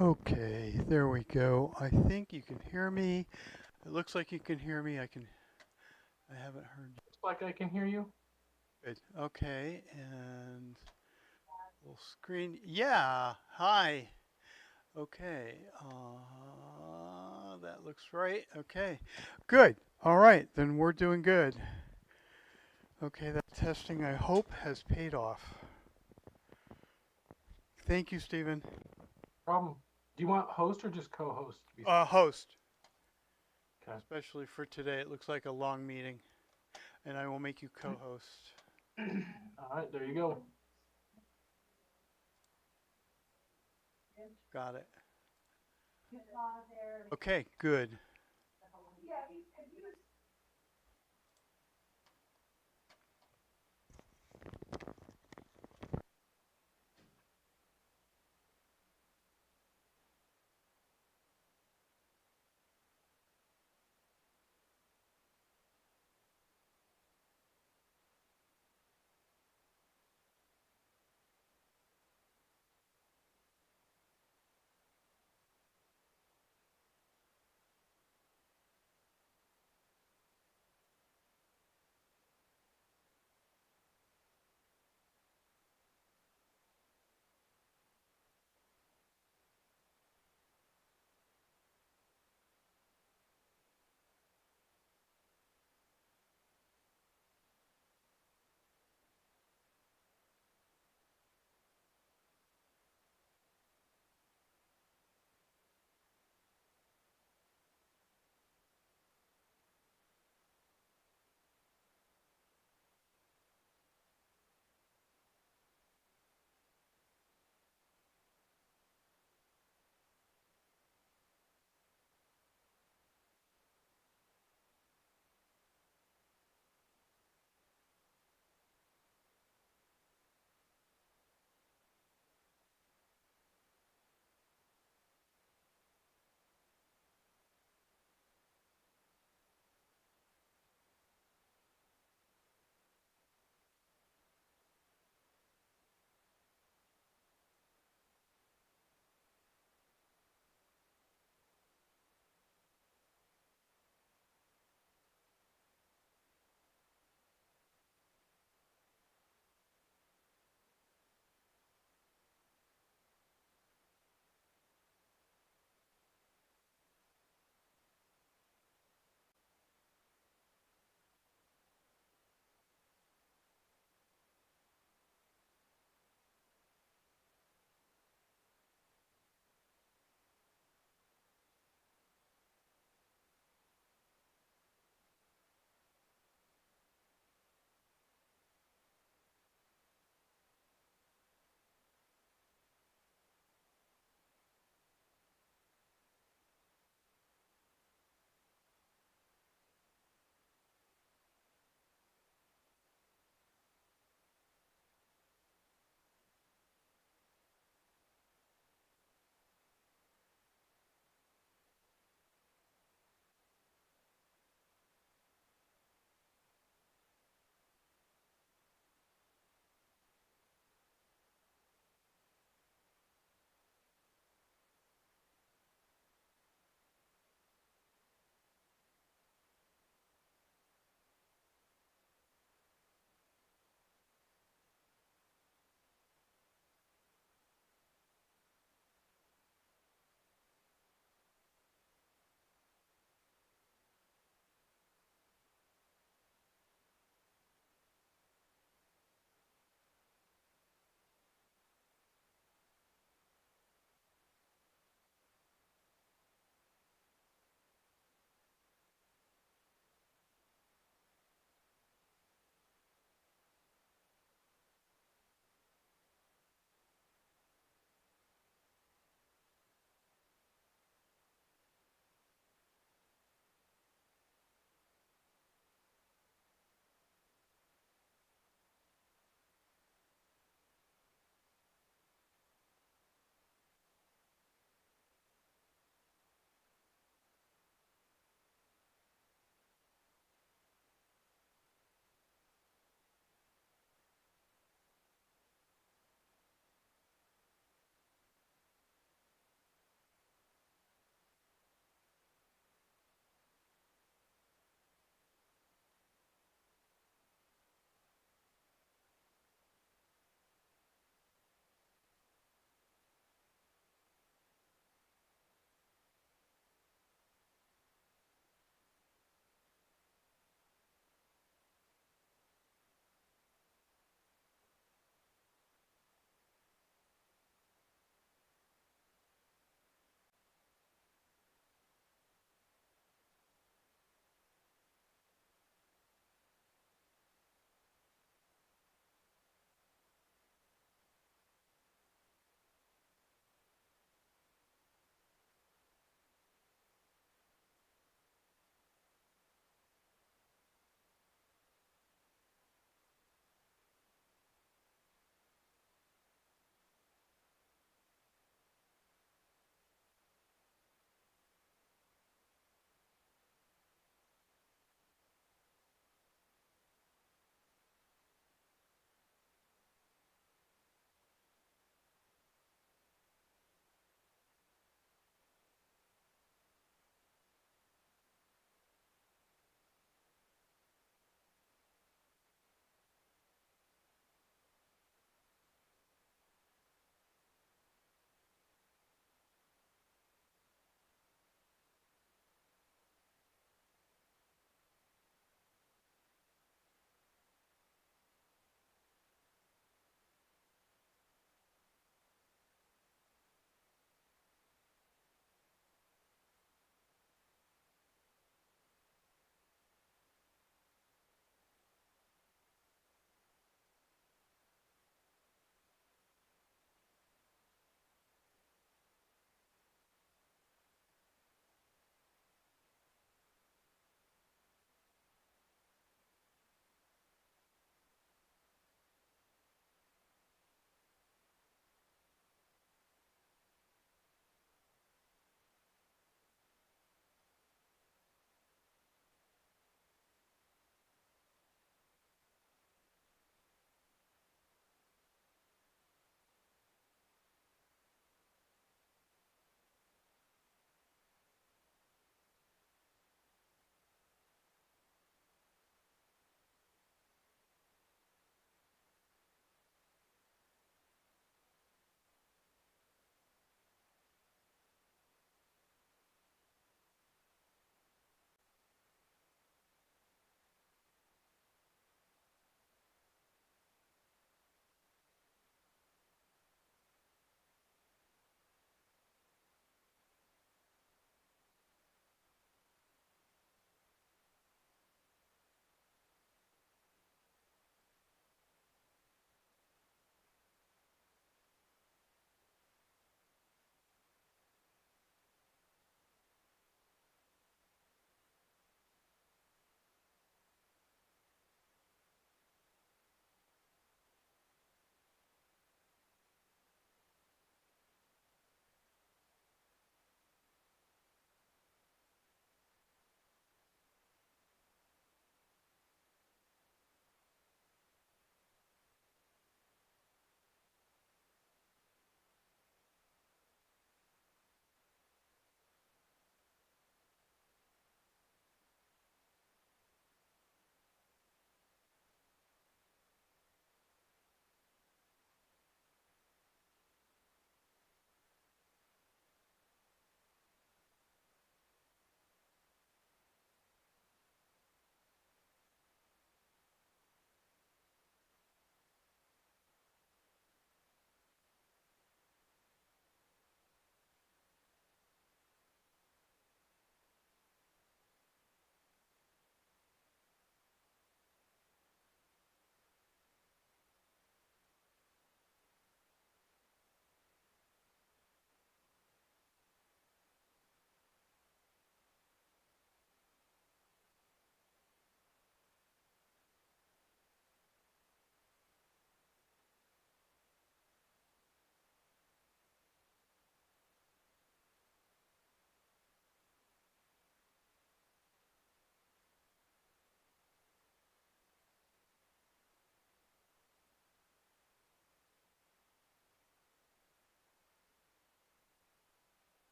Okay, there we go. I think you can hear me. It looks like you can hear me. I haven't heard you. Looks like I can hear you. Good. Okay, and full screen. Yeah, hi. Okay, that looks right. Okay, good. All right, then we're doing good. Okay, that testing I hope has paid off. Thank you, Stephen. Problem. Do you want host or just co-host to be specific? Host, Okay. especially for today. It looks like a long meeting, and I will make you co-host. All right, there you go. Got it. Okay, good.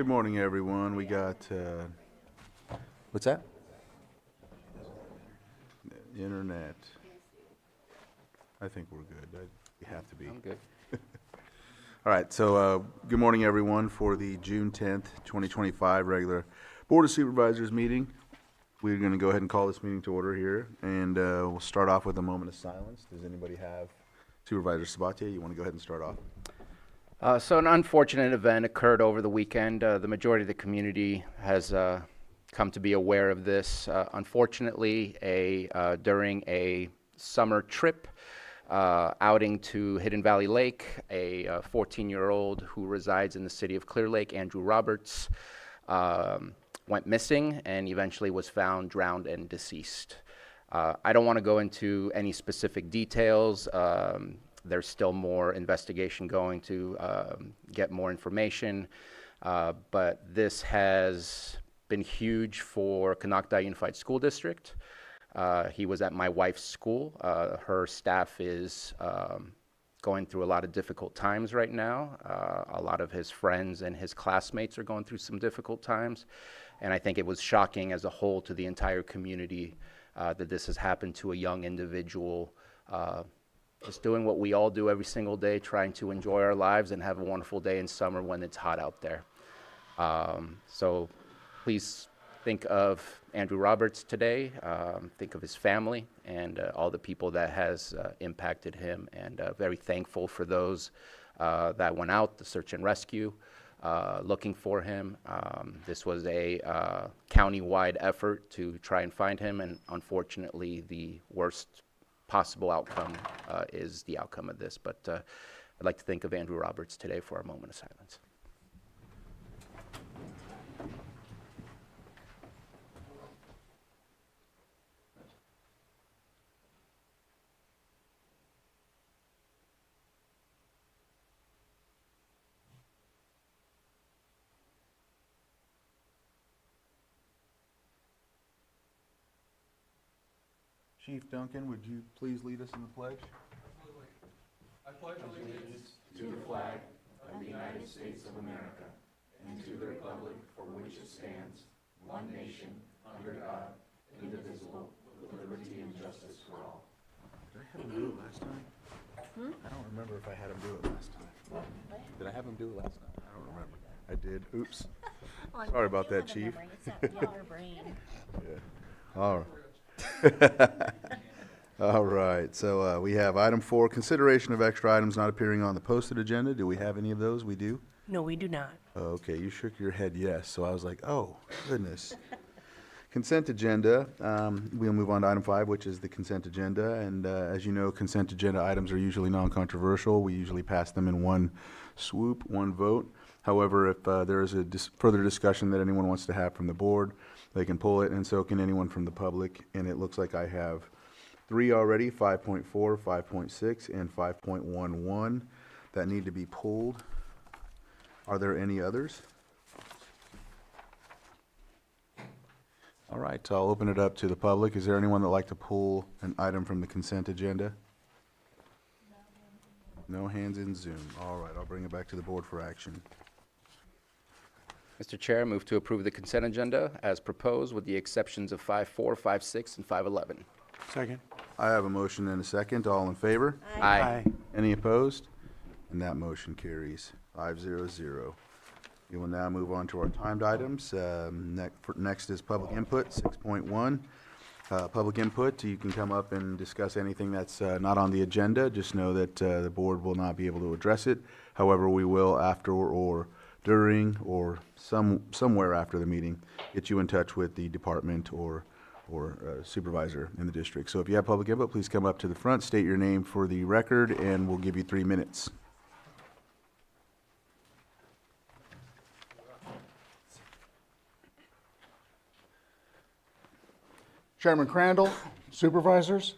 Good morning, everyone. We got, what's that? Internet. I think we're good. We have to be. I'm good. All right, so good morning, everyone, for the June 10th, 2025 regular Board of Supervisors meeting. We're going to go ahead and call this meeting to order here, and we'll start off with a moment of silence. Does anybody have, Supervisor Sabatier, you want to go ahead and start off? So an unfortunate event occurred over the weekend. The majority of the community has come to be aware of this. Unfortunately, during a summer trip outing to Hidden Valley Lake, a 14-year-old who resides in the city of Clear Lake, Andrew Roberts, went missing and eventually was found drowned and deceased. I don't want to go into any specific details. There's still more investigation going to get more information, but this has been huge for Canocti Unified School District. He was at my wife's school. Her staff is going through a lot of difficult times right now. A lot of his friends and his classmates are going through some difficult times, and I think it was shocking as a whole to the entire community that this has happened to a young individual just doing what we all do every single day, trying to enjoy our lives and have a wonderful day in summer when it's hot out there. So please think of Andrew Roberts today, think of his family and all the people that has impacted him, and very thankful for those that went out, the search and rescue, looking for him. This was a county-wide effort to try and find him, and unfortunately the worst possible outcome is the outcome of this. But I'd like to think of Andrew Roberts today for a moment of silence. Chief Duncan, would you please lead us in the pledge? I pledge allegiance to the flag of the United States of America and to the republic for which it stands, one nation, under God, indivisible, with liberty and justice for all. Did I have him do it last time? I don't remember if I had him do it last time. Did I have him do it last time? I don't remember. I did. Oops. Sorry about that, Chief. Your brain. Yeah. All right. All right, so we have item 4, consideration of extra items not appearing on the posted agenda. Do we have any of those? We do? No, we do not. Okay, you shook your head yes, so I was like, oh, goodness. Consent agenda, we'll move on to item 5, which is the consent agenda. And as you know, consent agenda items are usually non-controversial. We usually pass them in one swoop, one vote. However, if there is a further discussion that anyone wants to have from the board, they can pull it, and so can anyone from the public. And it looks like I have 3 already, 5.4, 5.6, and 5.11 that need to be pulled. Are there any others? All right, so I'll open it up to the public. Is there anyone that'd like to pull an item from the consent agenda? No hands in Zoom. All right, I'll bring it back to the board for action. Mr. Chair, I move to approve the consent agenda as proposed with the exceptions of 5.4, 5.6, and 5.11. Second. I have a motion and a second. All in favor? Aye. Any opposed? And that motion carries 5-0-0. We will now move on to our timed items. Next is public input, 6.1. Public input, you can come up and discuss anything that's not on the agenda. Just know that the board will not be able to address it. However, we will after or during or somewhere after the meeting get you in touch with the department or supervisor in the district. So if you have public input, please come up to the front, state your name for the record, and we'll give you 3 minutes. Chairman Crandall, Supervisors,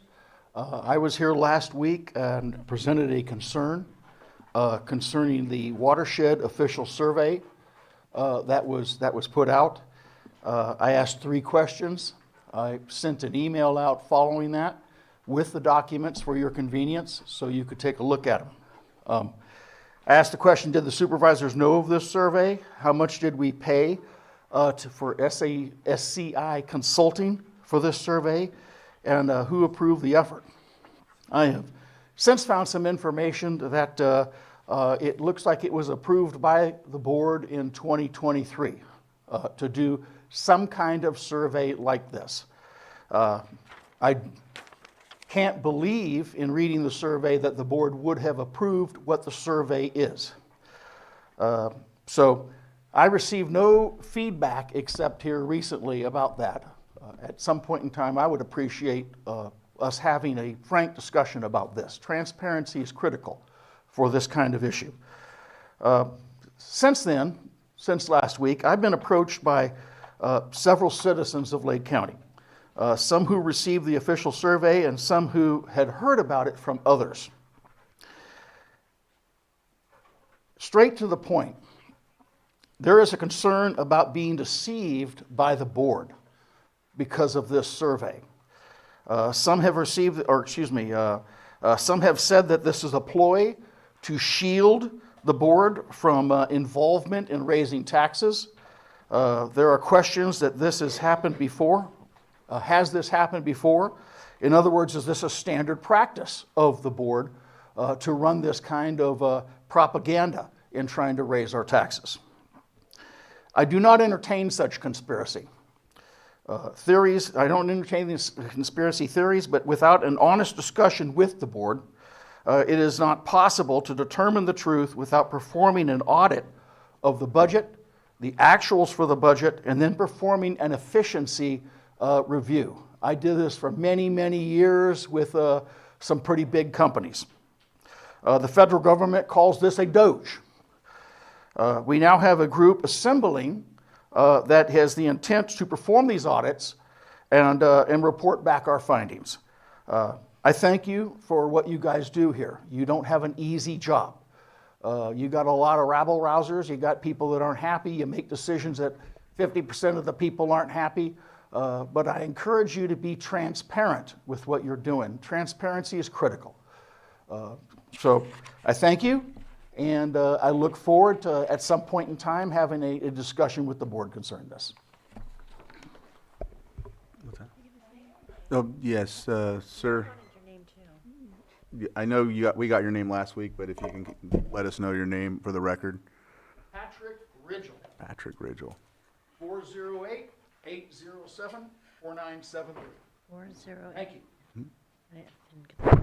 I was here last week and presented a concern concerning the watershed official survey that was put out. I asked 3 questions. I sent an email out following that with the documents for your convenience so you could take a look at them. I asked the question, did the supervisors know of this survey? How much did we pay for SCI Consulting for this survey? And who approved the effort? I have since found some information that it looks like it was approved by the board in 2023 to do some kind of survey like this. I can't believe in reading the survey that the board would have approved what the survey is. So I received no feedback except here recently about that. At some point in time, I would appreciate us having a frank discussion about this. Transparency is critical for this kind of issue. Since then, since last week, I've been approached by several citizens of Lake County. Some who received the official survey and some who had heard about it from others. Straight to the point, there is a concern about being deceived by the board because of this survey. Some have received, or excuse me, some have said that this is a ploy to shield the board from involvement in raising taxes. There are questions that this has happened before. Has this happened before? In other words, is this a standard practice of the board to run this kind of propaganda in trying to raise our taxes? I do not entertain such conspiracy theories. I don't entertain these conspiracy theories, but without an honest discussion with the board, it is not possible to determine the truth without performing an audit of the budget, the actuals for the budget, and then performing an efficiency review. I did this for many, many years with some pretty big companies. The federal government calls this a Doge. We now have a group assembling that has the intent to perform these audits and report back our findings. I thank you for what you guys do here. You don't have an easy job. You got a lot of rabble-rousers. You got people that aren't happy. You make decisions that 50% of the people aren't happy. But I encourage you to be transparent with what you're doing. Transparency is critical. So I thank you, and I look forward to, at some point in time, having a discussion with the board concerning this. What's that? Oh, yes, sir. Your name too. I know we got your name last week, but if you can let us know your name for the record. Patrick Ridgel, Patrick Ridgel. 408-807-4973. 408. Thank you. I didn't get that.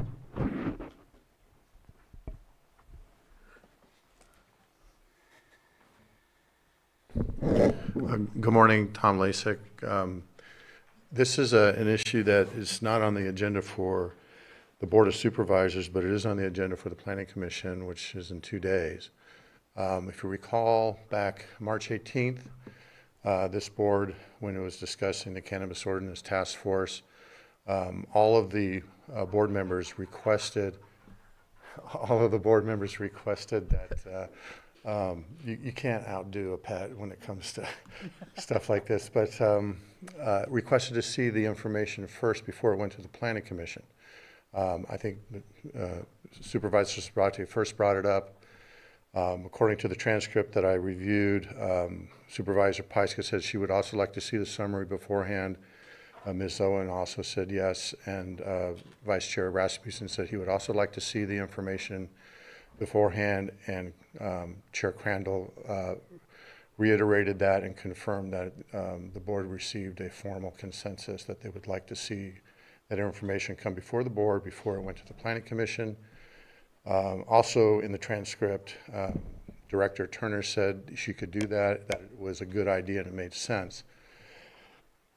Good morning, Tom Lasik. This is an issue that is not on the agenda for the Board of Supervisors, but it is on the agenda for the Planning Commission, which is in 2 days. If you recall, back March 18th, this board, when it was discussing the Cannabis Ordinance Task Force, all of the board members requested that you can't outdo a pet when it comes to stuff like this, but requested to see the information first before it went to the Planning Commission. I think Supervisors first brought it up. According to the transcript that I reviewed, Supervisor Pyska said she would also like to see the summary beforehand. Ms. Owen also said yes, and Vice Chair Rasmussen said he would also like to see the information beforehand, and Chair Crandall reiterated that and confirmed that the board received a formal consensus that they would like to see that information come before the board before it went to the Planning Commission. Also in the transcript, Director Turner said she could do that it was a good idea and it made sense.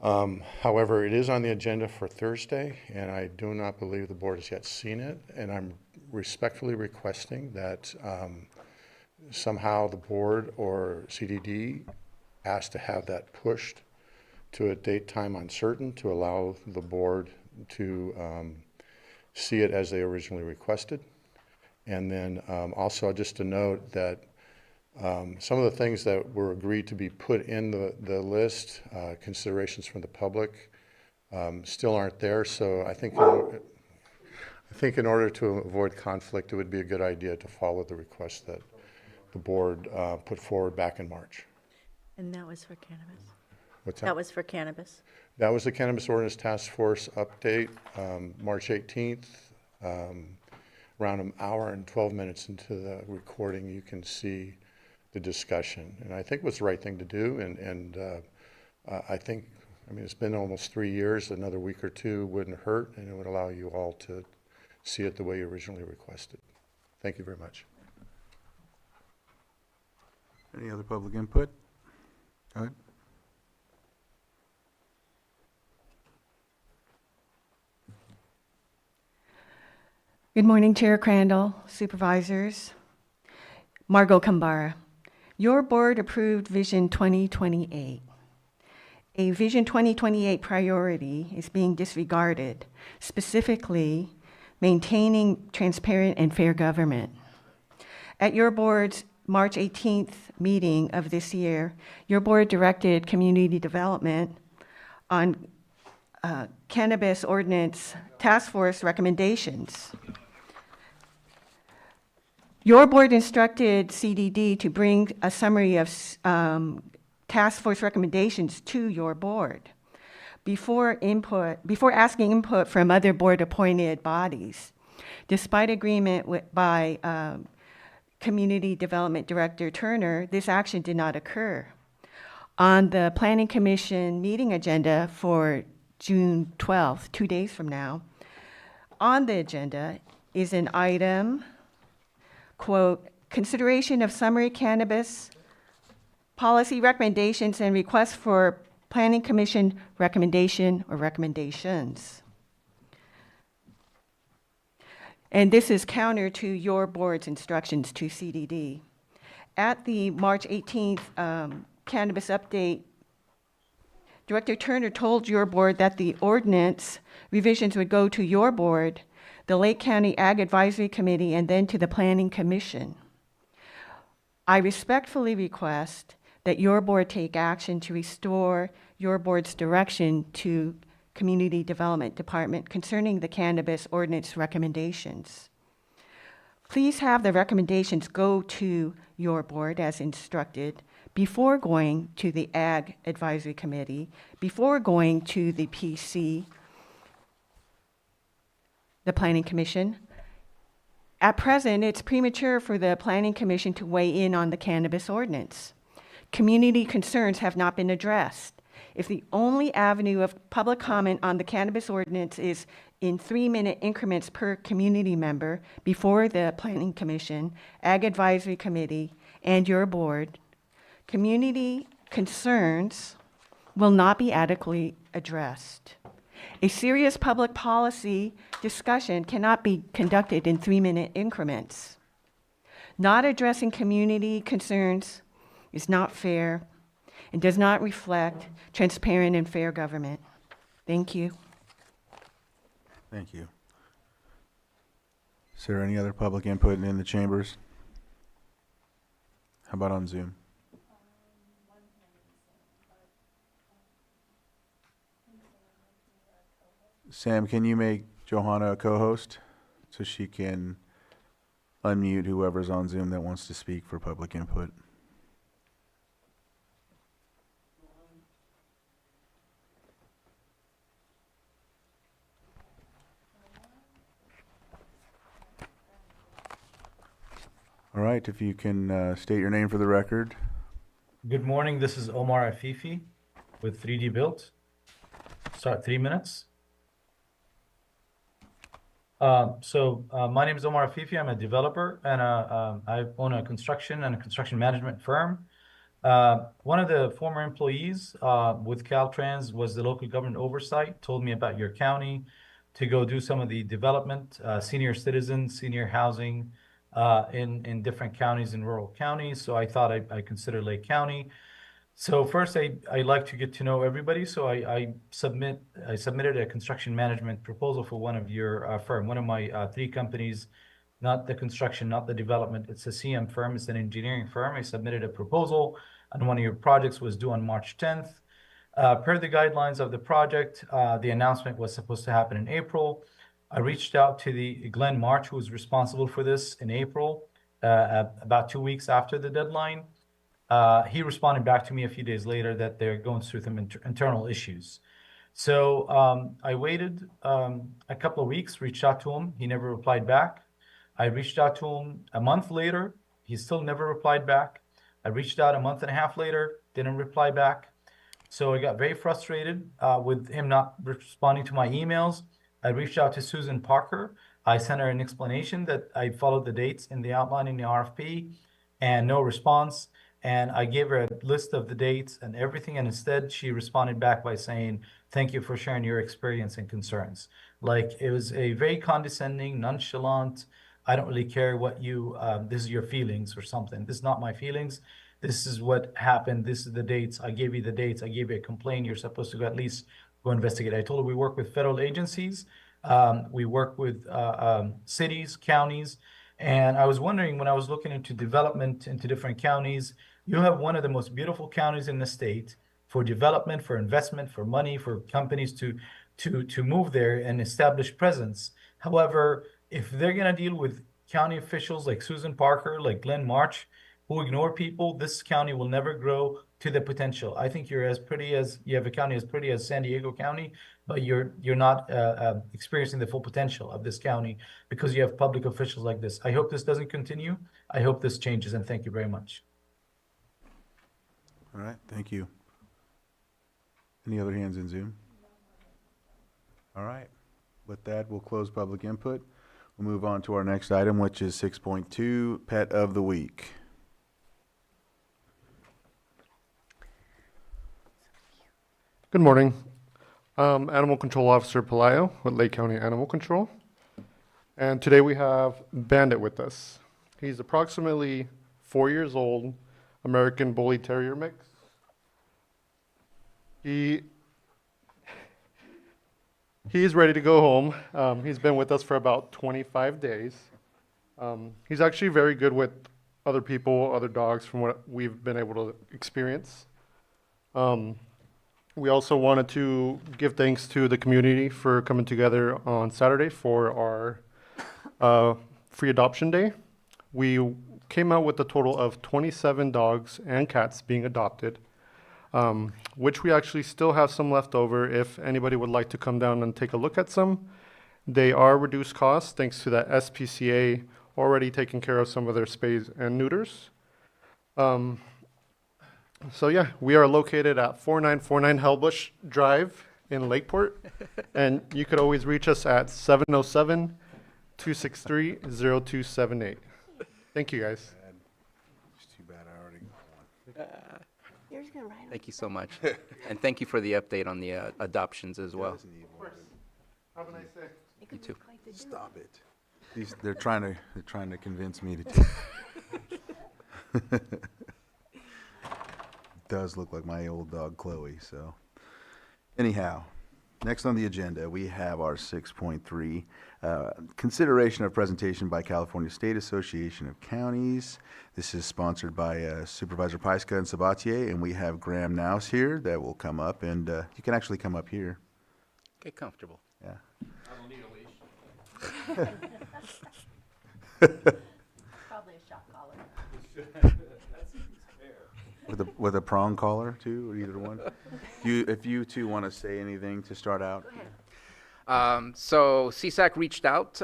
However, it is on the agenda for Thursday, and I do not believe the board has yet seen it, and I'm respectfully requesting that somehow the board or CDD has to have that pushed to a date time uncertain to allow the board to see it as they originally requested. And then also just to note that some of the things that were agreed to be put in the list, considerations from the public, still aren't there. So I think in order to avoid conflict, it would be a good idea to follow the request that the board put forward back in March. And that was for cannabis? What's That was for cannabis? That was the Cannabis Ordinance Task Force update, March 18th. Around an hour and 12 minutes into the recording, you can see the discussion. And I think it was the right thing to do. And I think, I mean, it's been almost 3 years. Another week or two wouldn't hurt, and it would allow you all to see it the way you originally requested. Thank you very much. Any other public input? Go ahead. Good morning, Chair Crandall, Supervisors. Margot Kambara. Your board approved Vision 2028. A Vision 2028 priority is being disregarded, specifically maintaining transparent and fair government. At your board's March 18th meeting of this year, your board directed community development on cannabis ordinance task force recommendations. Your board instructed CDD to bring a summary of task force recommendations to your board before asking input from other board-appointed bodies. Despite agreement by Community Development Director Turner, this action did not occur. On the Planning Commission meeting agenda for June 12th, 2 days from now, on the agenda is an item, quote, consideration of summary cannabis policy recommendations and requests for Planning Commission recommendation or recommendations. And this is counter to your board's instructions to CDD. At the March 18th cannabis update, Director Turner told your board that the ordinance revisions would go to your board, the Lake County Ag Advisory Committee, and then to the Planning Commission. I respectfully request that your board take action to restore your board's direction to Community Development Department concerning the cannabis ordinance recommendations. Please have the recommendations go to your board as instructed before going to the Ag Advisory Committee, before going to the PC, the Planning Commission. At present, it's premature for the Planning Commission to weigh in on the cannabis ordinance. Community concerns have not been addressed. If the only avenue of public comment on the cannabis ordinance is in 3-minute increments per community member before the Planning Commission, Ag Advisory Committee, and your board, community concerns will not be adequately addressed. A serious public policy discussion cannot be conducted in 3-minute increments. Not addressing community concerns is not fair and does not reflect transparent and fair government. Thank you. Thank you. Is there any other public input in the chambers? How about on Zoom? Sam, can you make Johanna a co-host so she can unmute whoever's on Zoom that wants to speak for public input? All right, if you can state your name for the record. Good morning, this is Omar Afifi with 3D Built. Start 3 minutes. My name is Omar Afifi. I'm a developer and I own a construction and a construction management firm. One of the former employees with Caltrans was the local government oversight, told me about your county to go do some of the development, senior citizens, senior housing in different counties and rural counties. So I thought I consider Lake County. So first, I like to get to know everybody. So I submitted a construction management proposal for one of your firm, one of my 3 companies, not the construction, not the development. It's a CM firm. It's an engineering firm. I submitted a proposal, and one of your projects was due on March 10th. Per the guidelines of the project, the announcement was supposed to happen in April. I reached out to the Glenn March, who was responsible for this in April. about 2 weeks after the deadline. He responded back to me a few days later that they're going through some internal issues. So I waited a couple of weeks, reached out to him. He never replied back. I reached out to him a month later. He still never replied back. I reached out a month and a half later, didn't reply back. So I got very frustrated with him not responding to my emails. I reached out to Susan Parker. I sent her an explanation that I followed the dates in the outline in the RFP and no response. And I gave her a list of the dates and everything. And instead, she responded back by saying, "Thank you for sharing your experience and concerns." Like, it was a very condescending, nonchalant, "I don't really care what you, this is your feelings," or something. This is not my feelings. This is what happened. This is the dates. I gave you the dates. I gave you a complaint. You're supposed to go at least go investigate. I told her we work with federal agencies. We work with cities, counties. And I was wondering, when I was looking into development into different counties, you have one of the most beautiful counties in the state for development, for investment, for money, for companies to move there and establish presence. However, if they're going to deal with county officials like Susan Parker, like Glenn March, who ignore people, this county will never grow to the potential. I think you have a county as pretty as San Diego County, but you're not experiencing the full potential of this county because you have public officials like this. I hope this doesn't continue. I hope this changes, and thank you very much. All right, thank you. Any other hands in Zoom? All right, with that, we'll close public input. We'll move on to our next item, which is 6.2, Pet of the Week. Good morning. Animal Control Officer Pelayo with Lake County Animal Control. And today we have Bandit with us. He's approximately 4 years old, American Bully Terrier mix. He's ready to go home. He's been with us for about 25 days. He's actually very good with other people, other dogs, from what we've been able to experience. We also wanted to give thanks to the community for coming together on Saturday for our free adoption day. We came out with a total of 27 dogs and cats being adopted, which we actually still have some left over if anybody would like to come down and take a look at some. They are reduced costs thanks to that SPCA already taking care of some of their spays and neuters. So yeah, we are located at 4949 Hellbush Drive in Lakeport, and you could always reach us at 707-263-0278. Thank you, guys. It's too bad I already got one. Thank you so much. And thank you for the update on the adoptions as well. Have a nice day. You too. Stop it. They're trying to convince me to take. Does look like my old dog Chloe. So anyhow, next on the agenda we have our 6.3 consideration of presentation by California State Association of Counties. This is sponsored by Supervisor Pyska and Sabatier, and we have Graham Nouse here that will come up, and you can actually come up here. Get comfortable. Yeah. I don't need a leash. Probably a shock collar. With a prong collar too, or either one. If you two want to say anything to start out. So CSAC reached out.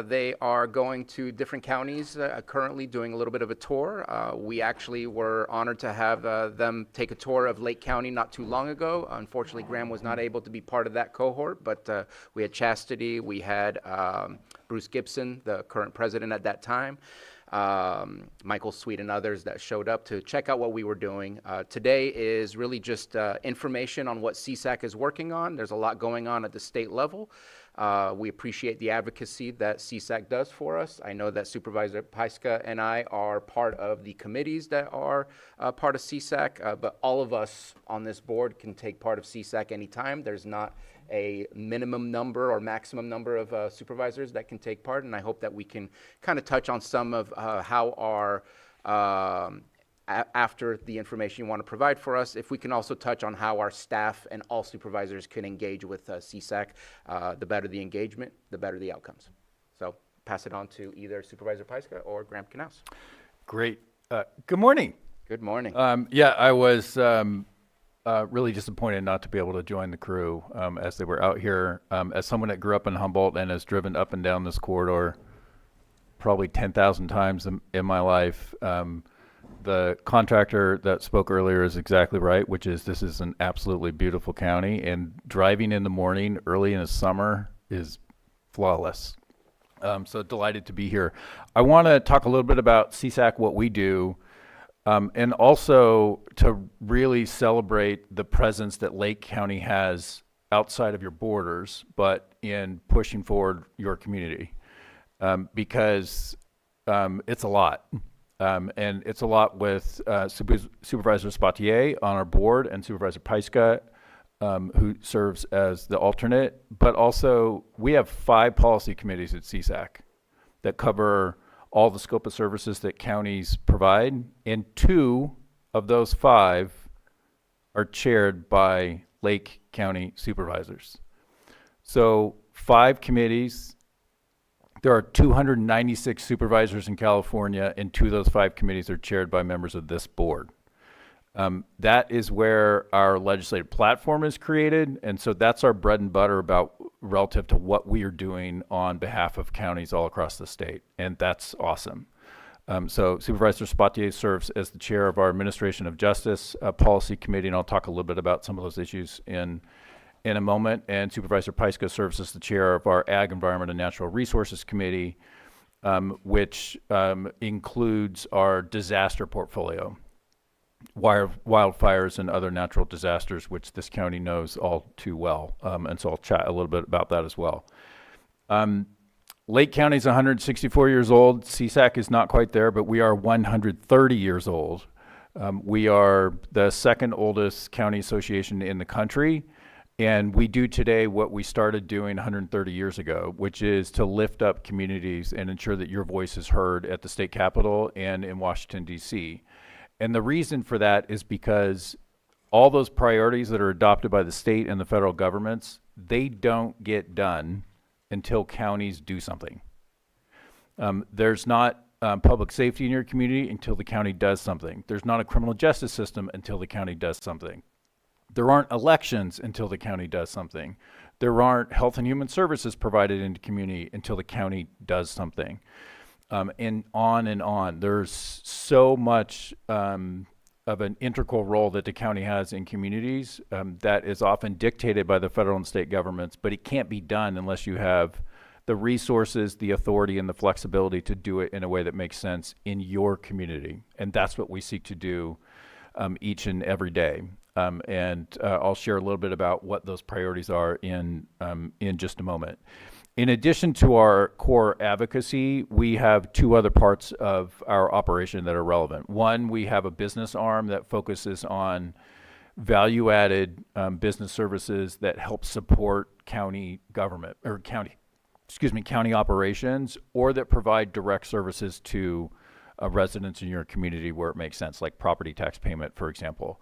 They are going to different counties currently doing a little bit of a tour. We actually were honored to have them take a tour of Lake County not too long ago. Unfortunately, Graham was not able to be part of that cohort, but we had Chastity, we had Bruce Gibson, the current president at that time, Michael Sweet and others that showed up to check out what we were doing. Today is really just information on what CSAC is working on. There's a lot going on at the state level. We appreciate the advocacy that CSAC does for us. I know that Supervisor Pyska and I are part of the committees that are part of CSAC, but all of us on this board can take part of CSAC anytime. There's not a minimum number or maximum number of supervisors that can take part, and I hope that we can kind of touch on some of how our after the information you want to provide for us, if we can also touch on how our staff and all supervisors can engage with CSAC. The better the engagement, the better the outcomes. So pass it on to either Supervisor Pyska or Graham Canals. Great. Good morning. Good morning. Yeah, I was really disappointed not to be able to join the crew as they were out here. As someone that grew up in Humboldt and has driven up and down this corridor probably 10,000 times in my life, the contractor that spoke earlier is exactly right, which is this is an absolutely beautiful county, and driving in the morning early in the summer is flawless. So delighted to be here. I want to talk a little bit about CSAC, what we do, and also to really celebrate the presence that Lake County has outside of your borders, but in pushing forward your community, because it's a lot. And it's a lot with Supervisor Spatier on our board and Supervisor Pyska, who serves as the alternate. But also, we have 5 policy committees at CSAC that cover all the scope of services that counties provide. And 2 of those 5 are chaired by Lake County supervisors. So 5 committees. There are 296 supervisors in California, and 2 of those 5 committees are chaired by members of this board. That is where our legislative platform is created, and so that's our bread and butter about relative to what we are doing on behalf of counties all across the state, and that's awesome. So Supervisor Spatier serves as the chair of our Administration of Justice Policy Committee, and I'll talk a little bit about some of those issues in a moment, and Supervisor Pyska serves as the chair of our Ag, Environment, and Natural Resources Committee, which includes our disaster portfolio, wildfires and other natural disasters, which this county knows all too well, and so I'll chat a little bit about that as well. Lake County is 164 years old. CSAC is not quite there, but we are 130 years old. We are the 2nd oldest county association in the country. And we do today what we started doing 130 years ago, which is to lift up communities and ensure that your voice is heard at the state capitol and in Washington, D.C. And the reason for that is because all those priorities that are adopted by the state and the federal governments, they don't get done until counties do something. There's not public safety in your community until the county does something. There's not a criminal justice system until the county does something. There aren't elections until the county does something. There aren't health and human services provided in the community until the county does something. And on and on. There's so much of an integral role that the county has in communities that is often dictated by the federal and state governments, but it can't be done unless you have the resources, the authority, and the flexibility to do it in a way that makes sense in your community. And that's what we seek to do each and every day. And I'll share a little bit about what those priorities are in just a moment. In addition to our core advocacy, we have 2 other parts of our operation that are relevant. One, we have a business arm that focuses on value-added business services that help support county government or county operations, or that provide direct services to residents in your community where it makes sense, like property tax payment, for example.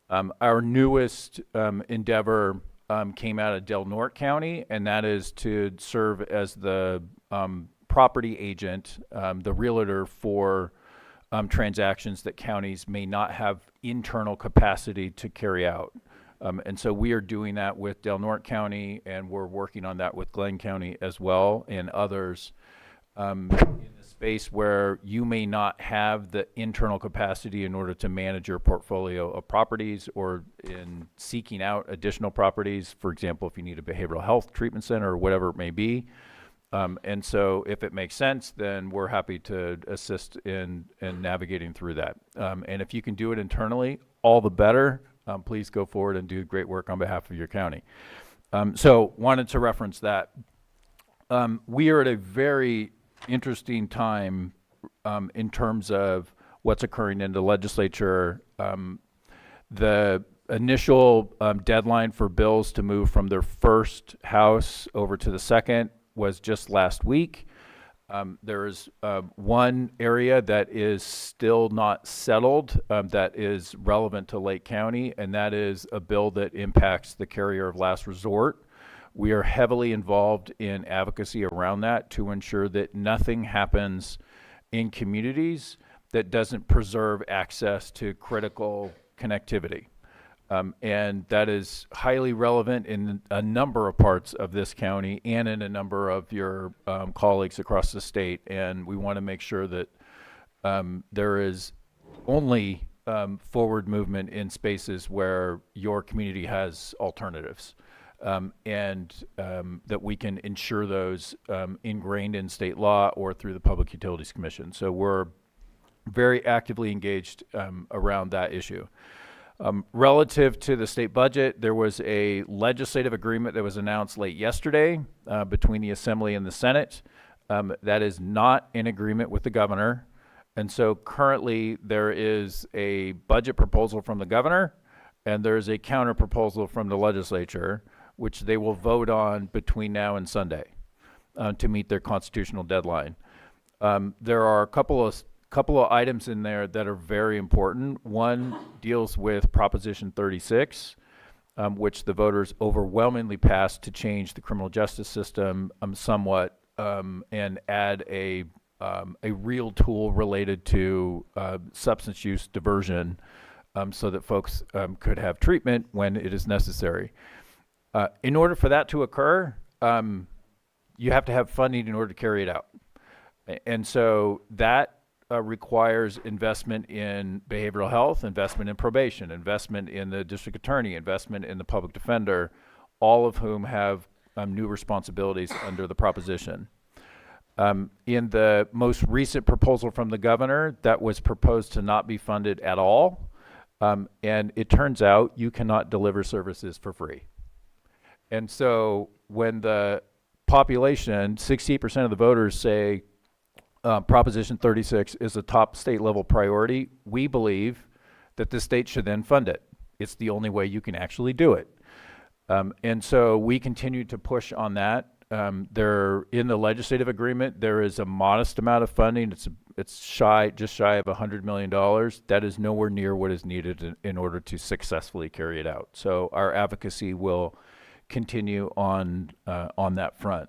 Our newest endeavor came out of Del Norte County, and that is to serve as the property agent, the realtor for transactions that counties may not have internal capacity to carry out. And so we are doing that with Del Norte County, and we're working on that with Glenn County as well, and others in the space where you may not have the internal capacity in order to manage your portfolio of properties, or in seeking out additional properties, for example, if you need a behavioral health treatment center or whatever it may be. And so if it makes sense, then we're happy to assist in navigating through that. And if you can do it internally, all the better. Please go forward and do great work on behalf of your county. So wanted to reference that. We are at a very interesting time in terms of what's occurring in the legislature. The initial deadline for bills to move from their first house over to the second was just last week. There is one area that is still not settled that is relevant to Lake County, and that is a bill that impacts the carrier of last resort, We are heavily involved in advocacy around that to ensure that nothing happens in communities that doesn't preserve access to critical connectivity. And that is highly relevant in a number of parts of this county and in a number of your colleagues across the state. And we want to make sure that there is only forward movement in spaces where your community has alternatives. And that we can ensure those ingrained in state law or through the Public Utilities Commission. So we're very actively engaged around that issue. Relative to the state budget, there was a legislative agreement that was announced late yesterday between the Assembly and the Senate. That is not in agreement with the governor. And so currently there is a budget proposal from the governor and there's a counter proposal from the legislature, which they will vote on between now and Sunday to meet their constitutional deadline. There are a couple of items in there that are very important. One deals with Proposition 36, which the voters overwhelmingly passed to change the criminal justice system somewhat and add a real tool related to substance use diversion so that folks could have treatment when it is necessary. In order for that to occur, you have to have funding in order to carry it out. And so that requires investment in behavioral health, investment in probation, investment in the district attorney, investment in the public defender, all of whom have new responsibilities under the proposition. In the most recent proposal from the governor, that was proposed to not be funded at all. And it turns out you cannot deliver services for free. And so when the population, 68% of the voters say Proposition 36 is a top state level priority, we believe that the state should then fund it. It's the only way you can actually do it. And so we continue to push on that. In the legislative agreement, there is a modest amount of funding. It's just shy of $100 million. That is nowhere near what is needed in order to successfully carry it out. So our advocacy will continue on that front.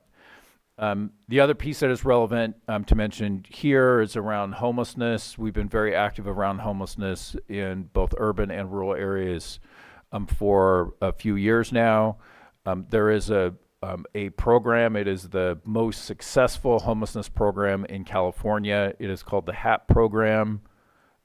The other piece that is relevant to mention here is around homelessness. We've been very active around homelessness in both urban and rural areas for a few years now. There is a program. It is the most successful homelessness program in California. It is called the HAP program.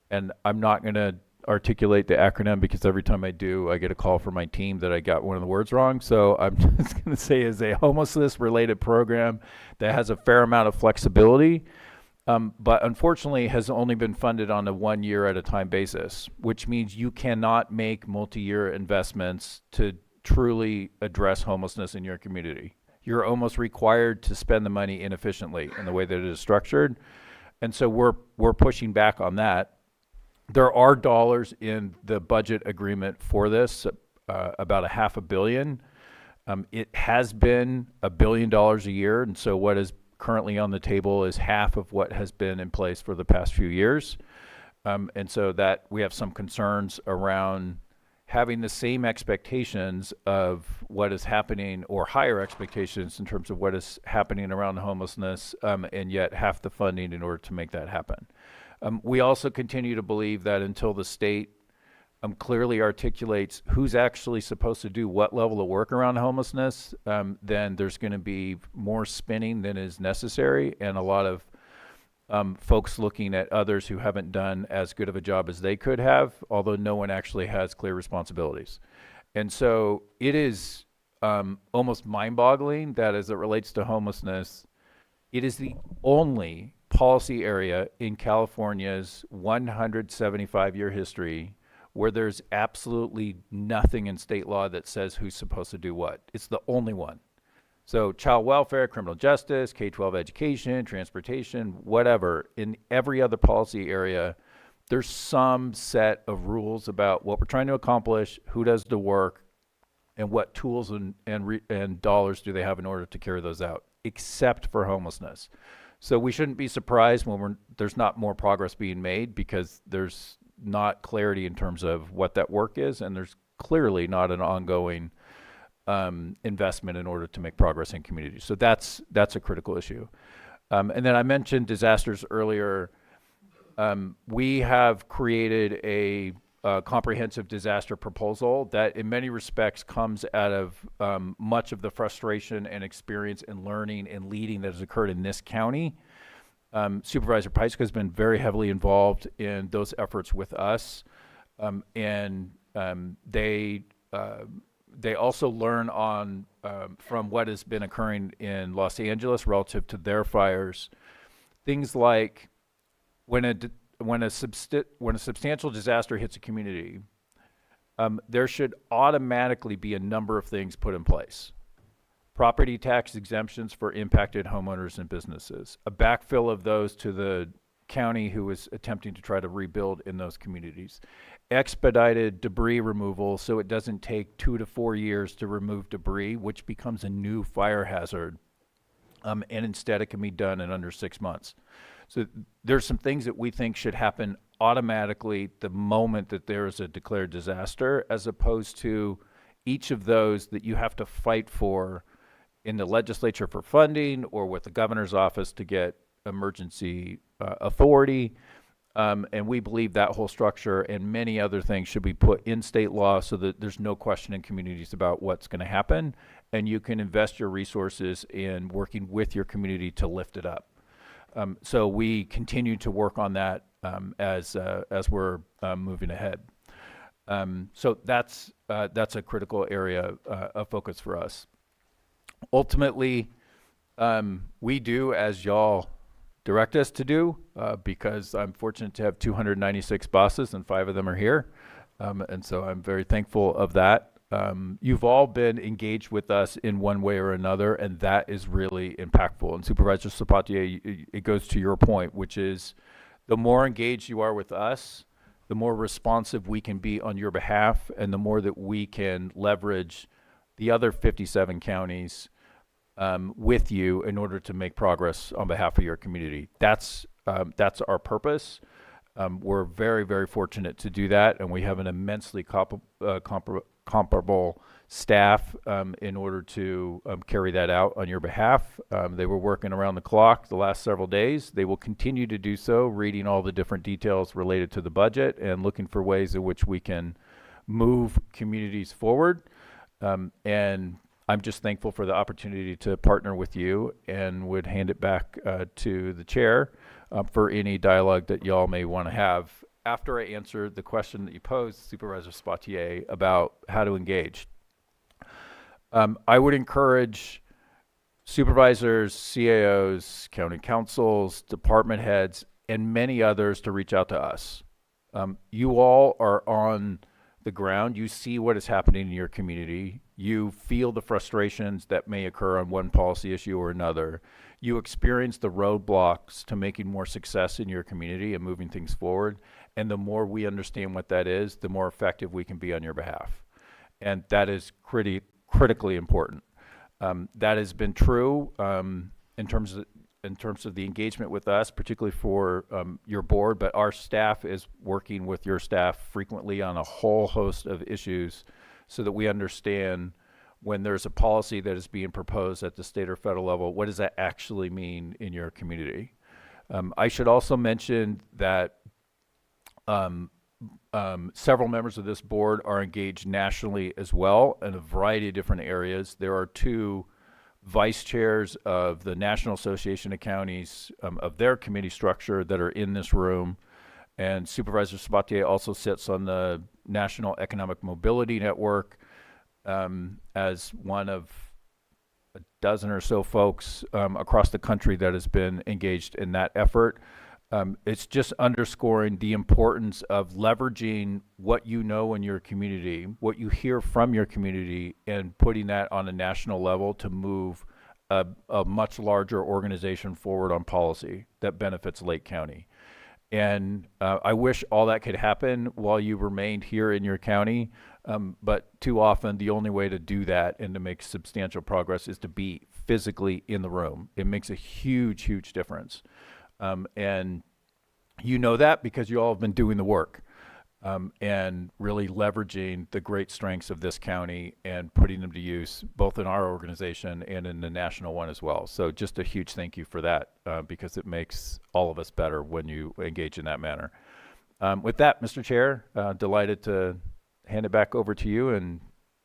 And I'm not going to articulate the acronym because every time I do, I get a call from my team that I got one of the words wrong. So I'm just going to say it's a homelessness related program that has a fair amount of flexibility, but unfortunately has only been funded on a 1 year at a time basis, which means you cannot make multi-year investments to truly address homelessness in your community. You're almost required to spend the money inefficiently in the way that it is structured. And so we're pushing back on that. There are dollars in the budget agreement for this, about $500 million. It has been $1 billion a year, and so what is currently on the table is half of what has been in place for the past few years. And so that we have some concerns around having the same expectations of what is happening or higher expectations in terms of what is happening around homelessness, and yet half the funding in order to make that happen. We also continue to believe that until the state clearly articulates who's actually supposed to do what level of work around homelessness, then there's going to be more spinning than is necessary and a lot of folks looking at others who haven't done as good of a job as they could have, although no one actually has clear responsibilities. And so it is almost mind-boggling that as it relates to homelessness, it is the only policy area in California's 175-year history where there's absolutely nothing in state law that says who's supposed to do what. It's the only one. So child welfare, criminal justice, K-12 education, transportation, whatever, in every other policy area, there's some set of rules about what we're trying to accomplish, who does the work, and what tools and dollars do they have in order to carry those out, except for homelessness. So we shouldn't be surprised when there's not more progress being made because there's not clarity in terms of what that work is, and there's clearly not an ongoing investment in order to make progress in communities. So that's a critical issue. And then I mentioned disasters earlier. We have created a comprehensive disaster proposal that in many respects comes out of much of the frustration and experience and learning and leading that has occurred in this county. Supervisor Peiska has been very heavily involved in those efforts with us. They also learn on from what has been occurring in Los Angeles relative to their fires. Things like when a substantial disaster hits a community, there should automatically be a number of things put in place. Property tax exemptions for impacted homeowners and businesses, a backfill of those to the county who is attempting to try to rebuild in those communities, expedited debris removal so it doesn't take 2 to 4 years to remove debris, which becomes a new fire hazard, and instead it can be done in under 6 months. So there's some things that we think should happen automatically the moment that there is a declared disaster, as opposed to each of those that you have to fight for in the legislature for funding or with the governor's office to get emergency authority. And we believe that whole structure and many other things should be put in state law so that there's no question in communities about what's going to happen, and you can invest your resources in working with your community to lift it up. So we continue to work on that as we're moving ahead. So that's a critical area of focus for us. Ultimately, we do as y'all direct us to do, because I'm fortunate to have 296 bosses and 5 of them are here. And so I'm very thankful of that. You've all been engaged with us in one way or another, and that is really impactful. And Supervisor Sabatier, it goes to your point, which is the more engaged you are with us, the more responsive we can be on your behalf, and the more that we can leverage the other 57 counties with you in order to make progress on behalf of your community. That's our purpose. We're very, very fortunate to do that, and we have an immensely comparable staff in order to carry that out on your behalf. They were working around the clock the last several days. They will continue to do so, reading all the different details related to the budget and looking for ways in which we can move communities forward. And I'm just thankful for the opportunity to partner with you, and would hand it back to the chair for any dialogue that y'all may want to have after I answer the question that you posed, Supervisor Sabatier, about how to engage. I would encourage supervisors, CAOs, county councils, department heads, and many others to reach out to us. You all are on the ground. You see what is happening in your community. You feel the frustrations that may occur on one policy issue or another. You experience the roadblocks to making more success in your community and moving things forward. And the more we understand what that is, the more effective we can be on your behalf. And that is critically important. That has been true in terms of the engagement with us, particularly for your board, but our staff is working with your staff frequently on a whole host of issues so that we understand when there's a policy that is being proposed at the state or federal level, what does that actually mean in your community? I should also mention that several members of this board are engaged nationally as well in a variety of different areas. There are 2 vice chairs of the National Association of Counties of their committee structure that are in this room. And Supervisor Sabatier also sits on the National Economic Mobility Network as one of a dozen or so folks across the country that has been engaged in that effort. It's just underscoring the importance of leveraging what you know in your community, what you hear from your community, and putting that on a national level to move a much larger organization forward on policy that benefits Lake County. And I wish all that could happen while you remained here in your county, but too often the only way to do that and to make substantial progress is to be physically in the room. It makes a huge, huge difference. And you know that because you all have been doing the work. and really leveraging the great strengths of this county and putting them to use both in our organization and in the national one as well. So just a huge thank you for that, because it makes all of us better when you engage in that manner. With that, Mr. Chair, delighted to hand it back over to you and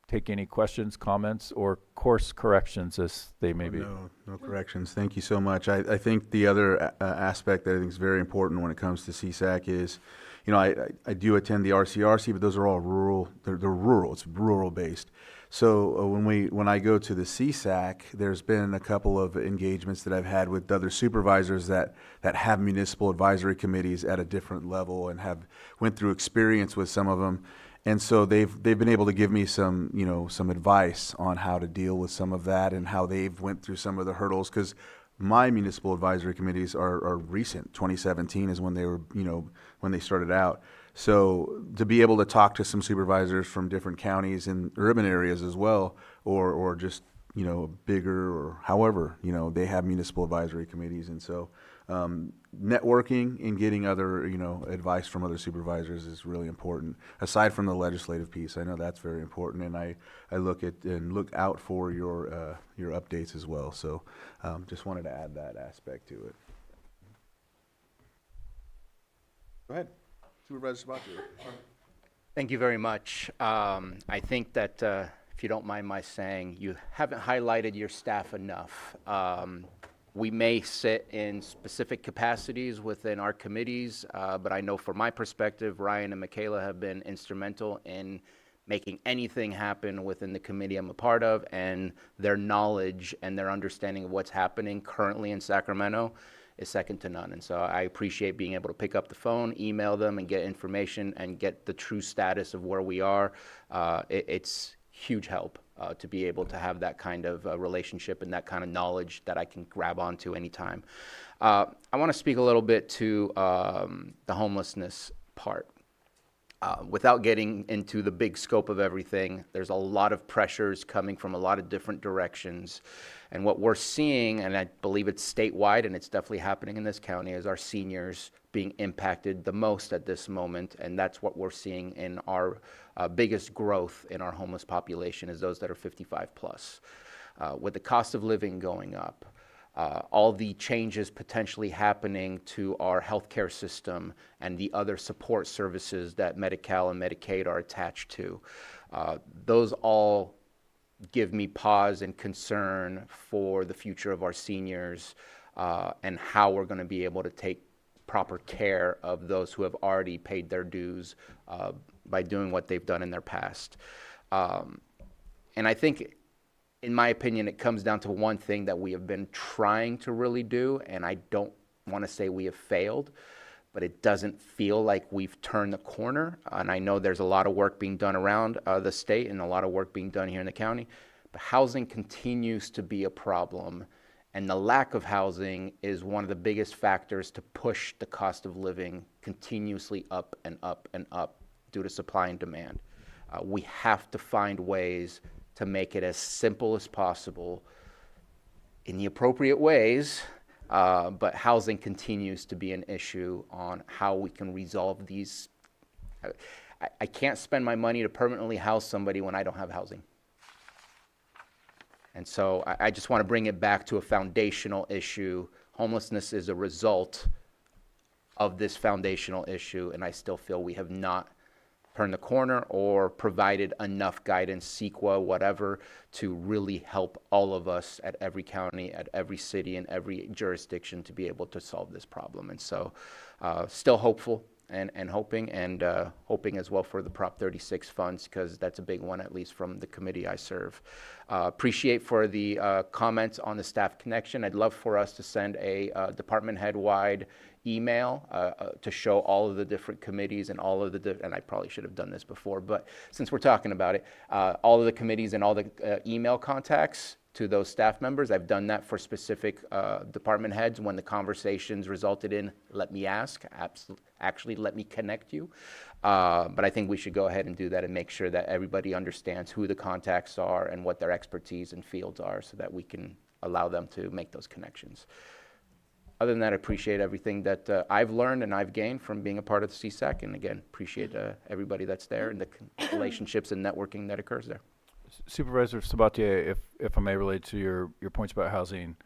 take any questions, comments, or course corrections as they may be. No corrections. Thank you so much. I think the other aspect that I think is very important when it comes to CSAC is, you know, I do attend the RCRC, but those are all rural. They're rural. It's rural based. So when I go to the CSAC, there's been a couple of engagements that I've had with other supervisors that have municipal advisory committees at a different level and have went through experience with some of them. And so they've been able to give me some, you know, some advice on how to deal with some of that and how they've went through some of the hurdles, because my municipal advisory committees are recent. 2017 is when they were, you know, when they started out. So to be able to talk to some supervisors from different counties and urban areas as well, or just, you know, bigger or however, you know, they have municipal advisory committees. And so networking and getting other, you know, advice from other supervisors is really important. Aside from the legislative piece, I know that's very important, and I look at and look out for your updates as well. So just wanted to add that aspect to it. Go ahead, Supervisor Sabatier. Thank you very much. I think that, if you don't mind my saying, you haven't highlighted your staff enough. We may sit in specific capacities within our committees, but I know from my perspective, Ryan and Michaela have been instrumental in making anything happen within the committee I'm a part of, and their knowledge and their understanding of what's happening currently in Sacramento is second to none. And so I appreciate being able to pick up the phone, email them, and get information and get the true status of where we are. It's huge help to be able to have that kind of relationship and that kind of knowledge that I can grab onto anytime. I want to speak a little bit to the homelessness part. Without getting into the big scope of everything, there's a lot of pressures coming from a lot of different directions. And what we're seeing, and I believe it's statewide, and it's definitely happening in this county, is our seniors being impacted the most at this moment. And that's what we're seeing in our biggest growth in our homeless population, is those that are 55 plus. With the cost of living going up, all the changes potentially happening to our healthcare system and the other support services that Medi-Cal and Medicaid are attached to, those all give me pause and concern for the future of our seniors, and how we're going to be able to take proper care of those who have already paid their dues by doing what they've done in their past. And I think, in my opinion, it comes down to one thing that we have been trying to really do, and I don't want to say we have failed, but it doesn't feel like we've turned the corner. And I know there's a lot of work being done around the state and a lot of work being done here in the county, but housing continues to be a problem. And the lack of housing is one of the biggest factors to push the cost of living continuously up and up and up due to supply and demand. We have to find ways to make it as simple as possible in the appropriate ways, but housing continues to be an issue on how we can resolve these. I can't spend my money to permanently house somebody when I don't have housing. And so I just want to bring it back to a foundational issue. Homelessness is a result of this foundational issue, and I still feel we have not turned the corner or provided enough guidance, CEQA, whatever, to really help all of us at every county, at every city, and every jurisdiction to be able to solve this problem. And so still hopeful and hoping as well for the Prop 36 funds, because that's a big one, at least from the committee I serve. Appreciate for the comments on the staff connection. I'd love for us to send a department head-wide email to show all of the different committees and all of the, and I probably should have done this before, but since we're talking about it, all of the committees and all the email contacts to those staff members. I've done that for specific department heads when the conversations resulted in, let me ask, actually let me connect you. But I think we should go ahead and do that and make sure that everybody understands who the contacts are and what their expertise and fields are, so that we can allow them to make those connections. Other than that, I appreciate everything that I've learned and I've gained from being a part of the CSAC. And again, appreciate everybody that's there and the relationships and networking that occurs there. Supervisor Sabatier, if I may relate to your points about housing,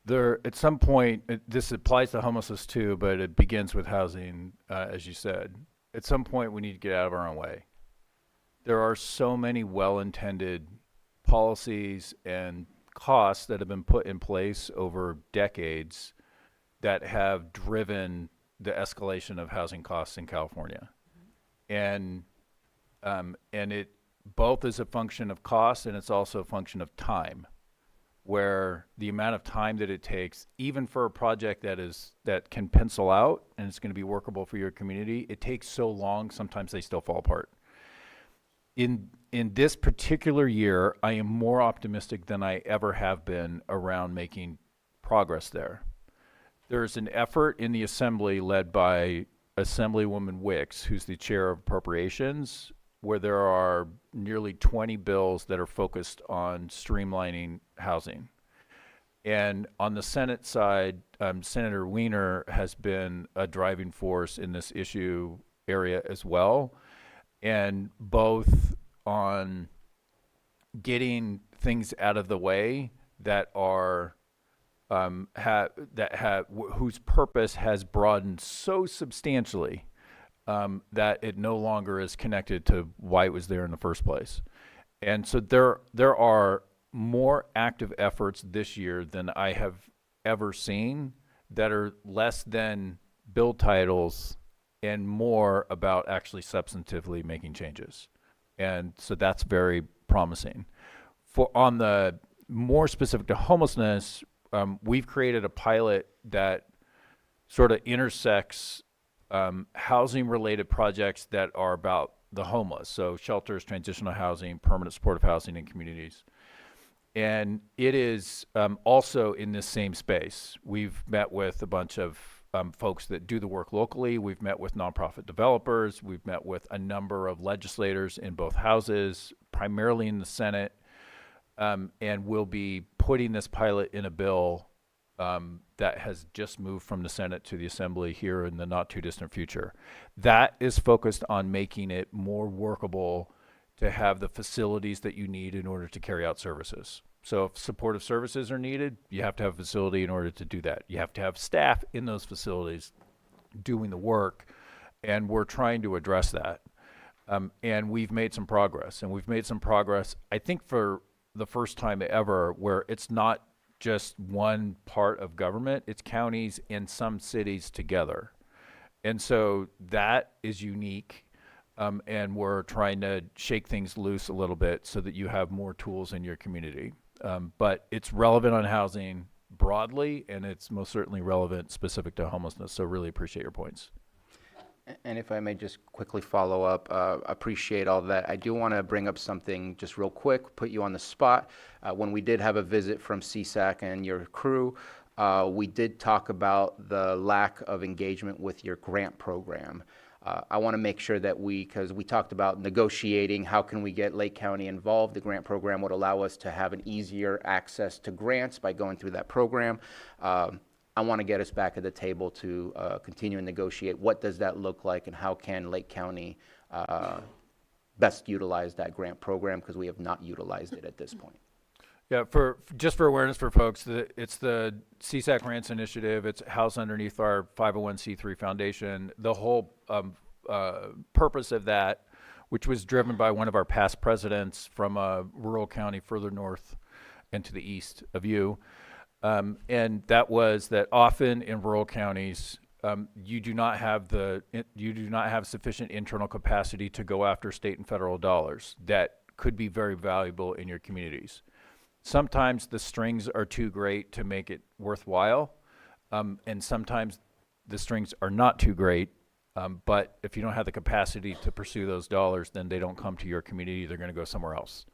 there at some point, this applies to homelessness too, but it begins with housing, as you said. At some point, we need to get out of our own way. There are so many well-intended policies and costs that have been put in place over decades that have driven the escalation of housing costs in California. And it both is a function of cost and it's also a function of time, where the amount of time that it takes, even for a project that can pencil out and it's going to be workable for your community, it takes so long, sometimes they still fall apart. In this particular year, I am more optimistic than I ever have been around making progress there. There's an effort in the Assembly led by Assemblywoman Wicks, who's the chair of Appropriations, where there are nearly 20 bills that are focused on streamlining housing. And on the Senate side, Senator Wiener has been a driving force in this issue area as well. And both on getting things out of the way that are whose purpose has broadened so substantially that it no longer is connected to why it was there in the first place. And so there are more active efforts this year than I have ever seen that are less than bill titles and more about actually substantively making changes. And so that's very promising. On the more specific to homelessness, we've created a pilot that sort of intersects housing-related projects that are about the homeless, so shelters, transitional housing, permanent supportive housing in communities. And it is also in this same space. We've met with a bunch of folks that do the work locally. We've met with nonprofit developers. We've met with a number of legislators in both houses, primarily in the Senate, and we'll be putting this pilot in a bill that has just moved from the Senate to the Assembly here in the not too distant future. That is focused on making it more workable to have the facilities that you need in order to carry out services. So if supportive services are needed, you have to have a facility in order to do that. You have to have staff in those facilities doing the work, and we're trying to address that. And we've made some progress, I think, for the first time ever, where it's not just one part of government, it's counties and some cities together. And so that is unique. And we're trying to shake things loose a little bit so that you have more tools in your community. But it's relevant on housing broadly, and it's most certainly relevant specific to homelessness. So really appreciate your points. And if I may just quickly follow up, appreciate all that. I do want to bring up something just real quick, put you on the spot. When we did have a visit from CSAC and your crew, we did talk about the lack of engagement with your grant program. I want to make sure that because we talked about negotiating, how can we get Lake County involved? The grant program would allow us to have an easier access to grants by going through that program. I want to get us back at the table to continue and negotiate. What does that look like, and how can Lake County best utilize that grant program, because we have not utilized it at this point. Yeah, just for awareness for folks, it's the CSAC Grants Initiative. It's housed underneath our 501c3 foundation. The whole purpose of that, which was driven by one of our past presidents from a rural county further north and to the east of you, and that was that often in rural counties, you do not have sufficient internal capacity to go after state and federal dollars that could be very valuable in your communities. Sometimes the strings are too great to make it worthwhile, and sometimes the strings are not too great, but if you don't have the capacity to pursue those dollars, then they don't come to your community, they're going to go somewhere else.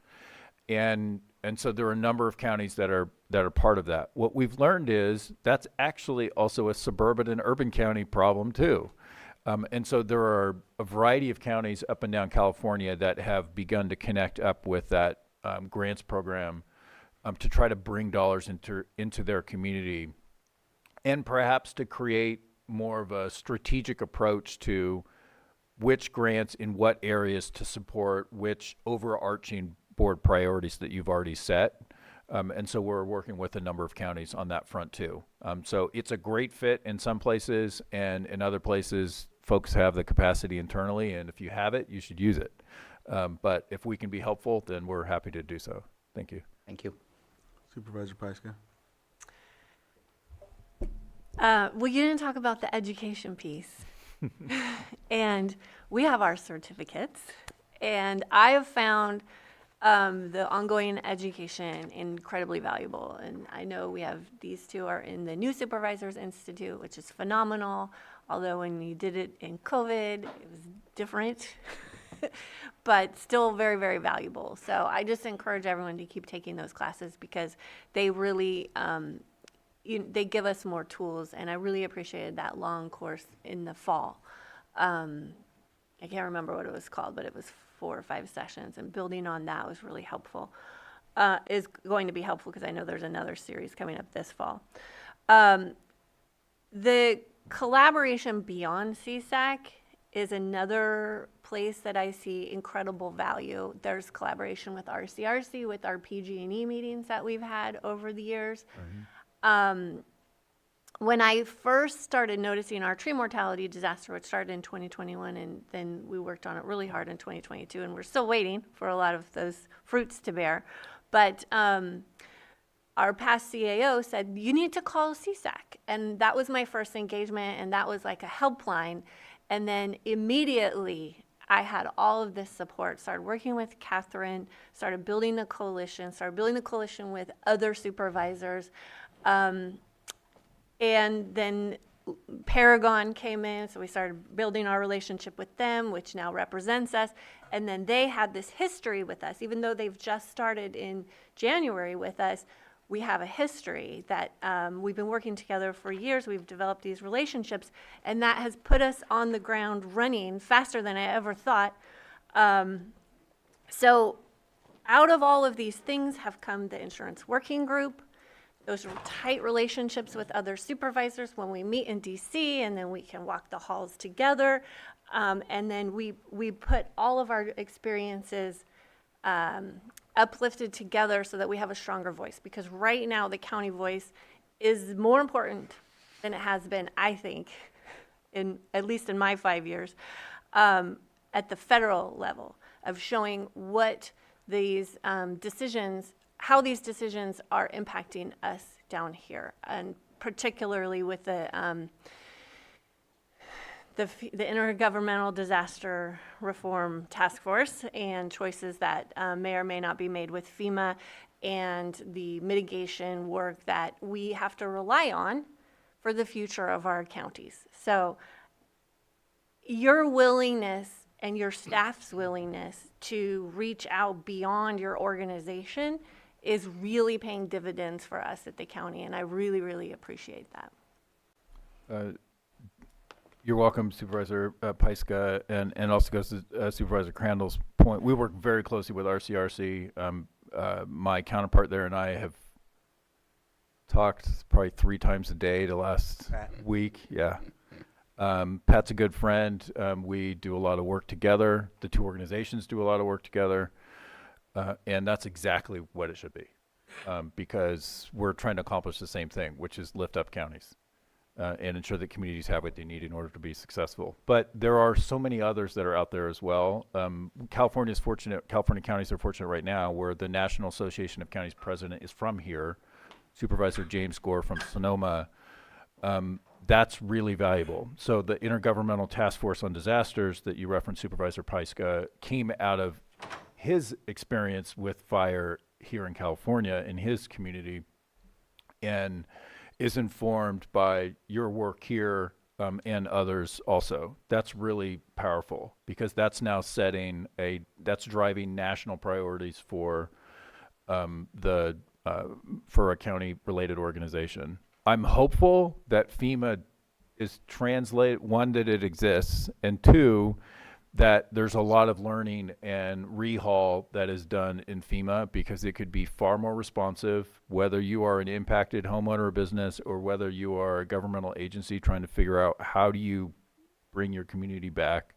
And so there are a number of counties that are part of that. What we've learned is that's actually also a suburban and urban county problem too. And so there are a variety of counties up and down California that have begun to connect up with that grants program to try to bring dollars into their community and perhaps to create more of a strategic approach to which grants in what areas to support which overarching board priorities that you've already set. And so we're working with a number of counties on that front too. So it's a great fit in some places, and in other places, folks have the capacity internally, and if you have it, you should use it. But if we can be helpful, then we're happy to do so. Thank you. Thank you. Supervisor Pyska? Well, you didn't talk about the education piece. And we have our certificates, and I have found the ongoing education incredibly valuable. And I know we have, these two are in the New Supervisors Institute, which is phenomenal. Although when you did it in COVID, it was different, but still very, very valuable. So I just encourage everyone to keep taking those classes because they really, they give us more tools, and I really appreciated that long course in the fall. I can't remember what it was called, but it was 4 or 5 sessions, and building on that was really helpful. Is going to be helpful because I know there's another series coming up this fall. The collaboration beyond CSAC is another place that I see incredible value. There's collaboration with RCRC, with our PG&E meetings that we've had over the years. When I first started noticing our tree mortality disaster, which started in 2021, and then we worked on it really hard in 2022, and we're still waiting for a lot of those fruits to bear. But our past CAO said, you need to call CSAC. And that was my first engagement, and that was like a helpline. And then immediately I had all of this support, started working with Catherine, started building the coalition with other supervisors. And then Paragon came in, so we started building our relationship with them, which now represents us. And then they had this history with us. Even though they've just started in January with us, we have a history that we've been working together for years. We've developed these relationships, and that has put us on the ground running faster than I ever thought. So out of all of these things have come the insurance working group. Those are tight relationships with other supervisors when we meet in DC, and then we can walk the halls together. And then we put all of our experiences uplifted together so that we have a stronger voice. Because right now the county voice is more important than it has been, I think, at least in my 5 years, at the federal level of showing what these decisions, how these decisions are impacting us down here, and particularly with the Intergovernmental Disaster Reform Task Force and choices that may or may not be made with FEMA, and the mitigation work that we have to rely on for the future of our counties. So your willingness and your staff's willingness to reach out beyond your organization is really paying dividends for us at the county, and I really, really appreciate that. You're welcome, Supervisor Pyska, and also goes to Supervisor Crandall's point. We work very closely with RCRC. My counterpart there and I have talked probably 3 times a day the last week. Yeah. Pat's a good friend. We do a lot of work together. The 2 organizations do a lot of work together. And that's exactly what it should be, because we're trying to accomplish the same thing, which is lift up counties and ensure that communities have what they need in order to be successful. But there are so many others that are out there as well. California counties are fortunate right now, where the National Association of Counties president is from here, Supervisor James Gore from Sonoma. That's really valuable. So the Intergovernmental Task Force on Disasters that you referenced, Supervisor Pyska, came out of his experience with fire here in California in his community, and is informed by your work here and others also. That's really powerful, because that's now that's driving national priorities for for a county related organization. I'm hopeful that FEMA is one, that it exists, and 2, that there's a lot of learning and rehaul that is done in FEMA because it could be far more responsive, whether you are an impacted homeowner or business or whether you are a governmental agency trying to figure out how do you bring your community back,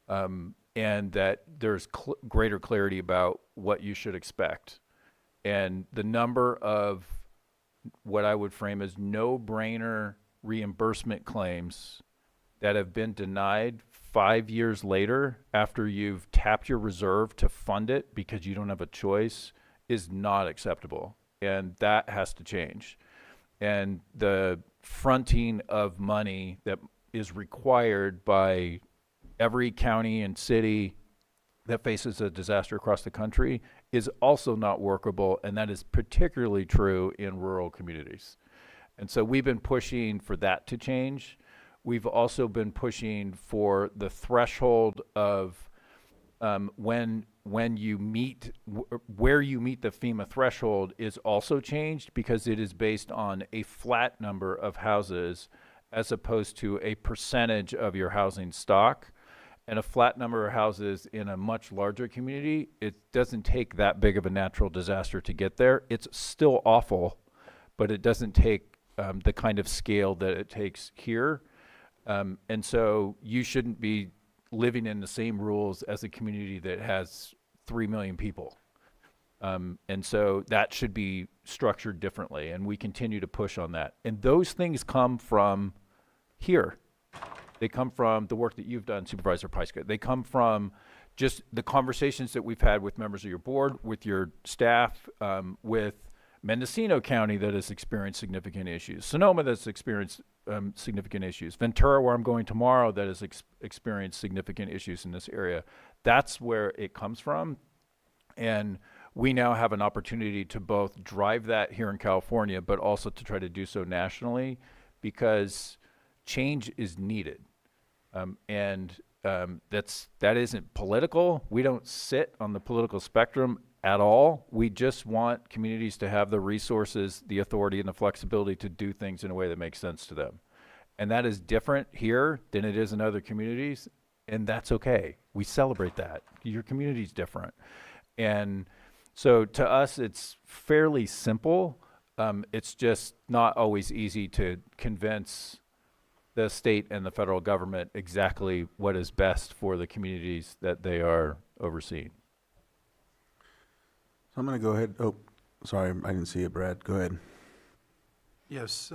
and that there's greater clarity about what you should expect. And the number of what I would frame as no-brainer reimbursement claims that have been denied 5 years later after you've tapped your reserve to fund it because you don't have a choice is not acceptable. And that has to change. And the fronting of money that is required by every county and city that faces a disaster across the country is also not workable, and that is particularly true in rural communities. And so we've been pushing for that to change. We've also been pushing for the threshold of when you meet, where you meet the FEMA threshold is also changed because it is based on a flat number of houses as opposed to a percentage of your housing stock. And a flat number of houses in a much larger community, it doesn't take that big of a natural disaster to get there. It's still awful, but it doesn't take the kind of scale that it takes here. And so you shouldn't be living in the same rules as a community that has 3 million people. And so that should be structured differently, and we continue to push on that. And those things come from here. They come from the work that you've done, Supervisor Pyska. They come from just the conversations that we've had with members of your board, with your staff, with Mendocino County that has experienced significant issues, Sonoma that's experienced significant issues, Ventura, where I'm going tomorrow, that has experienced significant issues in this area. That's where it comes from. And we now have an opportunity to both drive that here in California, but also to try to do so nationally because change is needed. That isn't political. We don't sit on the political spectrum at all. We just want communities to have the resources, the authority, and the flexibility to do things in a way that makes sense to them. And that is different here than it is in other communities, and that's okay. We celebrate that. Your community's different. And so to us, it's fairly simple. It's just not always easy to convince the state and the federal government exactly what is best for the communities that they are overseeing. So I'm going to go ahead. Oh, sorry, I didn't see it, Brad. Go ahead. Yes,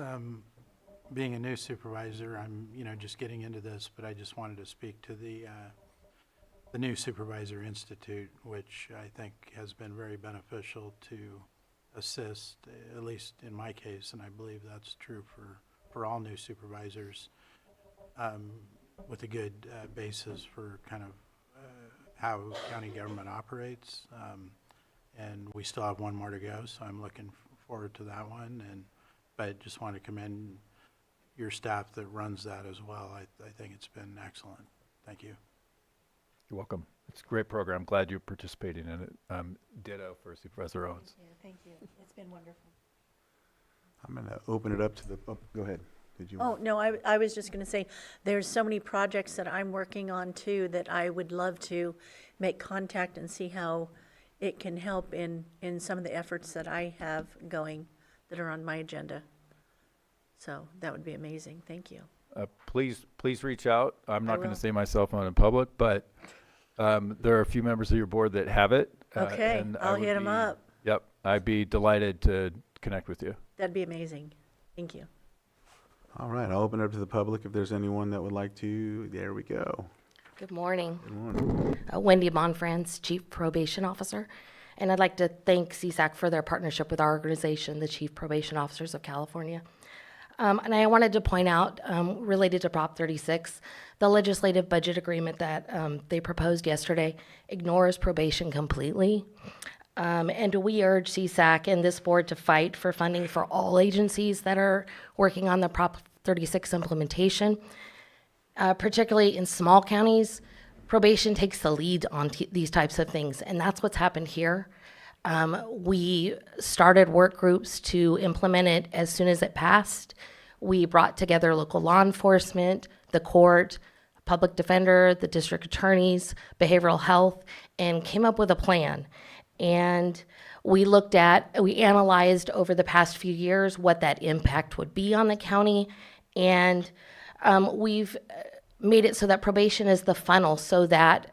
being a new supervisor, I'm, just getting into this, but I just wanted to speak to the new Supervisor Institute, which I think has been very beneficial to assist, at least in my case, and I believe that's true for all new supervisors, with a good basis for kind of how county government operates. And we still have one more to go, so I'm looking forward to that one. But just want to commend your staff that runs that as well. I think it's been excellent. Thank you. You're welcome. It's a great program. Glad you're participating in it. Ditto for Supervisor Owens. Thank you. It's been wonderful. I'm going to open it up to the, go ahead. Did you? Oh, no, I was just going to say, there's so many projects that I'm working on too that I would love to make contact and see how it can help in some of the efforts that I have going that are on my agenda. So that would be amazing. Thank you. Please reach out. I'm not going will. to say my cell phone in public, but there are a few members of your board that have it. Okay, and I'll hit them up. Yep, I'd be delighted to connect with you. That'd be amazing. Thank you. All right, I'll open it up to the public if there's anyone that would like to. There we go. Good morning. Good morning. Wendy Monfrance, Chief Probation Officer. And I'd like to thank CSAC for their partnership with our organization, the Chief Probation Officers of California. And I wanted to point out, related to Prop 36, the legislative budget agreement that they proposed yesterday ignores probation completely. And we urge CSAC and this board to fight for funding for all agencies that are working on the Prop 36 implementation. Particularly in small counties, probation takes the lead on these types of things, and that's what's happened here. We started work groups to implement it as soon as it passed. We brought together local law enforcement, the court, public defender, the district attorneys, behavioral health, and came up with a plan. And we analyzed over the past few years what that impact would be on the county. And we've made it so that probation is the funnel so that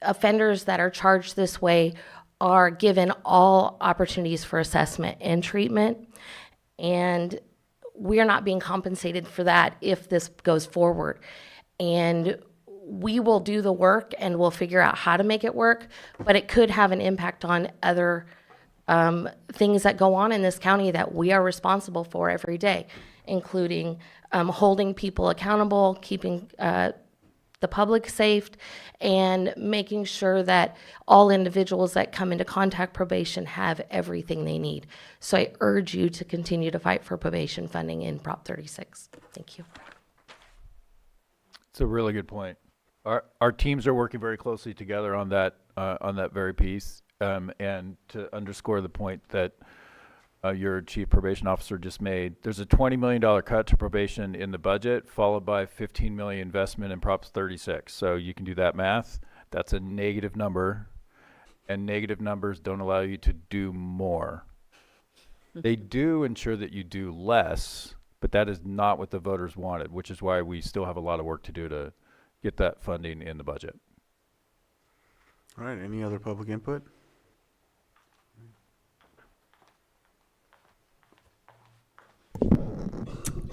offenders that are charged this way are given all opportunities for assessment and treatment. And we are not being compensated for that if this goes forward. And we will do the work and we'll figure out how to make it work, but it could have an impact on other things that go on in this county that we are responsible for every day, including holding people accountable, keeping the public safe, and making sure that all individuals that come into contact probation have everything they need. So I urge you to continue to fight for probation funding in Prop 36. Thank you. It's a really good point. Our teams are working very closely together on that very piece. And to underscore the point that your chief probation officer just made, there's a $20 million cut to probation in the budget, followed by $15 million investment in Prop 36. So you can do that math. That's a negative number, and negative numbers don't allow you to do more. They do ensure that you do less, but that is not what the voters wanted, which is why we still have a lot of work to do to get that funding in the budget. All right, any other public input?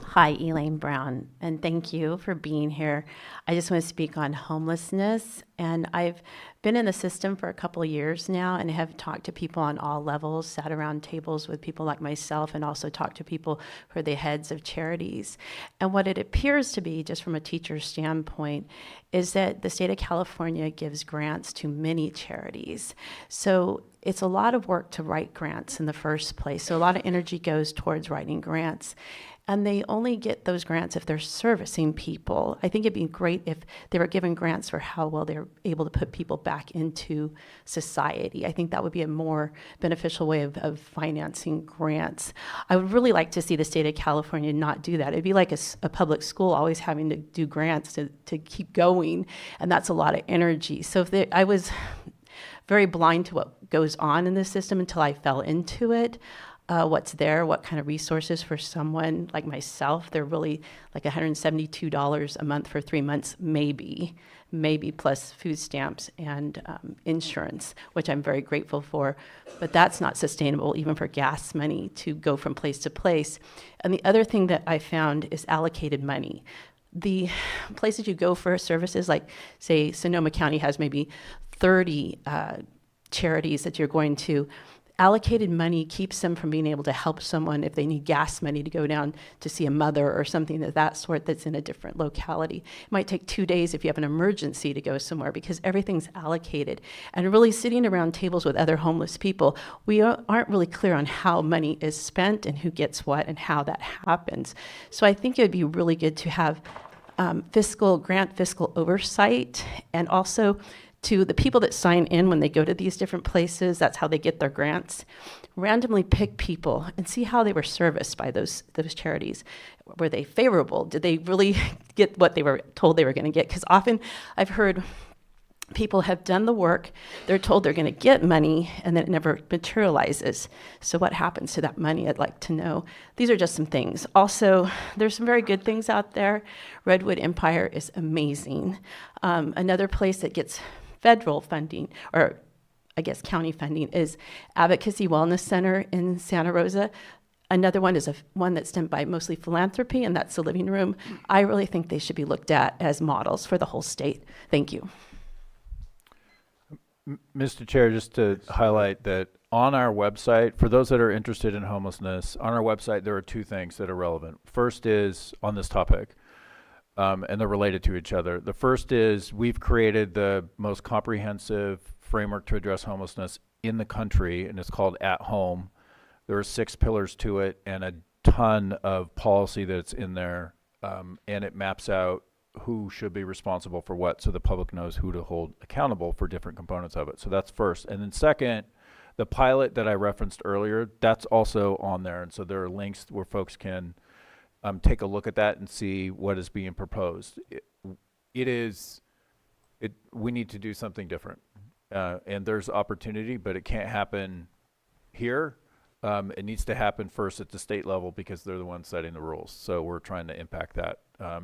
Hi, Elaine Brown, and thank you for being here. I just want to speak on homelessness, and I've been in the system for a couple of years now and have talked to people on all levels, sat around tables with people like myself, and also talked to people who are the heads of charities. And what it appears to be, just from a teacher's standpoint, is that the state of California gives grants to many charities. So it's a lot of work to write grants in the first place. So a lot of energy goes towards writing grants. And they only get those grants if they're servicing people. I think it'd be great if they were given grants for how well they're able to put people back into society. I think that would be a more beneficial way of financing grants. I would really like to see the state of California not do that. It'd be like a public school always having to do grants to keep going, and that's a lot of energy. So I was very blind to what goes on in the system until I fell into it. What's there, what kind of resources for someone like myself. They're really like $172 a month for 3 months, maybe plus food stamps and insurance, which I'm very grateful for. But that's not sustainable even for gas money to go from place to place. And the other thing that I found is allocated money. The places you go for services, like say Sonoma County has maybe 30 charities that you're going to. Allocated money keeps them from being able to help someone if they need gas money to go down to see a mother or something of that sort that's in a different locality. It might take 2 days if you have an emergency to go somewhere because everything's allocated. And really sitting around tables with other homeless people, we aren't really clear on how money is spent and who gets what and how that happens. So I think it would be really good to have fiscal oversight, and also to the people that sign in when they go to these different places, that's how they get their grants. Randomly pick people and see how they were serviced by those charities. Were they favorable? Did they really get what they were told they were going to get? Because often I've heard people have done the work, they're told they're going to get money, and then it never materializes. So what happens to that money? I'd like to know. These are just some things. Also, there's some very good things out there. Redwood Empire is amazing. Another place that gets federal funding, or I guess county funding, is Advocacy Wellness Center in Santa Rosa. Another one is one that's done by mostly philanthropy, and that's the Living Room. I really think they should be looked at as models for the whole state. Thank you. Mr. Chair, just to highlight that on our website, for those that are interested in homelessness, on our website there are two things that are relevant. First is on this topic, and they're related to each other. The first is we've created the most comprehensive framework to address homelessness in the country, and it's called At Home. There are 6 pillars to it and a ton of policy that's in there, and it maps out who should be responsible for what, so the public knows who to hold accountable for different components of it. So that's first. And then second, the pilot that I referenced earlier, that's also on there. And so there are links where folks can take a look at that and see what is being proposed. It is, we need to do something different. And there's opportunity, but it can't happen here. It needs to happen first at the state level because they're the ones setting the rules. So we're trying to impact that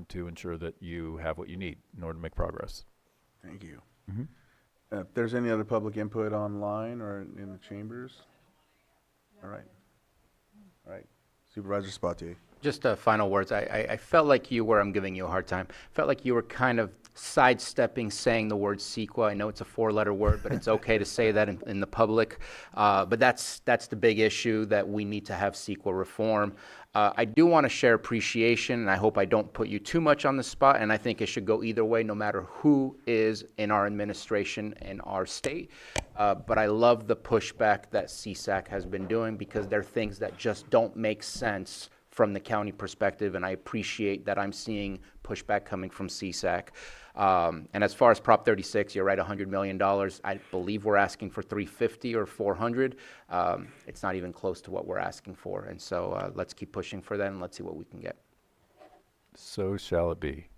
to ensure that you have what you need in order to make progress. Thank you. Mhm. If there's any other public input online or in the chambers? All right. All right. Supervisor Spatier. Just final words. I felt like you were, I'm giving you a hard time, felt like you were kind of sidestepping saying the word CEQA. I know it's a 4-letter word, but it's okay to say that in the public. But that's the big issue, that we need to have CEQA reform. I do want to share appreciation, and I hope I don't put you too much on the spot, and I think it should go either way, no matter who is in our administration in our state. But I love the pushback that CSAC has been doing, because there are things that just don't make sense from the county perspective, and I appreciate that I'm seeing pushback coming from CSAC. And as far as Prop 36, you're right, $100 million. I believe we're asking for 350 or 400. It's not even close to what we're asking for, and so let's keep pushing for that, and let's see what we can get. So shall it be.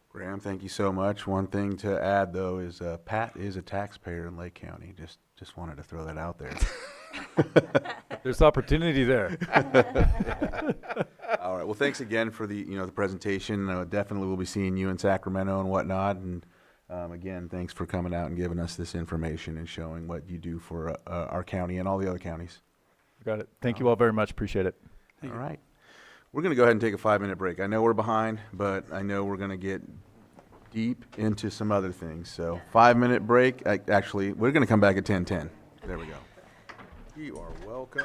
Graham, thank you so much. One thing to add, though, is Pat is a taxpayer in Lake County. Just wanted to throw that out there. There's opportunity there. All right. Well, thanks again for the presentation. Definitely we'll be seeing you in Sacramento and whatnot. And again, thanks for coming out and giving us this information and showing what you do for our county and all the other counties. Got it. Thank you all very much. Appreciate it. All right. We're going to go ahead and take a 5-minute break. I know we're behind, but I know we're going to get deep into some other things. So 5-minute break. Actually, we're going to come back at 10:10. There we go. You are welcome.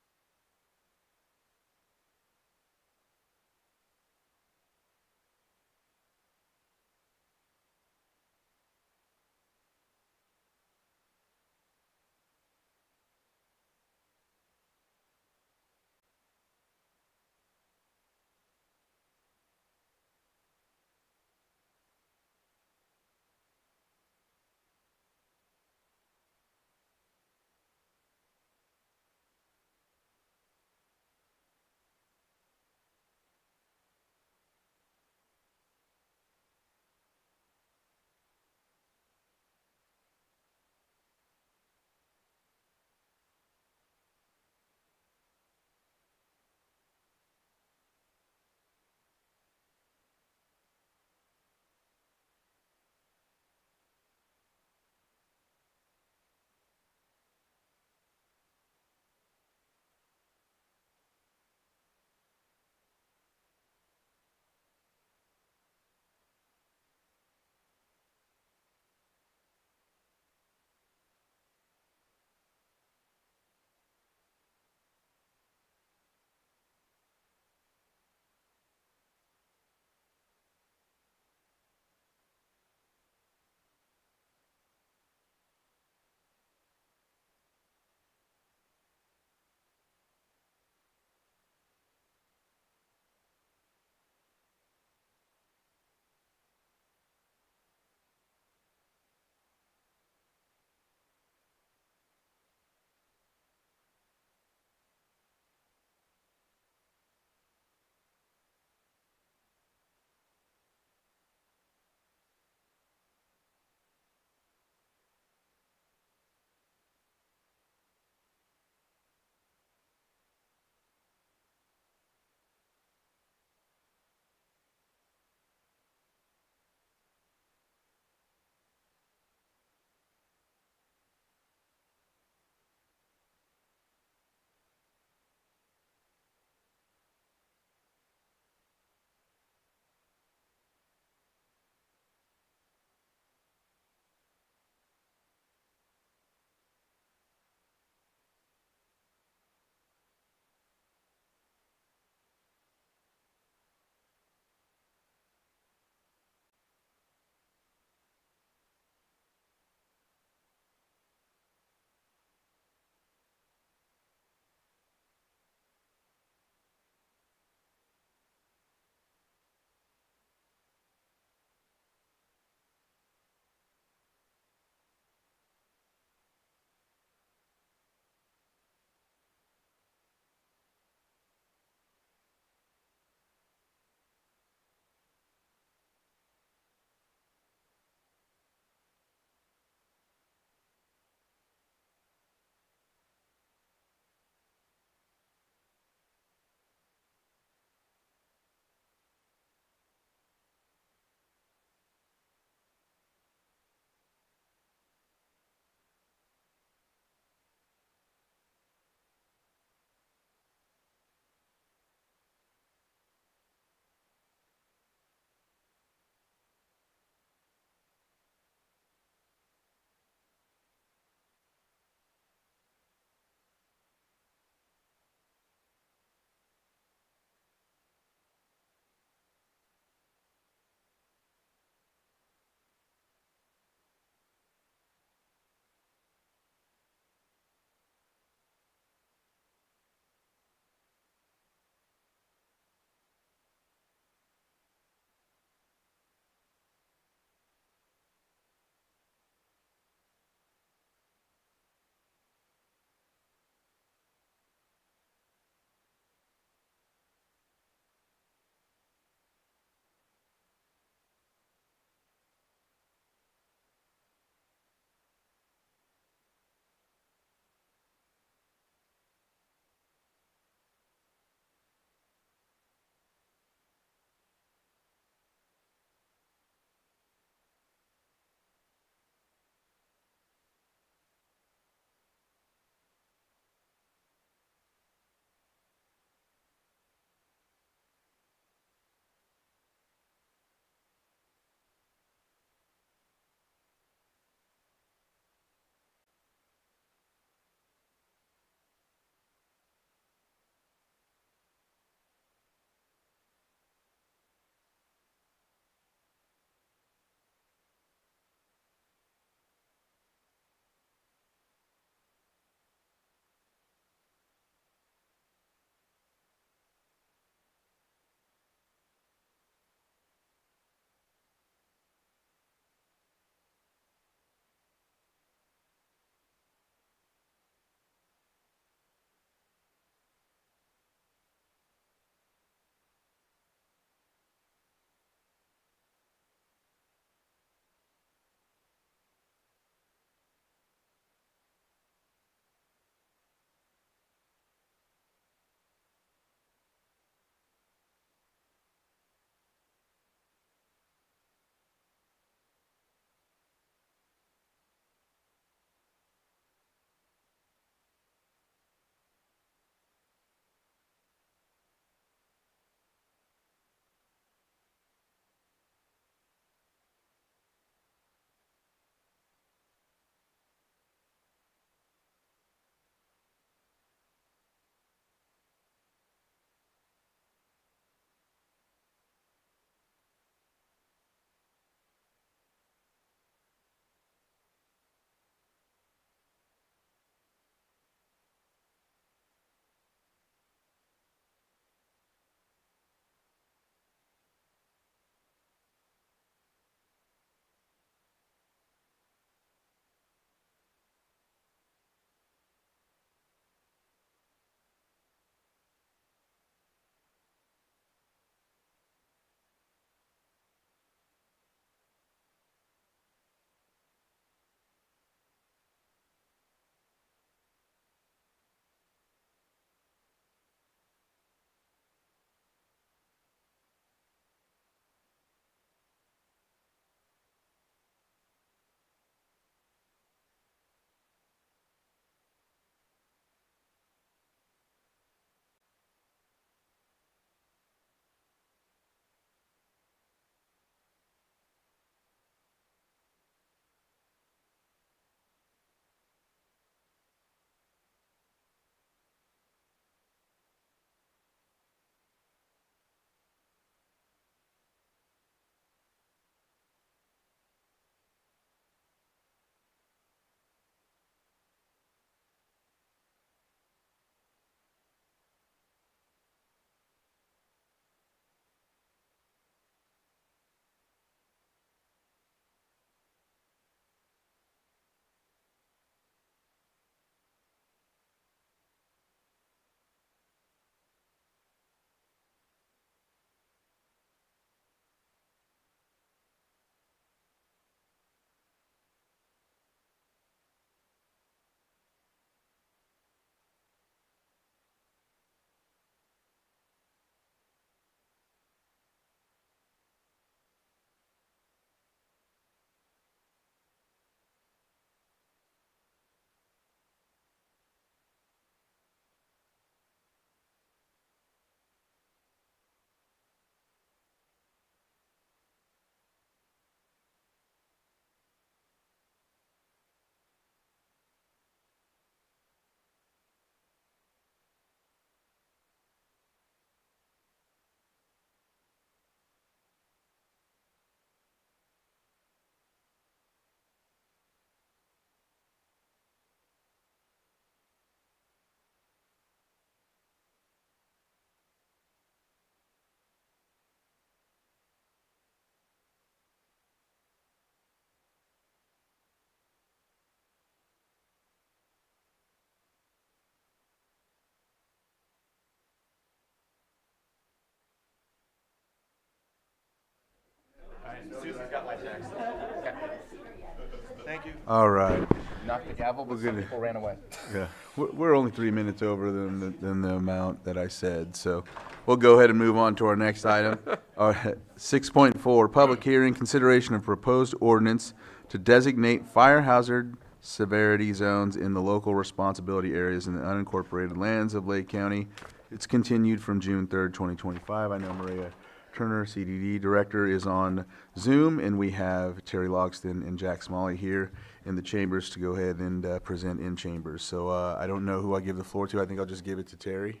All right. Knocked the gavel, but We're some gonna- people ran away. Yeah, we're only 3 minutes over than the amount that I said, so we'll go ahead and move on to our next item. All right, 6.4, public hearing, consideration of proposed ordinance to designate fire hazard severity zones in the local responsibility areas in the unincorporated lands of Lake County. It's continued from June 3rd, 2025. I know Maria Turner, CDD Director, is on Zoom, and we have Terry Logston and Jack Smalley here in the chambers to go ahead and present in chambers. So I don't know who I give the floor to. I think I'll just give it to Terry.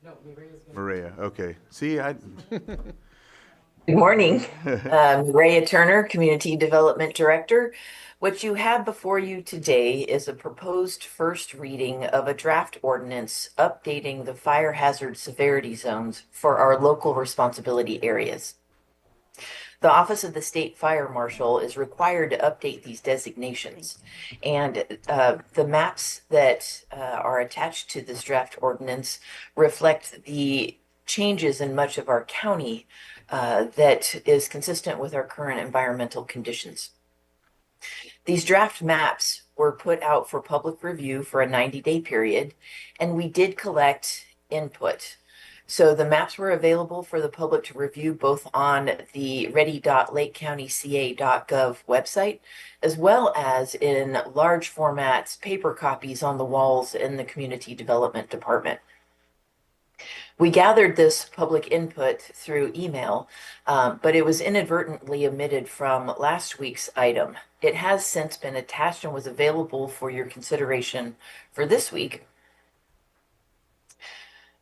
No, Maria's gonna. Maria, okay. See, I, Good morning. Raya Turner, Community Development Director. What you have before you today is a proposed first reading of a draft ordinance updating the fire hazard severity zones for our local responsibility areas. The Office of the State Fire Marshal is required to update these designations. And the maps that are attached to this draft ordinance reflect the changes in much of our county that is consistent with our current environmental conditions. These draft maps were put out for public review for a 90-day period, and we did collect input. So the maps were available for the public to review both on the ready.lakecountyca.gov website, as well as in large formats, paper copies on the walls in the Community Development Department. We gathered this public input through email, but it was inadvertently omitted from last week's item. It has since been attached and was available for your consideration for this week.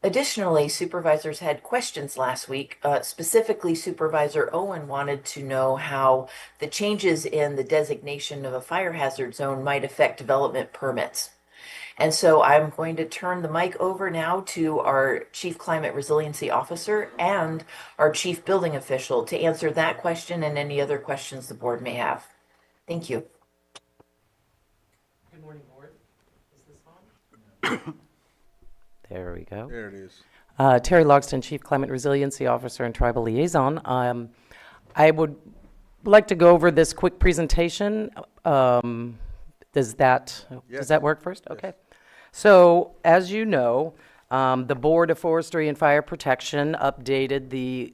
Additionally, supervisors had questions last week. Specifically, Supervisor Owen wanted to know how the changes in the designation of a fire hazard zone might affect development permits. And so I'm going to turn the mic over now to our Chief Climate Resiliency Officer and our Chief Building Official to answer that question and any other questions the board may have. Thank you. Good morning, board. Is this on? There we go. there it is. Terry Logston, Chief Climate Resiliency Officer and Tribal Liaison. I would like to go over this quick presentation. Does that work first? Yes. Okay. So, as you know, the Board of Forestry and Fire Protection updated the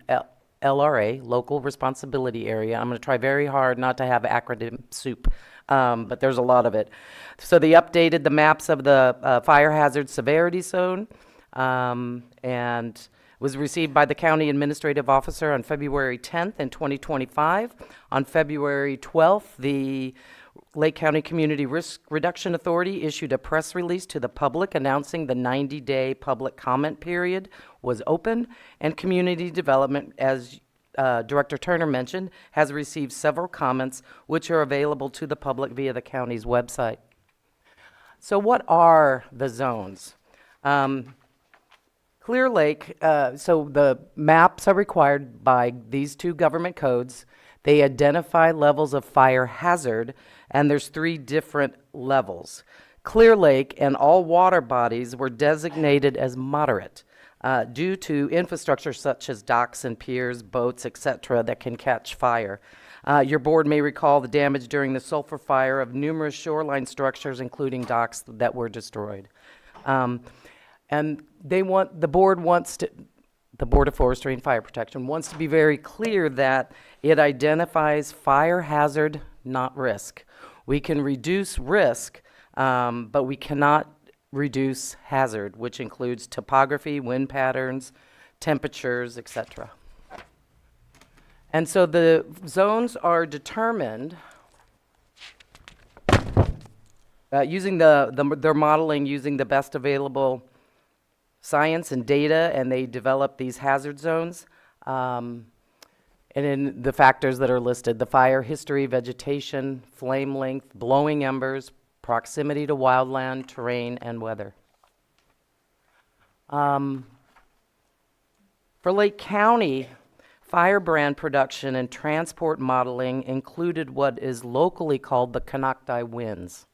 LRA, Local Responsibility Area. I'm going to try very hard not to have acronym soup, but there's a lot of it. So they updated the maps of the fire hazard severity zone, and was received by the County Administrative Officer on February 10th in 2025. On February 12th, the Lake County Community Risk Reduction Authority issued a press release to the public announcing the 90-day public comment period was open, and community development, as Director Turner mentioned, has received several comments which are available to the public via the county's website. So what are the zones? Clear Lake, so the maps are required by these two government codes. They identify levels of fire hazard, and there's 3 different levels. Clear Lake and all water bodies were designated as moderate due to infrastructure such as docks and piers, boats, etc., that can catch fire. Your board may recall the damage during the sulfur fire of numerous shoreline structures, including docks, that were destroyed. And the Board of Forestry and Fire Protection wants to be very clear that it identifies fire hazard, not risk. We can reduce risk, but we cannot reduce hazard, which includes topography, wind patterns, temperatures, etc. And so the zones are determined using they're modeling using the best available science and data, and they develop these hazard zones. And in the factors that are listed, the fire history, vegetation, flame length, blowing embers, proximity to wildland, terrain, and weather. For Lake County, firebrand production and transport modeling included what is locally called the Konocti winds.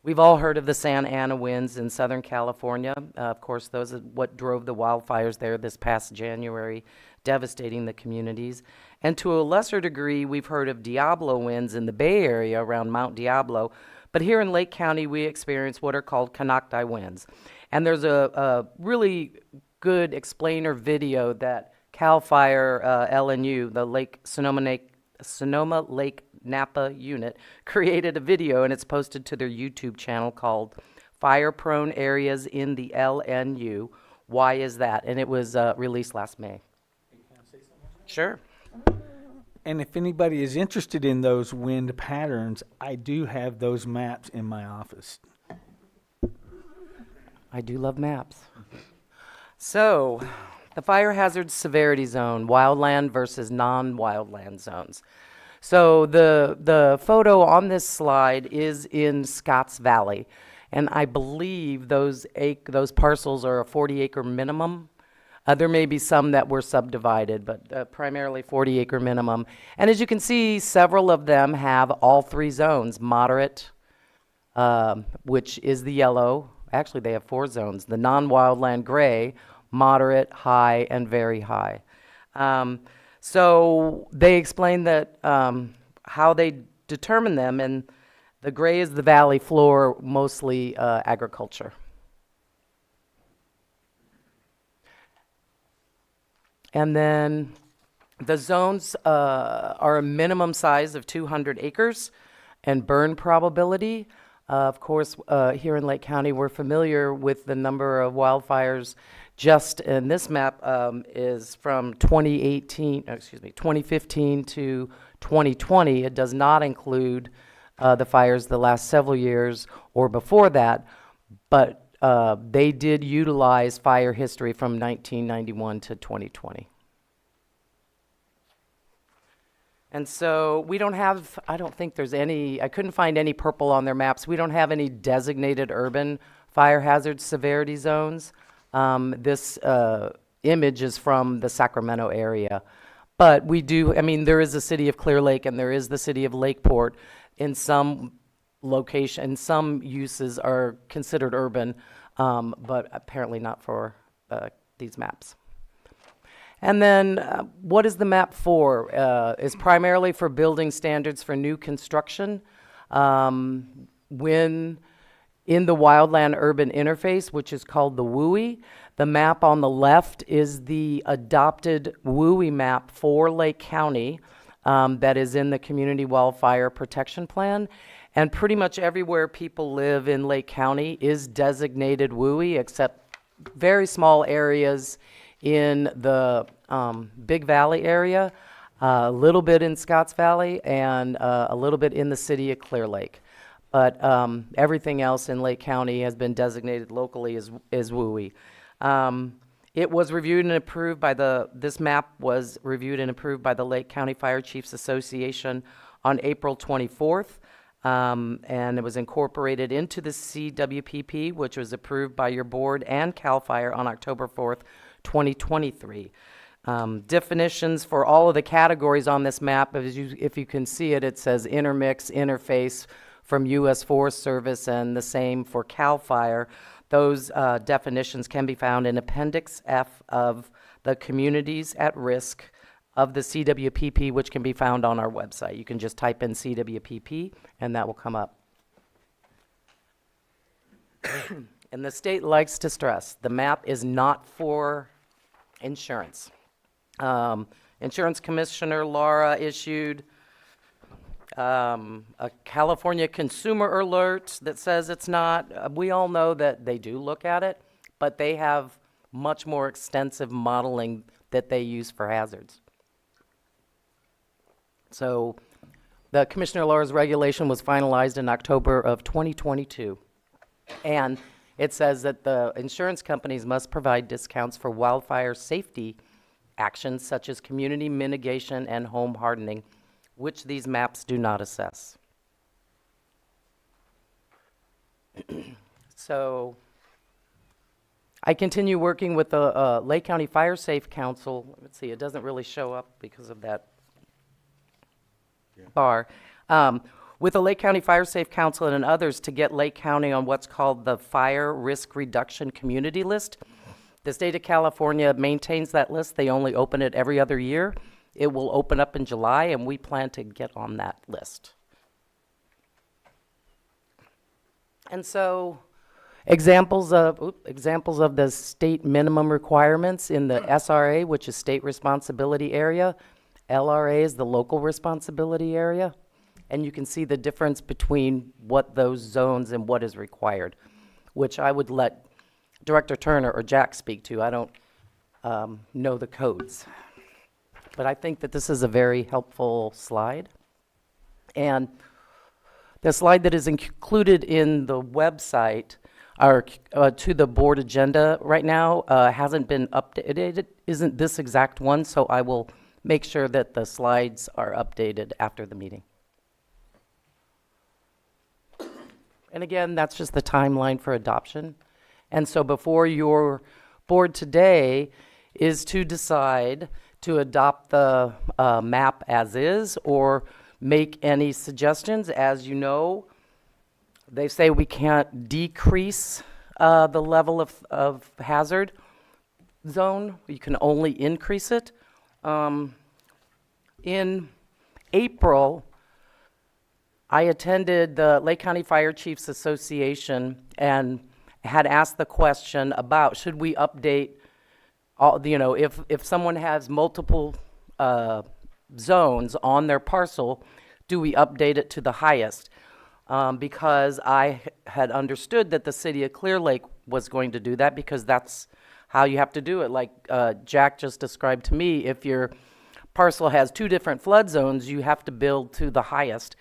We've all heard of the Santa Ana winds in Southern California. Of course, those are what drove the wildfires there this past January, devastating the communities. And to a lesser degree, we've heard of Diablo winds in the Bay Area around Mount Diablo. But here in Lake County, we experience what are called Konocti winds. And there's a really good explainer video that CAL FIRE LNU, the Sonoma Lake Napa unit, created a video, and it's posted to their YouTube channel called Fire Prone Areas in the LNU. Why is that? And it was released last May. Sure. And if anybody is interested in those wind patterns, I do have those maps in my office. I do love maps. So, the fire hazard severity zone, wildland versus non-wildland zones. So the photo on this slide is in Scotts Valley, and I believe those parcels are a 40-acre minimum. There may be some that were subdivided, but primarily 40-acre minimum. And as you can see, several of them have all three zones: moderate, which is the yellow. Actually, they have 4 zones: the non-wildland gray, moderate, high, and very high. So they explain that how they determine them, and the gray is the valley floor, mostly agriculture. And then the zones are a minimum size of 200 acres and burn probability. Of course, here in Lake County, we're familiar with the number of wildfires. Just in this map is from 2015 to 2020. It does not include the fires the last several years or before that, but they did utilize fire history from 1991 to 2020. And so we don't have, I don't think there's any, I couldn't find any purple on their maps. We don't have any designated urban fire hazard severity zones. This image is from the Sacramento area. But we do, I mean, there is the city of Clear Lake and there is the city of Lakeport. In some location, some uses are considered urban, but apparently not for these maps. And then what is the map for? Is primarily for building standards for new construction. When in the wildland urban interface, which is called the WUI, the map on the left is the adopted WUI map for Lake County that is in the Community Wildfire Protection Plan. And pretty much everywhere people live in Lake County is designated WUI, except very small areas in the Big Valley area, a little bit in Scotts Valley, and a little bit in the city of Clear Lake. But everything else in Lake County has been designated locally as WUI. It was reviewed and approved by this map was reviewed and approved by the Lake County Fire Chiefs Association on April 24th. And it was incorporated into the CWPP, which was approved by your board and CAL FIRE on October 4th, 2023. Definitions for all of the categories on this map, if you can see it, it says intermix, interface from U.S. Forest Service, and the same for CAL FIRE. Those definitions can be found in Appendix F of the Communities at Risk of the CWPP, which can be found on our website. You can just type in CWPP, and that will come up. And the state likes to stress, the map is not for insurance. Insurance Commissioner Laura issued a California consumer alert that says it's not. We all know that they do look at it, but they have much more extensive modeling that they use for hazards. So the Commissioner Laura's regulation was finalized in October of 2022. And it says that the insurance companies must provide discounts for wildfire safety actions such as community mitigation and home hardening, which these maps do not assess. So I continue working with the Lake County Fire Safe Council. Let's see, it doesn't really show up because of that bar. with the Lake County Fire Safe Council and others to get Lake County on what's called the Fire Risk Reduction Community List. The state of California maintains that list. They only open it every other year. It will open up in July, and we plan to get on that list. And so, examples of the state minimum requirements in the SRA, which is state responsibility area. LRA is the local responsibility area. And you can see the difference between what those zones and what is required, which I would let Director Turner or Jack speak to. I don't know the codes. But I think that this is a very helpful slide. And the slide that is included in the website or to the board agenda right now hasn't been updated. It isn't this exact one, so I will make sure that the slides are updated after the meeting. And again, that's just the timeline for adoption. And so before your board today is to decide to adopt the map as is or make any suggestions. As you know, they say we can't decrease the level of hazard zone. You can only increase it. In April, I attended the Lake County Fire Chiefs Association and had asked the question about should we update all, if someone has multiple zones on their parcel, do we update it to the highest? Because I had understood that the city of Clear Lake was going to do that because that's how you have to do it. Like Jack just described to me, if your parcel has 2 different flood zones, you have to build to the highest.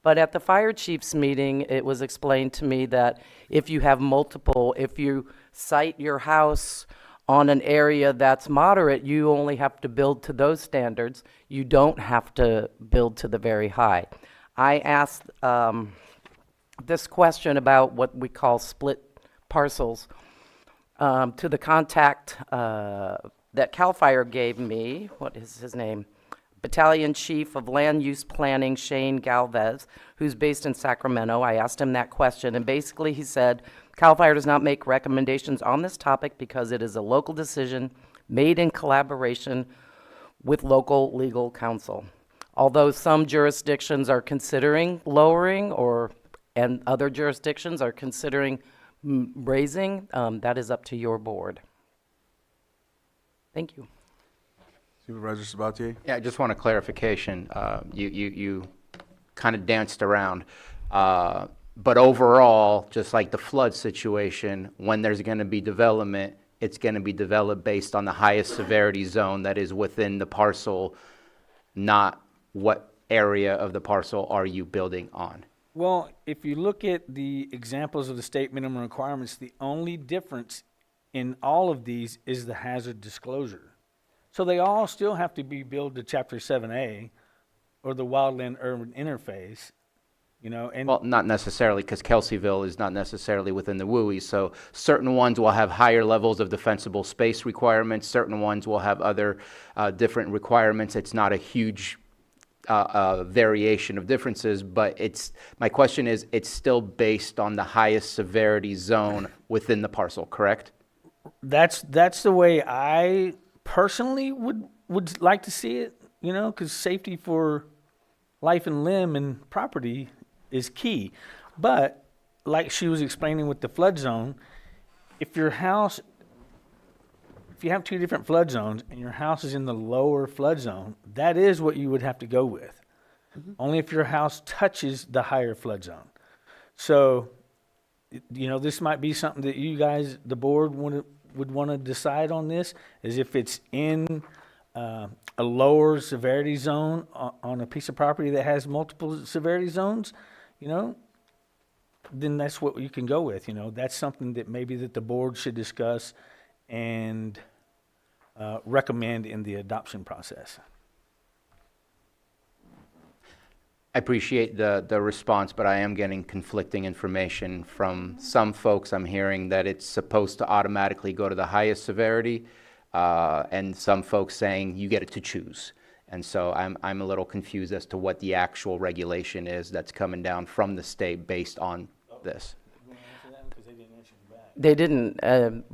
But at the fire chiefs meeting, it was explained to me that if you have multiple, if you site your house on an area that's moderate, you only have to build to those standards. You don't have to build to the very high. I asked this question about what we call split parcels to the contact that CAL FIRE gave me. What is his name? Battalion Chief of Land Use Planning, Shane Galvez, who's based in Sacramento. I asked him that question, and basically he said, CAL FIRE does not make recommendations on this topic because it is a local decision made in collaboration with local legal counsel. Although some jurisdictions are considering lowering and other jurisdictions are considering raising, that is up to your board. Thank you. Supervisor Sabatier? Yeah, I just want a clarification. You kind of danced around. But overall, just like the flood situation, when there's going to be development, it's going to be developed based on the highest severity zone that is within the parcel, not what area of the parcel are you building on. Well, if you look at the examples of the state minimum requirements, the only difference in all of these is the hazard disclosure. So they all still have to be billed to Chapter 7A or the Wildland Urban Interface, and well, not necessarily, because Kelseyville is not necessarily within the WUI. So certain ones will have higher levels of defensible space requirements. Certain ones will have other different requirements. It's not a huge variation of differences, but my question is, it's still based on the highest severity zone within the parcel, correct? That's the way I personally would like to see it, because safety for life and limb and property is key. But like she was explaining with the flood zone, if you have 2 different flood zones and your house is in the lower flood zone, that is what you would have to go with. Only if your house touches the higher flood zone. So, this might be something that you guys, the board, would want to decide on this, is if it's in a lower severity zone on a piece of property that has multiple severity zones, then that's what you can go with. That's something that maybe that the board should discuss and recommend in the adoption process. I appreciate the response, but I am getting conflicting information from some folks. I'm hearing that it's supposed to automatically go to the highest severity, and some folks saying you get it to choose. And so I'm a little confused as to what the actual regulation is that's coming down from the state based on this. They didn't.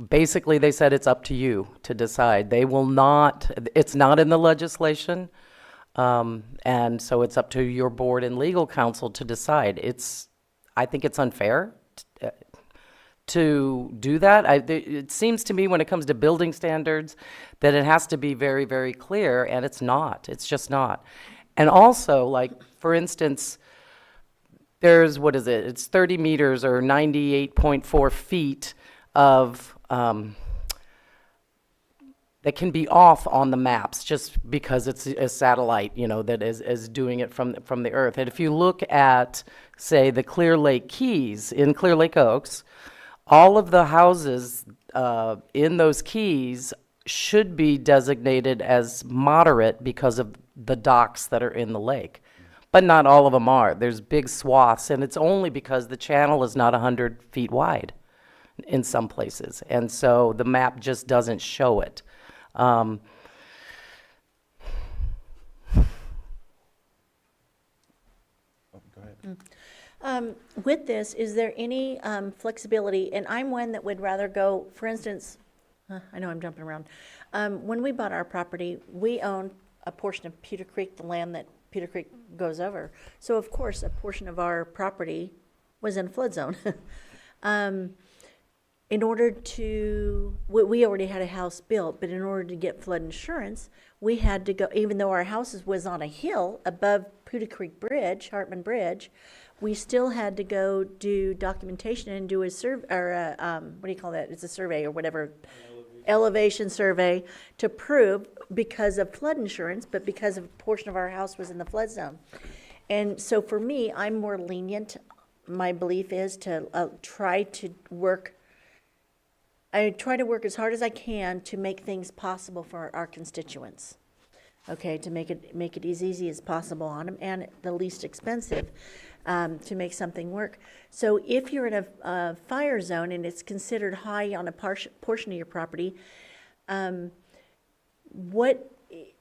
Basically, they said it's up to you to decide. They will not, it's not in the legislation. And so it's up to your board and legal counsel to decide. I think it's unfair to do that. It seems to me when it comes to building standards that it has to be very, very clear, and it's not. It's just not. And also, like, for instance, there's, what is it? It's 30 meters or 98.4 feet of, that can be off on the maps just because it's a satellite, that is doing it from the Earth. And if you look at, say, the Clear Lake Keys in Clear Lake Oaks, all of the houses in those keys should be designated as moderate because of the docks that are in the lake. But not all of them are. There's big swaths, and it's only because the channel is not 100 feet wide in some places. And so the map just doesn't show it. Go ahead. With this, is there any flexibility? And I'm one that would rather go, for instance, I know I'm jumping around. When we bought our property, we owned a portion of Pewter Creek, the land that Pewter Creek goes over. So of course, a portion of our property was in a flood zone. In order to, we already had a house built, but in order to get flood insurance, we had to go, even though our house was on a hill above Pewter Creek Bridge, Hartman Bridge, we still had to go do documentation and do a survey, or what do you call that? It's a survey or whatever, elevation survey to prove, because of flood insurance, but because of a portion of our house was in the flood zone. And so for me, I'm more lenient. My belief is to try to work as hard as I can to make things possible for our constituents. Okay, to make it as easy as possible on them and the least expensive, to make something work. So if you're in a fire zone and it's considered high on a portion of your property, what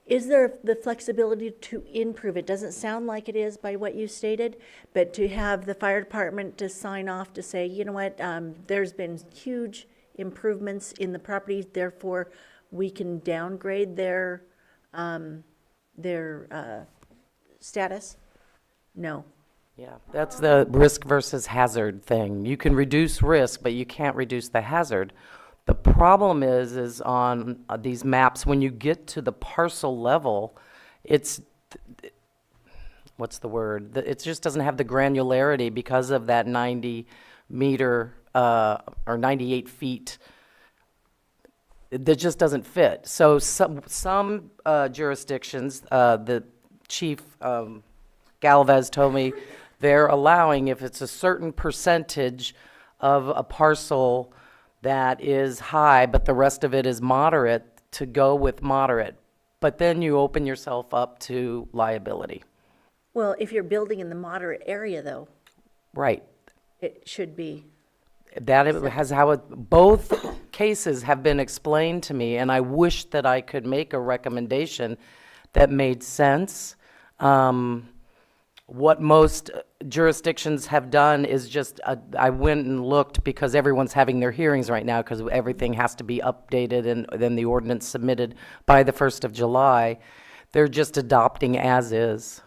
is there the flexibility to improve? It doesn't sound like it is by what you stated, but to have the fire department to sign off to say, you know what, there's been huge improvements in the property, therefore we can downgrade their status? No. Yeah, that's the risk versus hazard thing. You can reduce risk, but you can't reduce the hazard. The problem is on these maps, when you get to the parcel level, it's, what's the word? It just doesn't have the granularity because of that 90 meter or 98 feet. That just doesn't fit. So some jurisdictions, the chief Galvez told me, they're allowing, if it's a certain percentage of a parcel that is high, but the rest of it is moderate, to go with moderate. But then you open yourself up to liability. Well, if you're building in the moderate area, though. Right. It should be. That has how both cases have been explained to me, and I wish that I could make a recommendation that made sense. What most jurisdictions have done is just, I went and looked because everyone's having their hearings right now because everything has to be updated and then the ordinance submitted by the 1st of July. They're just adopting as is.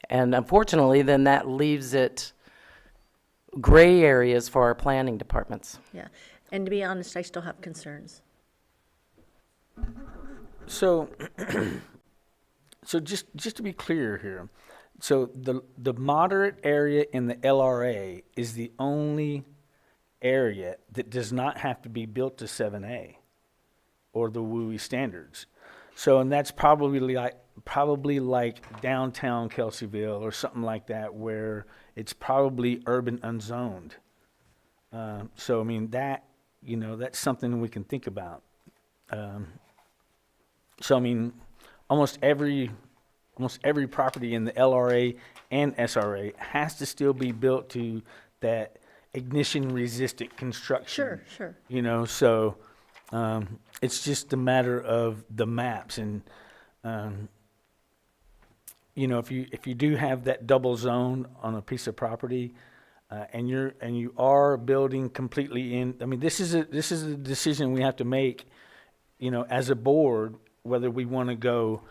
And unfortunately, then that leaves it gray areas for our planning departments. Yeah, and to be honest, I still have concerns. So, so just to be clear here, so the moderate area in the LRA is the only area that does not have to be built to 7A or the WUI standards. So, and that's probably like downtown Kelseyville or something like that, where it's probably urban unzoned. So, I mean, that, that's something we can think about. So, I mean, almost every property in the LRA and SRA has to still be built to that ignition resistant construction. Sure. So, It's just a matter of the maps, and you know, if you do have that double zone on a piece of property, and you are building completely in, I mean, this is a decision we have to make, you know, as a board, whether we want to go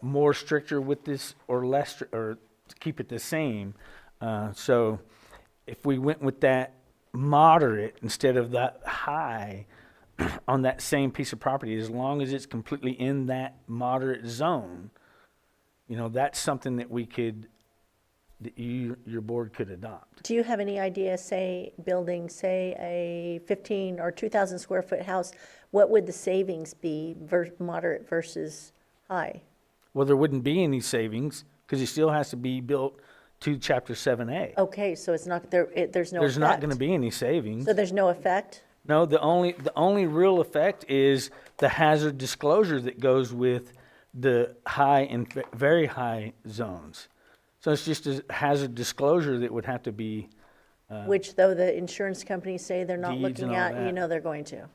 more stricter with this or less, or keep it the same. So if we went with that moderate instead of that high on that same piece of property, as long as it's completely in that moderate zone, you know, that's something that your board could adopt. Do you have any idea, building, a 15 or 2,000 square foot house, what would the savings be, moderate versus high? Well, there wouldn't be any savings because it still has to be built to Chapter 7A. Okay, so it's not, there's no There's not effect. going to be any savings. So there's no effect? No, the only real effect is the hazard disclosure that goes with the high and very high zones. So it's just a hazard disclosure that would have to be. Which, though the insurance companies say they're not Deeds looking and all at, you that. know they're going to.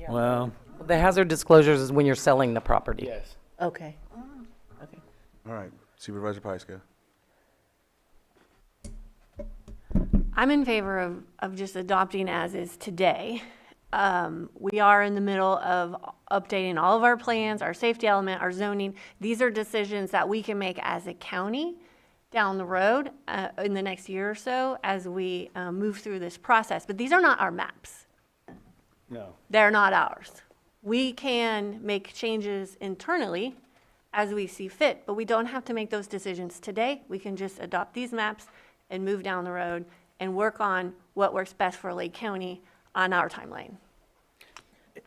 Well, The hazard disclosures is when you're selling the property. yes. Okay. All right, Supervisor Pyska. I'm in favor of just adopting as is today. We are in the middle of updating all of our plans, our safety element, our zoning. These are decisions that we can make as a county down the road in the next year or so as we move through this process. But these are not our maps. No. They're not ours. We can make changes internally as we see fit, but we don't have to make those decisions today. We can just adopt these maps and move down the road and work on what works best for Lake County on our timeline.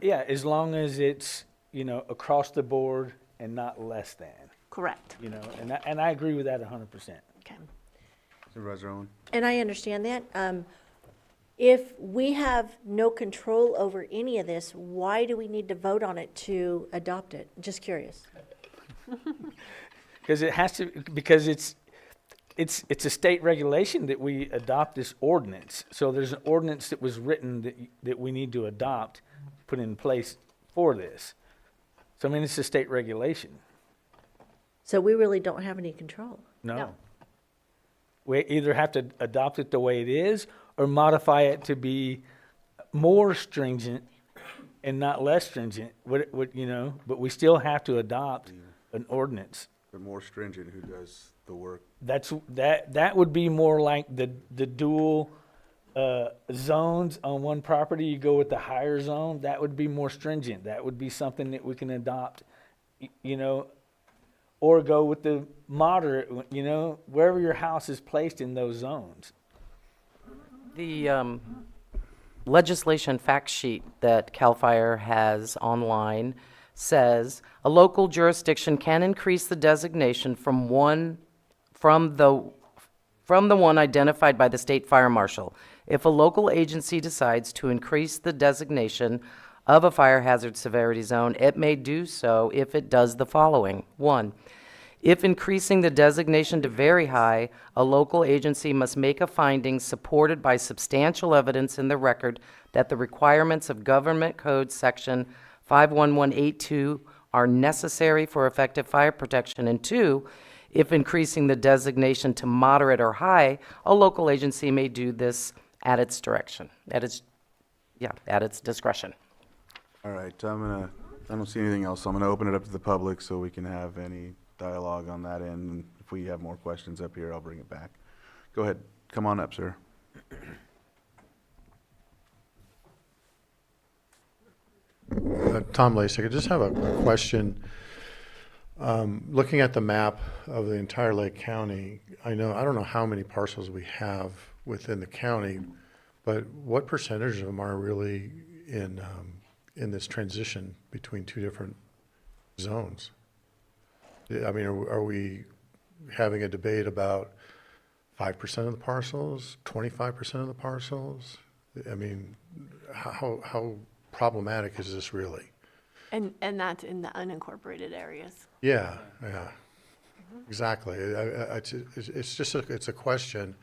Yeah, as long as it's, you know, across the board and not less than. Correct. You know, and I agree with that 100%. Okay. Supervisor Owen. And I understand that. If we have no control over any of this, why do we need to vote on it to adopt it? Just curious. Because it has to, because it's a state regulation that we adopt this ordinance. So there's an ordinance that was written that we need to adopt, put in place for this. So I mean, it's a state regulation. So we really don't have any control. No. We either have to adopt it the way it is or modify it to be more stringent and not less stringent. What you know, but we still have to adopt an ordinance. But more stringent, who does the work? That would be more like the dual zones on one property. You go with the higher zone. That would be more stringent. That would be something that we can adopt, you know, or go with the moderate, you know, wherever your house is placed in those zones. The legislation fact sheet that CAL FIRE has online says a local jurisdiction can increase the designation from the one identified by the state fire marshal. If a local agency decides to increase the designation of a fire hazard severity zone, it may do so if it does the following. 1, if increasing the designation to very high, a local agency must make a finding supported by substantial evidence in the record that the requirements of Government Code Section 51182 are necessary for effective fire protection. And 2, if increasing the designation to moderate or high, a local agency may do this at its direction, at its discretion. All right, I don't see anything else, so I'm gonna open it up to the public so we can have any dialogue on that end. And if we have more questions up here, I'll bring it back. Go ahead, come on up, sir. Tom Lasik, I just have a question. Looking at the map of the entire Lake County, I don't know how many parcels we have within the county, but what percentage of them are really in this transition between two different zones? I mean, are we having a debate about 5% of the parcels, 25% of the parcels? I mean, how problematic is this really? And that's in the unincorporated areas. Yeah, exactly. It's just it's a question.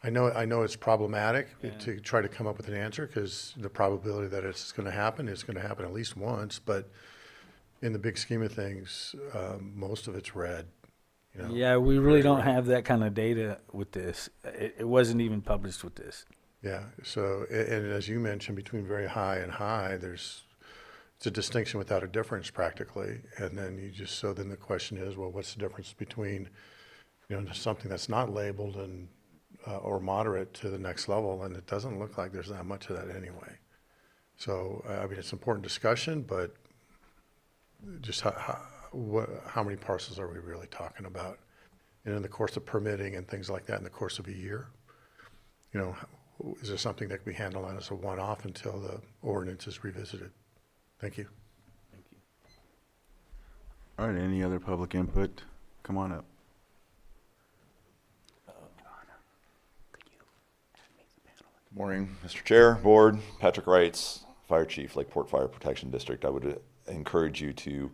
I know it's problematic to try to come up with an answer because the probability that it's going to happen is going to happen at least once. But in the big scheme of things, most of it's red. You know, Yeah, we really don't have that kind of data with this. It wasn't even published with this. Yeah. So, and as you mentioned, between very high and high, it's a distinction without a difference practically. And then then the question is, well, what's the difference between, something that's not labeled and or moderate to the next level? And it doesn't look like there's that much of that anyway. So, I mean, it's an important discussion, but just how many parcels are we really talking about? And in the course of permitting and things like that, in the course of a year, is there something that can be handled on as a one-off until the ordinance is revisited? Thank you. All right, any other public input? Come on up. Good morning, Mr. Chair, Board. Patrick Wrights, Fire Chief, Lakeport Fire Protection District. I would encourage you to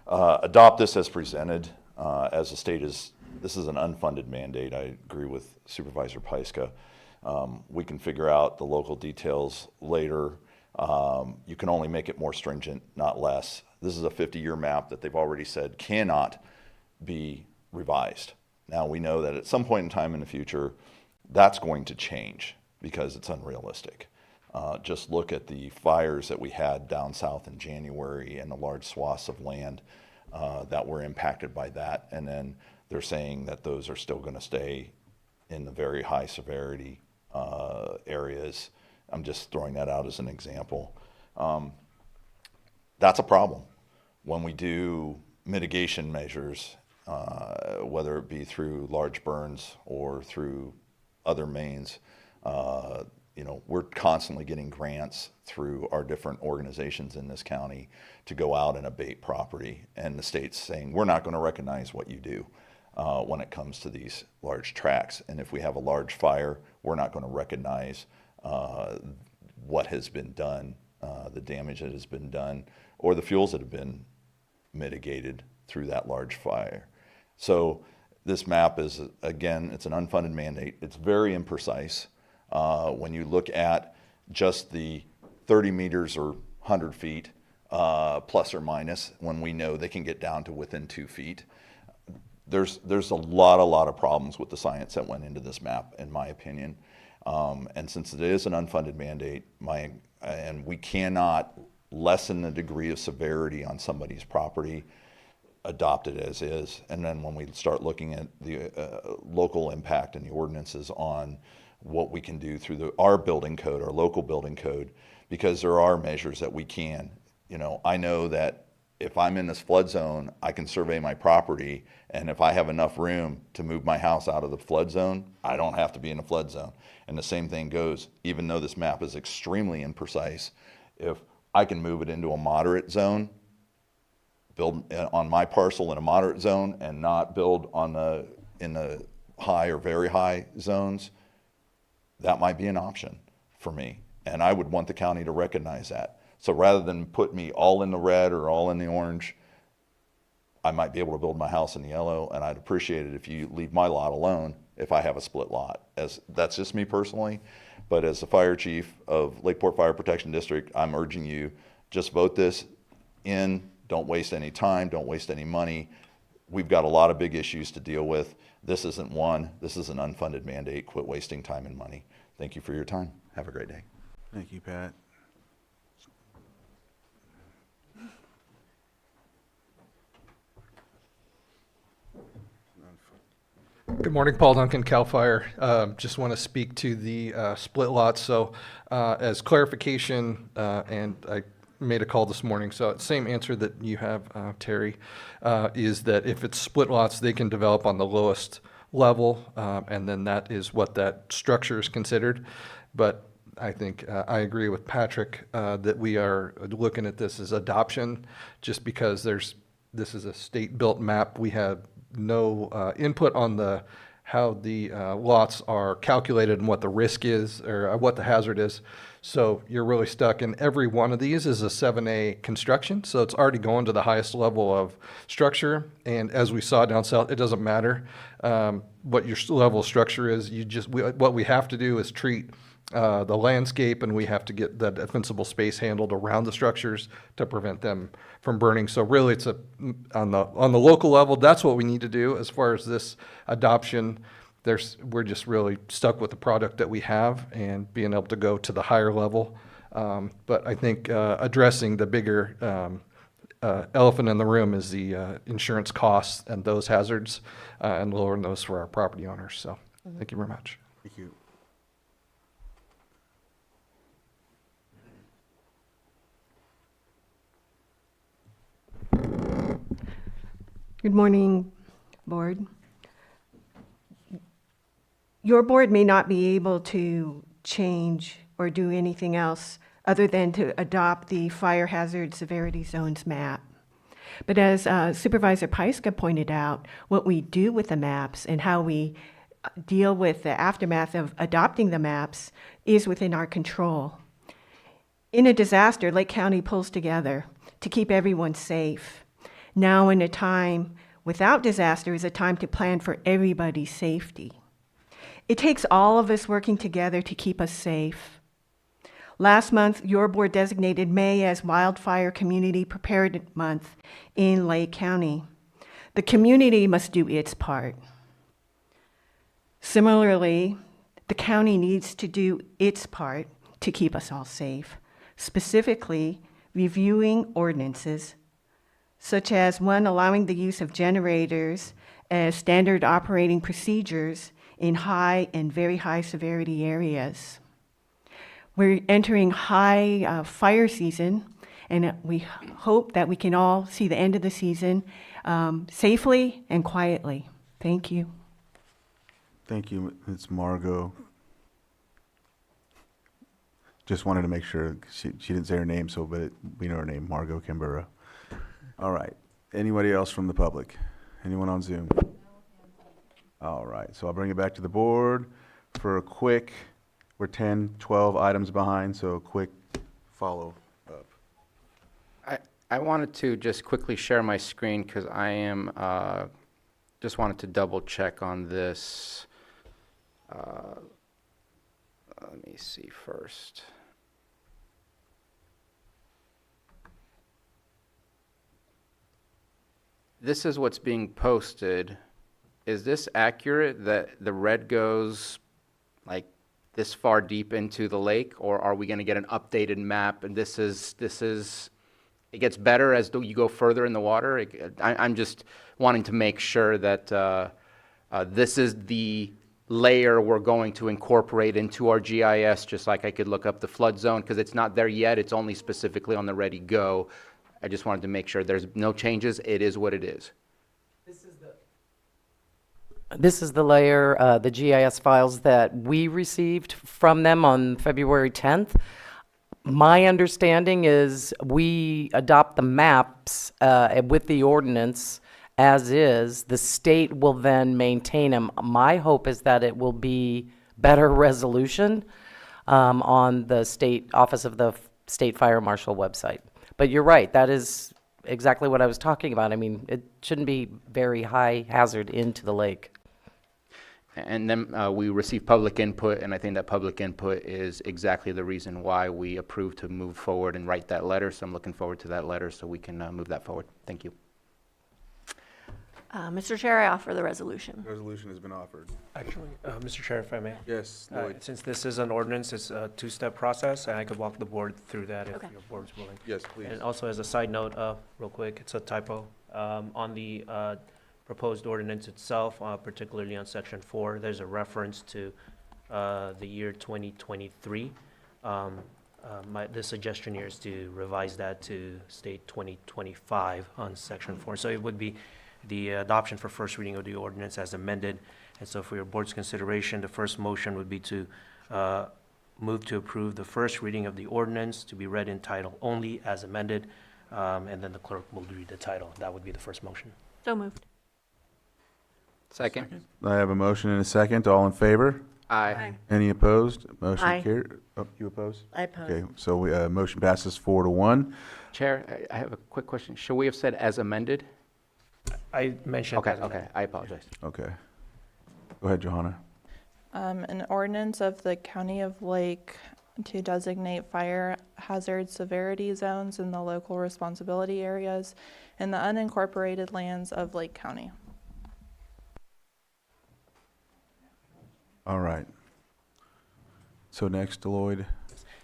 adopt this as presented. As the state this is an unfunded mandate. I agree with Supervisor Pyska. We can figure out the local details later. You can only make it more stringent, not less. This is a 50-year map that they've already said cannot be revised. Now we know that at some point in time in the future, that's going to change because it's unrealistic. Just look at the fires that we had down south in January and the large swaths of land that were impacted by that. And then they're saying that those are still going to stay in the very high severity areas. I'm just throwing that out as an example. That's a problem. When we do mitigation measures, whether it be through large burns or through other means, we're constantly getting grants through our different organizations in this county to go out and abate property. And the state's saying, we're not going to recognize what you do when it comes to these large tracts. And if we have a large fire, we're not going to recognize what has been done, the damage that has been done, or the fuels that have been mitigated through that large fire. So this map is, again, it's an unfunded mandate. It's very imprecise. When you look at just the 30 meters or 100 feet, plus or minus, when we know they can get down to within 2 feet, there's a lot of problems with the science that went into this map, in my opinion. And since it is an unfunded mandate, and we cannot lessen the degree of severity on somebody's property, adopt it as is. And then when we start looking at the local impact and the ordinances on what we can do through our building code, our local building code, because there are measures that we can. I know that if I'm in this flood zone, I can survey my property, and if I have enough room to move my house out of the flood zone, I don't have to be in a flood zone. And the same thing goes, even though this map is extremely imprecise, if I can move it into a moderate zone, build on my parcel in a moderate zone and not build in the high or very high zones, that might be an option for me. And I would want the county to recognize that. So rather than put me all in the red or all in the orange, I might be able to build my house in the yellow, and I'd appreciate it if you leave my lot alone if I have a split lot. That's just me personally, but as the fire chief of Lakeport Fire Protection District, I'm urging you, just vote this in. Don't waste any time, don't waste any money. We've got a lot of big issues to deal with. This isn't one. This is an unfunded mandate. Quit wasting time and money. Thank you for your time. Have a great day. Thank you, Pat. Good morning, Paul Duncan, CAL FIRE. Just want to speak to the split lots. So as clarification, and I made a call this morning, so same answer that you have, Terry, is that if it's split lots, they can develop on the lowest level, and then that is what that structure is considered. But I think I agree with Patrick that we are looking at this as adoption, just because this is a state-built map. We have no input on how the lots are calculated and what the risk is or what the hazard is. So you're really stuck, and every one of these is a 7A construction, so it's already going to the highest level of structure. And as we saw down south, it doesn't matter what your level of structure is. What we have to do is treat the landscape, and we have to get the defensible space handled around the structures to prevent them from burning. So really, it's on the local level, that's what we need to do. As far as this adoption, we're just really stuck with the product that we have and being able to go to the higher level. But I think addressing the bigger elephant in the room is the insurance costs and those hazards and lowering those for our property owners. So thank you very much. Thank you. Good morning, board. Your board may not be able to change or do anything else other than to adopt the fire hazard severity zones map. But as Supervisor Pyska pointed out, what we do with the maps and how we deal with the aftermath of adopting the maps is within our control. In a disaster, Lake County pulls together to keep everyone safe. Now in a time without disaster is a time to plan for everybody's safety. It takes all of us working together to keep us safe. Last month, your board designated May as Wildfire Community Preparedness Month in Lake County. The community must do its part. Similarly, the county needs to do its part to keep us all safe, specifically reviewing ordinances, such as one allowing the use of generators as standard operating procedures in high and very high severity areas. We're entering high fire season, and we hope that we can all see the end of the season safely and quietly. Thank you. Thank you. It's Margot. Just wanted to make sure she didn't say her name, but we know her name, Margot Kimbura. All right. Anybody else from the public? Anyone on Zoom? All right. So I'll bring it back to the board for a quick, we're 10, 12 items behind, so a quick follow up. I wanted to just quickly share my screen because I am, just wanted to double check on this. Let me see first. This is what's being posted. Is this accurate that the red goes like this far deep into the lake, or are we going to get an updated map and this is it gets better as you go further in the water? I'm just wanting to make sure that this is the layer we're going to incorporate into our GIS, just like I could look up the flood zone, because it's not there yet. It's only specifically on the ready go. I just wanted to make sure there's no changes. It is what it is. This is the layer, the GIS files that we received from them on February 10th. My understanding is we adopt the maps with the ordinance as is. The state will then maintain them. My hope is that it will be better resolution on the state office of the state fire marshal website. But you're right, that is exactly what I was talking about. I mean, it shouldn't be very high hazard into the lake. And then we received public input, and I think that public input is exactly the reason why we approved to move forward and write that letter. So I'm looking forward to that letter so we can move that forward. Thank you. Mr. Chair, I offer the resolution. Resolution has been offered. Actually, Mr. Chair, if I may. Yes, Lloyd. Since this is an ordinance, it's a two-step process, and I could walk the board through that if Okay. your board's willing. Yes, please. And also as a side note, real quick, it's a typo. On the proposed ordinance itself, particularly on section 4, there's a reference to the year 2023. The suggestion here is to revise that to state 2025 on section 4. So it would be the adoption for first reading of the ordinance as amended. And so for your board's consideration, the first motion would be to move to approve the first reading of the ordinance to be read in title only as amended, and then the clerk will read the title. That would be the first motion. So moved. Second. I have a motion and a second. All in favor? Aye. Any opposed? Motion Aye. carried. Oh, you opposed? I oppose. Okay, so we, motion passes 4-1. Chair, I have a quick question. Should we have said as amended? I mentioned Okay, as amended. okay, I apologize. Okay. Go ahead, Johanna. An ordinance of the County of Lake to designate fire hazard severity zones in the local responsibility areas in the unincorporated lands of Lake County. All right. So next, Lloyd.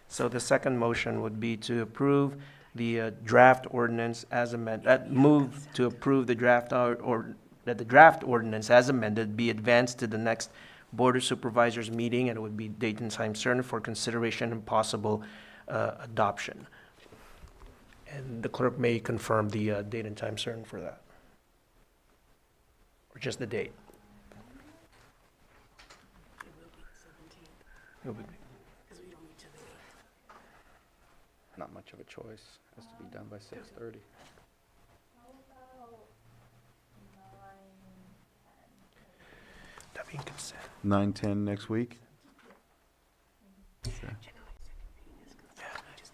So the second motion would be to approve the draft ordinance as amended, move to approve the draft or that the draft ordinance as amended be advanced to the next Board of Supervisors meeting, and it would be date and time certain for consideration and possible adoption. And the clerk may confirm the date and time certain for that. Or just the date. Not much of a choice. Has to be done by 6:30. That being consent. 9:10 next week.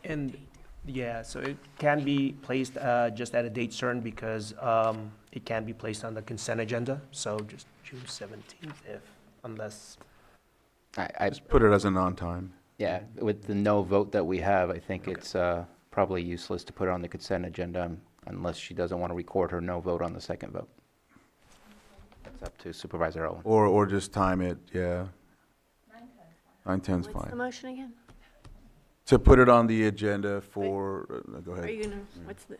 And, yeah, so it can be placed just at a date certain because it can be placed on the consent agenda, so just June 17th unless. Just put it as a non-time. Yeah, with the no vote that we have, I think it's probably useless to put it on the consent agenda unless she doesn't want to record her no vote on the second vote. It's up to Supervisor Owen. Or just time it, yeah. 9:10's What's the fine. motion again? To put it on the agenda for, go Are ahead. you gonna, what's the?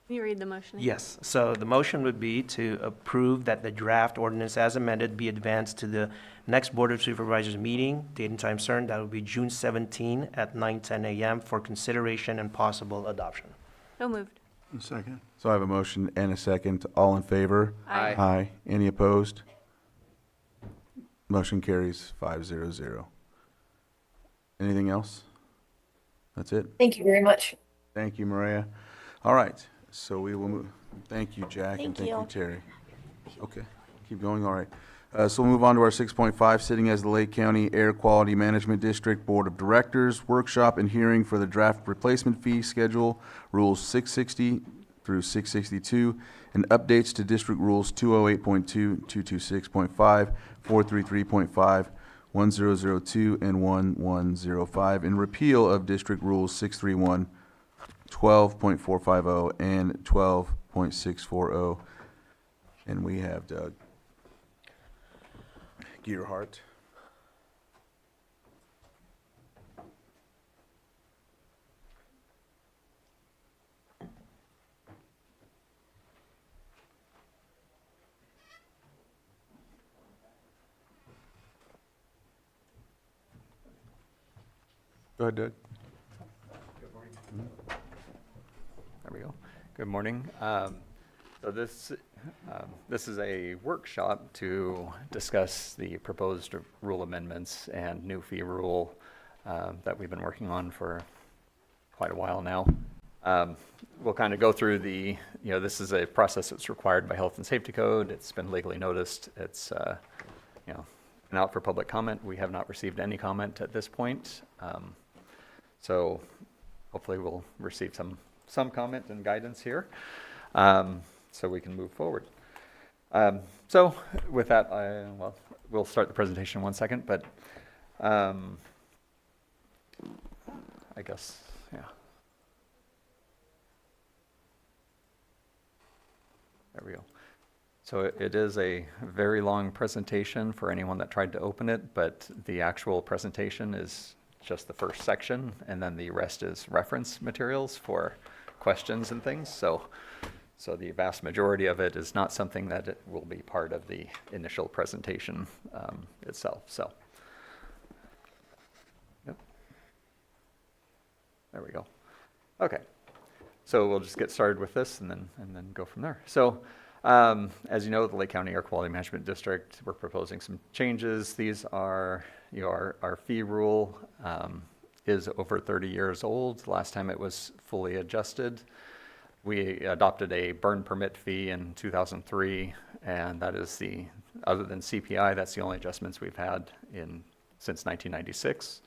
Can you read the motion? again? Yes, so the motion would be to approve that the draft ordinance as amended be advanced to the next Board of Supervisors meeting, date and time certain, that would be June 17 at 9:10 a.m. for consideration and possible adoption. So moved. Second. So I have a motion and a second. All in favor? Aye. Aye. Any opposed? Motion carries 5-0-0. Anything else? That's it? Thank you very much. Thank you, Maria. All right, so we will move. Thank you, Jack, and Thank thank you, you. Terry. Okay, keep going, all right. So we'll move on to our 6.5, sitting as the Lake County Air Quality Management District Board of Directors, workshop and hearing for the draft replacement fee schedule, Rules 660 through 662, and updates to District Rules 208.2, 226.5, 433.5, 1002, and 1105, and repeal of District Rules 631, 12.450, and 12.640. And we have Doug Gearhart. Go ahead, Doug. There we go. Good morning. So this is a workshop to discuss the proposed rule amendments and new fee rule that we've been working on for quite a while now. We'll kind of go through this is a process that's required by Health and Safety Code. It's been legally noticed. It's, been out for public comment. We have not received any comment at this point. So hopefully we'll receive some comment and guidance here, so we can move forward. So with that, we'll start the presentation in 1 second, but I guess, yeah. There we go. So it is a very long presentation for anyone that tried to open it, but the actual presentation is just the first section, and then the rest is reference materials for questions and things. So the vast majority of it is not something that it will be part of the initial presentation itself. So, yep. There we go. Okay. So we'll just get started with this and then go from there. So, as you know, the Lake County Air Quality Management District, we're proposing some changes. These are, our fee rule is over 30 years old. Last time it was fully adjusted. We adopted a burn permit fee in 2003, and that is the other than CPI, that's the only adjustments we've had since 1996.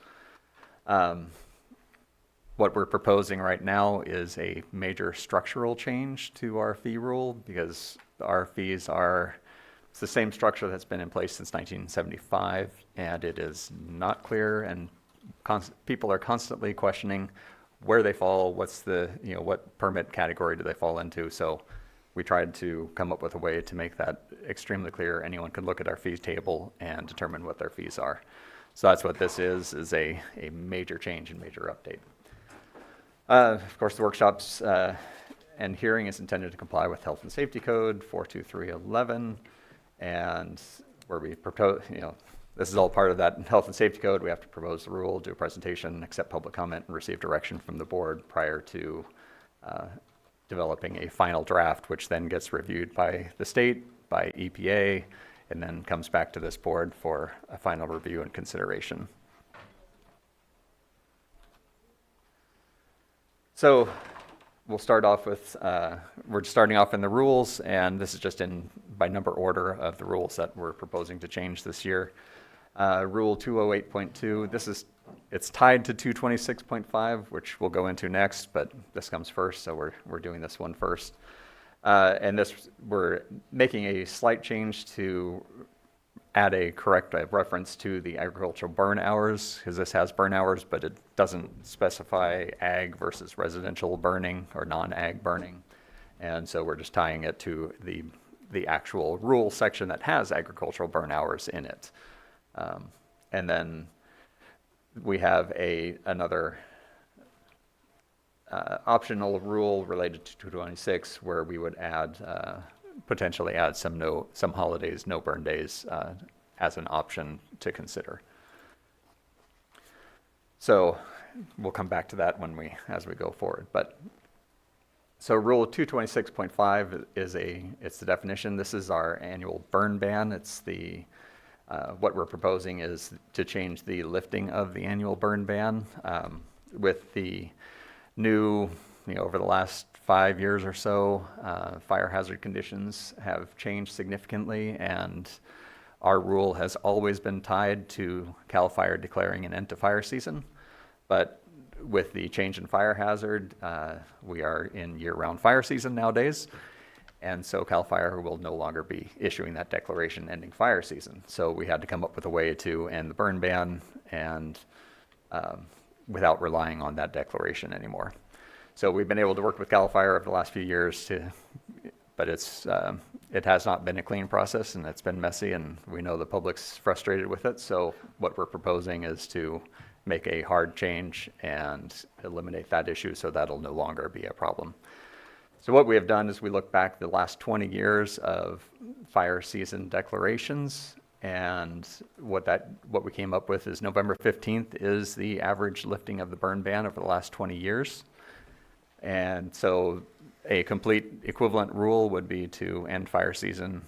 What we're proposing right now is a major structural change to our fee rule, because our fees are, it's the same structure that's been in place since 1975, and it is not clear, and people are constantly questioning where they fall, what's the, what permit category do they fall into. So we tried to come up with a way to make that extremely clear. Anyone could look at our fees table and determine what their fees are. So that's what this is a major change and major update. Of course, the workshops and hearing is intended to comply with Health and Safety Code 42311, and where we propose, this is all part of that Health and Safety Code. We have to propose the rule, do a presentation, accept public comment, and receive direction from the board prior to developing a final draft, which then gets reviewed by the state, by EPA, and then comes back to this board for a final review and consideration. So we'll start off with, we're starting off in the rules, and this is just by number order of the rules that we're proposing to change this year. Rule 208.2, it's tied to 226.5, which we'll go into next, but this comes first, so we're doing this one first. And we're making a slight change to add a correct reference to the agricultural burn hours, because this has burn hours, but it doesn't specify ag versus residential burning or non-ag burning. And so we're just tying it to the actual rule section that has agricultural burn hours in it. And then we have another optional rule related to 226 where we would potentially add some holidays, no burn days, as an option to consider. So we'll come back to that as we go forward. So Rule 226.5 it's the definition. This is our annual burn ban. It's what we're proposing is to change the lifting of the annual burn ban with the new, over the last 5 years or so, fire hazard conditions have changed significantly, and our rule has always been tied to CAL FIRE declaring an end to fire season. But with the change in fire hazard, we are in year-round fire season nowadays, and so CAL FIRE will no longer be issuing that declaration ending fire season. So we had to come up with a way to end the burn ban and without relying on that declaration anymore. So we've been able to work with CAL FIRE over the last few years but it has not been a clean process, and it's been messy, and we know the public's frustrated with it. So what we're proposing is to make a hard change and eliminate that issue, so that'll no longer be a problem. So what we have done is we look back the last 20 years of fire season declarations, and what we came up with is November 15th is the average lifting of the burn ban over the last 20 years. And so a complete equivalent rule would be to end fire season,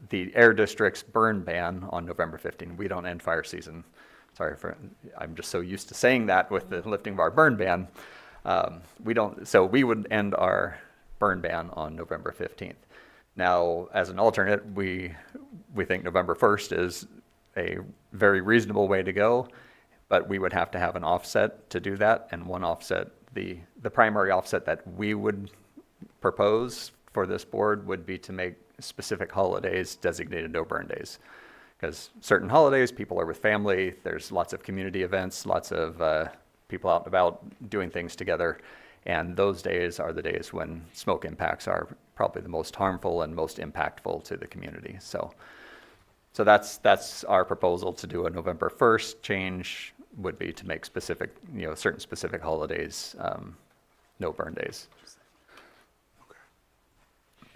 the air district's burn ban on November 15th. We don't end fire season. I'm just so used to saying that with the lifting of our burn ban. So we would end our burn ban on November 15th. Now, as an alternate, we think November 1st is a very reasonable way to go, but we would have to have an offset to do that, and one offset, the primary offset that we would propose for this board would be to make specific holidays designated no burn days. Because certain holidays, people are with family, there's lots of community events, lots of people out and about doing things together, and those days are the days when smoke impacts are probably the most harmful and most impactful to the community. So that's our proposal to do a November 1st change would be to make specific, certain specific holidays no burn days.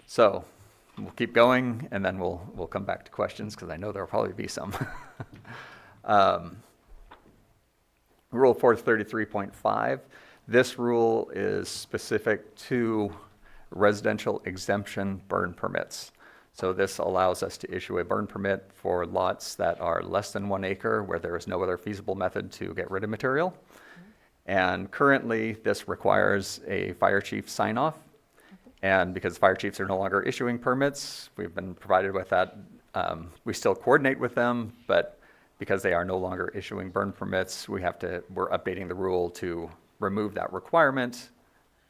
So we'll keep going, and then we'll come back to questions, because I know there'll probably be some. Rule 433.5. This rule is specific to residential exemption burn permits. So this allows us to issue a burn permit for lots that are less than 1 acre where there is no other feasible method to get rid of material. And currently, this requires a fire chief sign-off. And because fire chiefs are no longer issuing permits, we've been provided with that We still coordinate with them, but because they are no longer issuing burn permits, we're updating the rule to remove that requirement.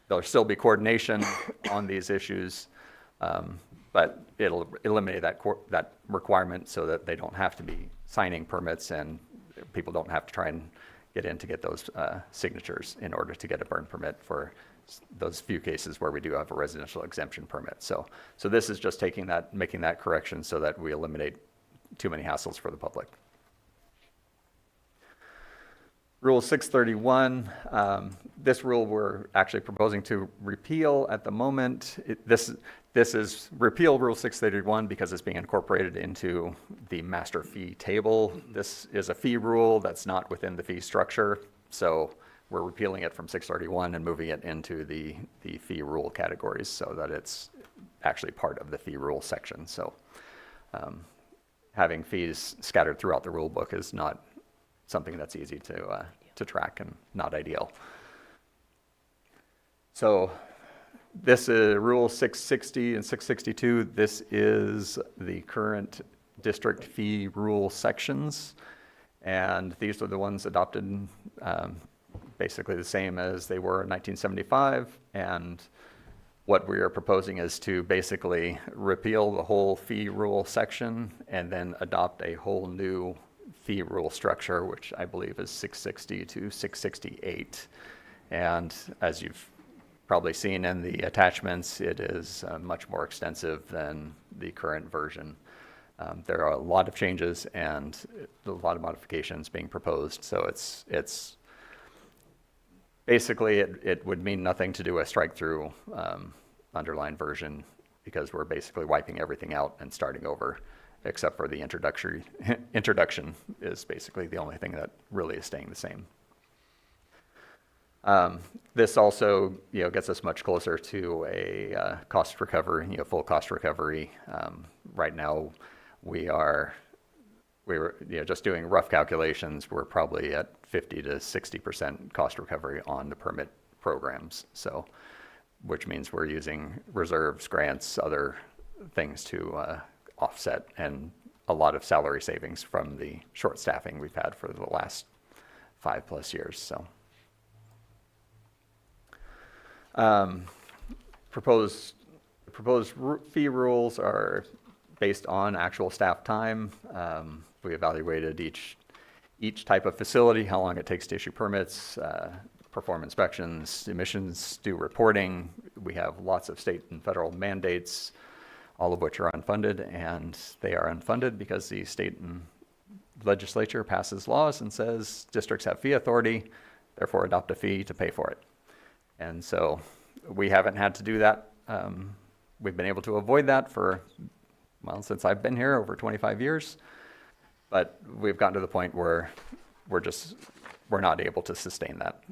There'll still be coordination on these issues, but it'll eliminate that requirement so that they don't have to be signing permits and people don't have to try and get in to get those signatures in order to get a burn permit for those few cases where we do have a residential exemption permit. So this is just making that correction so that we eliminate too many hassles for the public. Rule 631, this rule we're actually proposing to repeal at the moment. This is repeal Rule 631 because it's being incorporated into the master fee table. This is a fee rule that's not within the fee structure, so we're repealing it from 631 and moving it into the fee rule categories so that it's actually part of the fee rule section. So having fees scattered throughout the rule book is not something that's easy to track and not ideal. So this is Rule 660 and 662. This is the current district fee rule sections, and these are the ones adopted basically the same as they were in 1975. And what we are proposing is to basically repeal the whole fee rule section and then adopt a whole new fee rule structure, which I believe is 660 to 668. And as you've probably seen in the attachments, it is much more extensive than the current version. There are a lot of changes and a lot of modifications being proposed. So it's basically it would mean nothing to do a strike-through underlined version because we're basically wiping everything out and starting over, except for the introduction is basically the only thing that really is staying the same. This also, gets us much closer to a cost recovery, full cost recovery. Right now, we were just doing rough calculations. We're probably at 50 to 60% cost recovery on the permit programs. So, which means we're using reserves, grants, other things to offset, and a lot of salary savings from the short staffing we've had for the last 5+ years. So, proposed fee rules are based on actual staff time. We evaluated each type of facility, how long it takes to issue permits, perform inspections, emissions, do reporting. We have lots of state and federal mandates, all of which are unfunded, and they are unfunded because the state and legislature passes laws and says districts have fee authority, therefore adopt a fee to pay for it. And so we haven't had to do that. We've been able to avoid that since I've been here, over 25 years. But we've gotten to the point where we're not able to sustain that.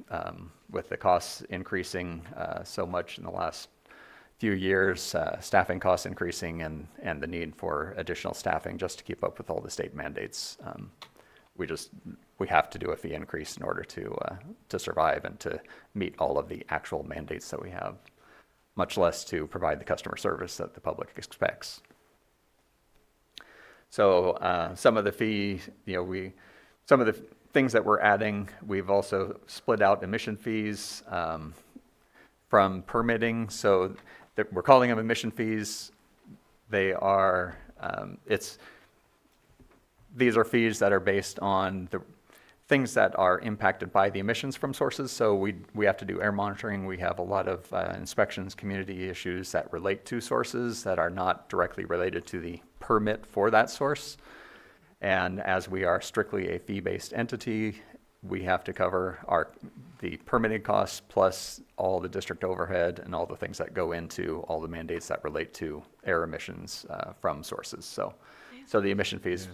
With the costs increasing so much in the last few years, staffing costs increasing and the need for additional staffing just to keep up with all the state mandates. We have to do a fee increase in order to survive and to meet all of the actual mandates that we have, much less to provide the customer service that the public expects. So some of the things that we're adding, we've also split out emission fees from permitting. So we're calling them emission fees. They are, these are fees that are based on the things that are impacted by the emissions from sources. So we have to do air monitoring. We have a lot of inspections, community issues that relate to sources that are not directly related to the permit for that source. And as we are strictly a fee-based entity, we have to cover the permitting costs plus all the district overhead and all the things that go into all the mandates that relate to air emissions from sources. So the emission fees.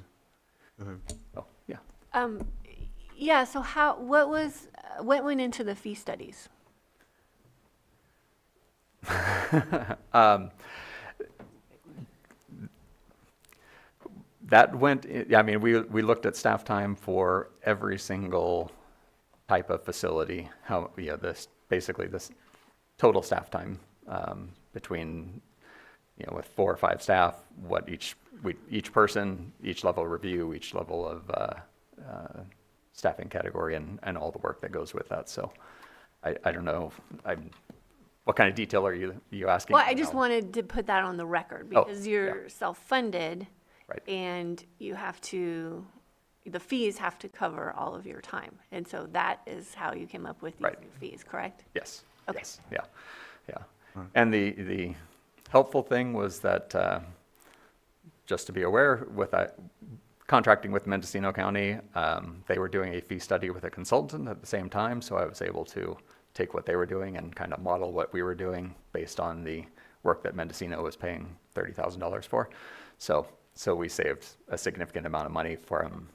Oh, yeah. Yeah, so what went into the fee studies? That went, we looked at staff time for every single type of facility, basically this total staff time between, with 4 or 5 staff, what each person, each level of review, each level of staffing category, and all the work that goes with that. So I don't know. What kind of detail are you asking? Well, I just wanted to put that on the record because you're self-funded, right, and you have to, the fees have to cover all of your time. And so that is how you came up with these new fees, correct? Yes. Okay. Yes. Yeah. And the helpful thing was that, just to be aware, with contracting with Mendocino County, they were doing a fee study with a consultant at the same time, so I was able to take what they were doing and kind of model what we were doing based on the work that Mendocino was paying $30,000 for. So we saved a significant amount of money from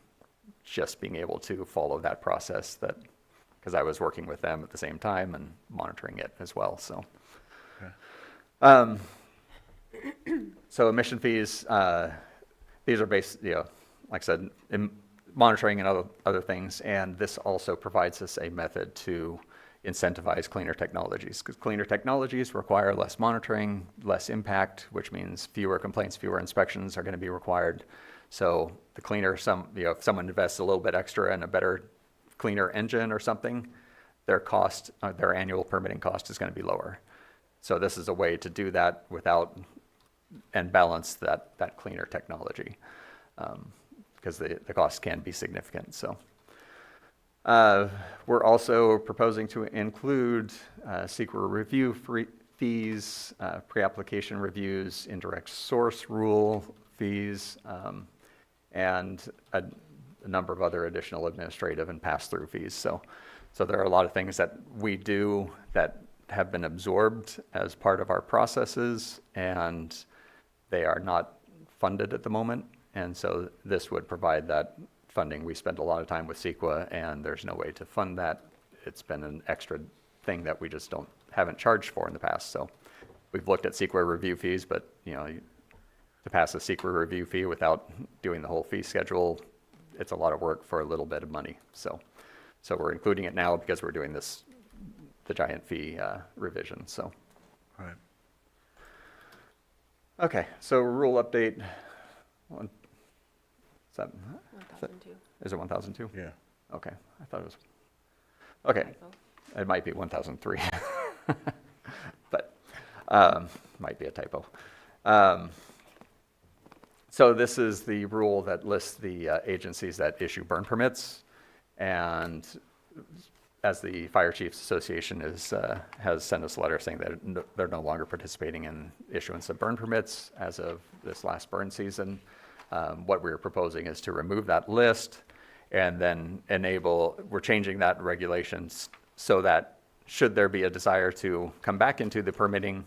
just being able to follow that process, that because I was working with them at the same time and monitoring it as well. So, so emission fees, these are based, like I said, in monitoring and other things, and this also provides us a method to incentivize cleaner technologies, because cleaner technologies require less monitoring, less impact, which means fewer complaints, fewer inspections are going to be required. So the cleaner, if someone invests a little bit extra in a better, cleaner engine or something, their cost, their annual permitting cost is going to be lower. So this is a way to do that without and balance that cleaner technology, because the costs can be significant. So. We're also proposing to include SEQR review fees, pre-application reviews, indirect source rule fees, and a number of other additional administrative and pass-through fees. So there are a lot of things that we do that have been absorbed as part of our processes, and they are not funded at the moment. And so this would provide that funding. We spend a lot of time with CEQA, and there's no way to fund that. It's been an extra thing that we just haven't charged for in the past. So we've looked at CEQA review fees, but to pass a CEQA review fee without doing the whole fee schedule, it's a lot of work for a little bit of money. So we're including it now because we're doing the giant fee revision. So. All right. Okay, so rule update. Is it 1,002? Yeah. Okay, I thought it was. Okay, it might be 1,003, but might be a typo. So this is the rule that lists the agencies that issue burn permits, and as the Fire Chiefs Association has sent us a letter saying that they're no longer participating in issuance of burn permits as of this last burn season. What we're proposing is to remove that list and then we're changing that regulations so that should there be a desire to come back into the permitting,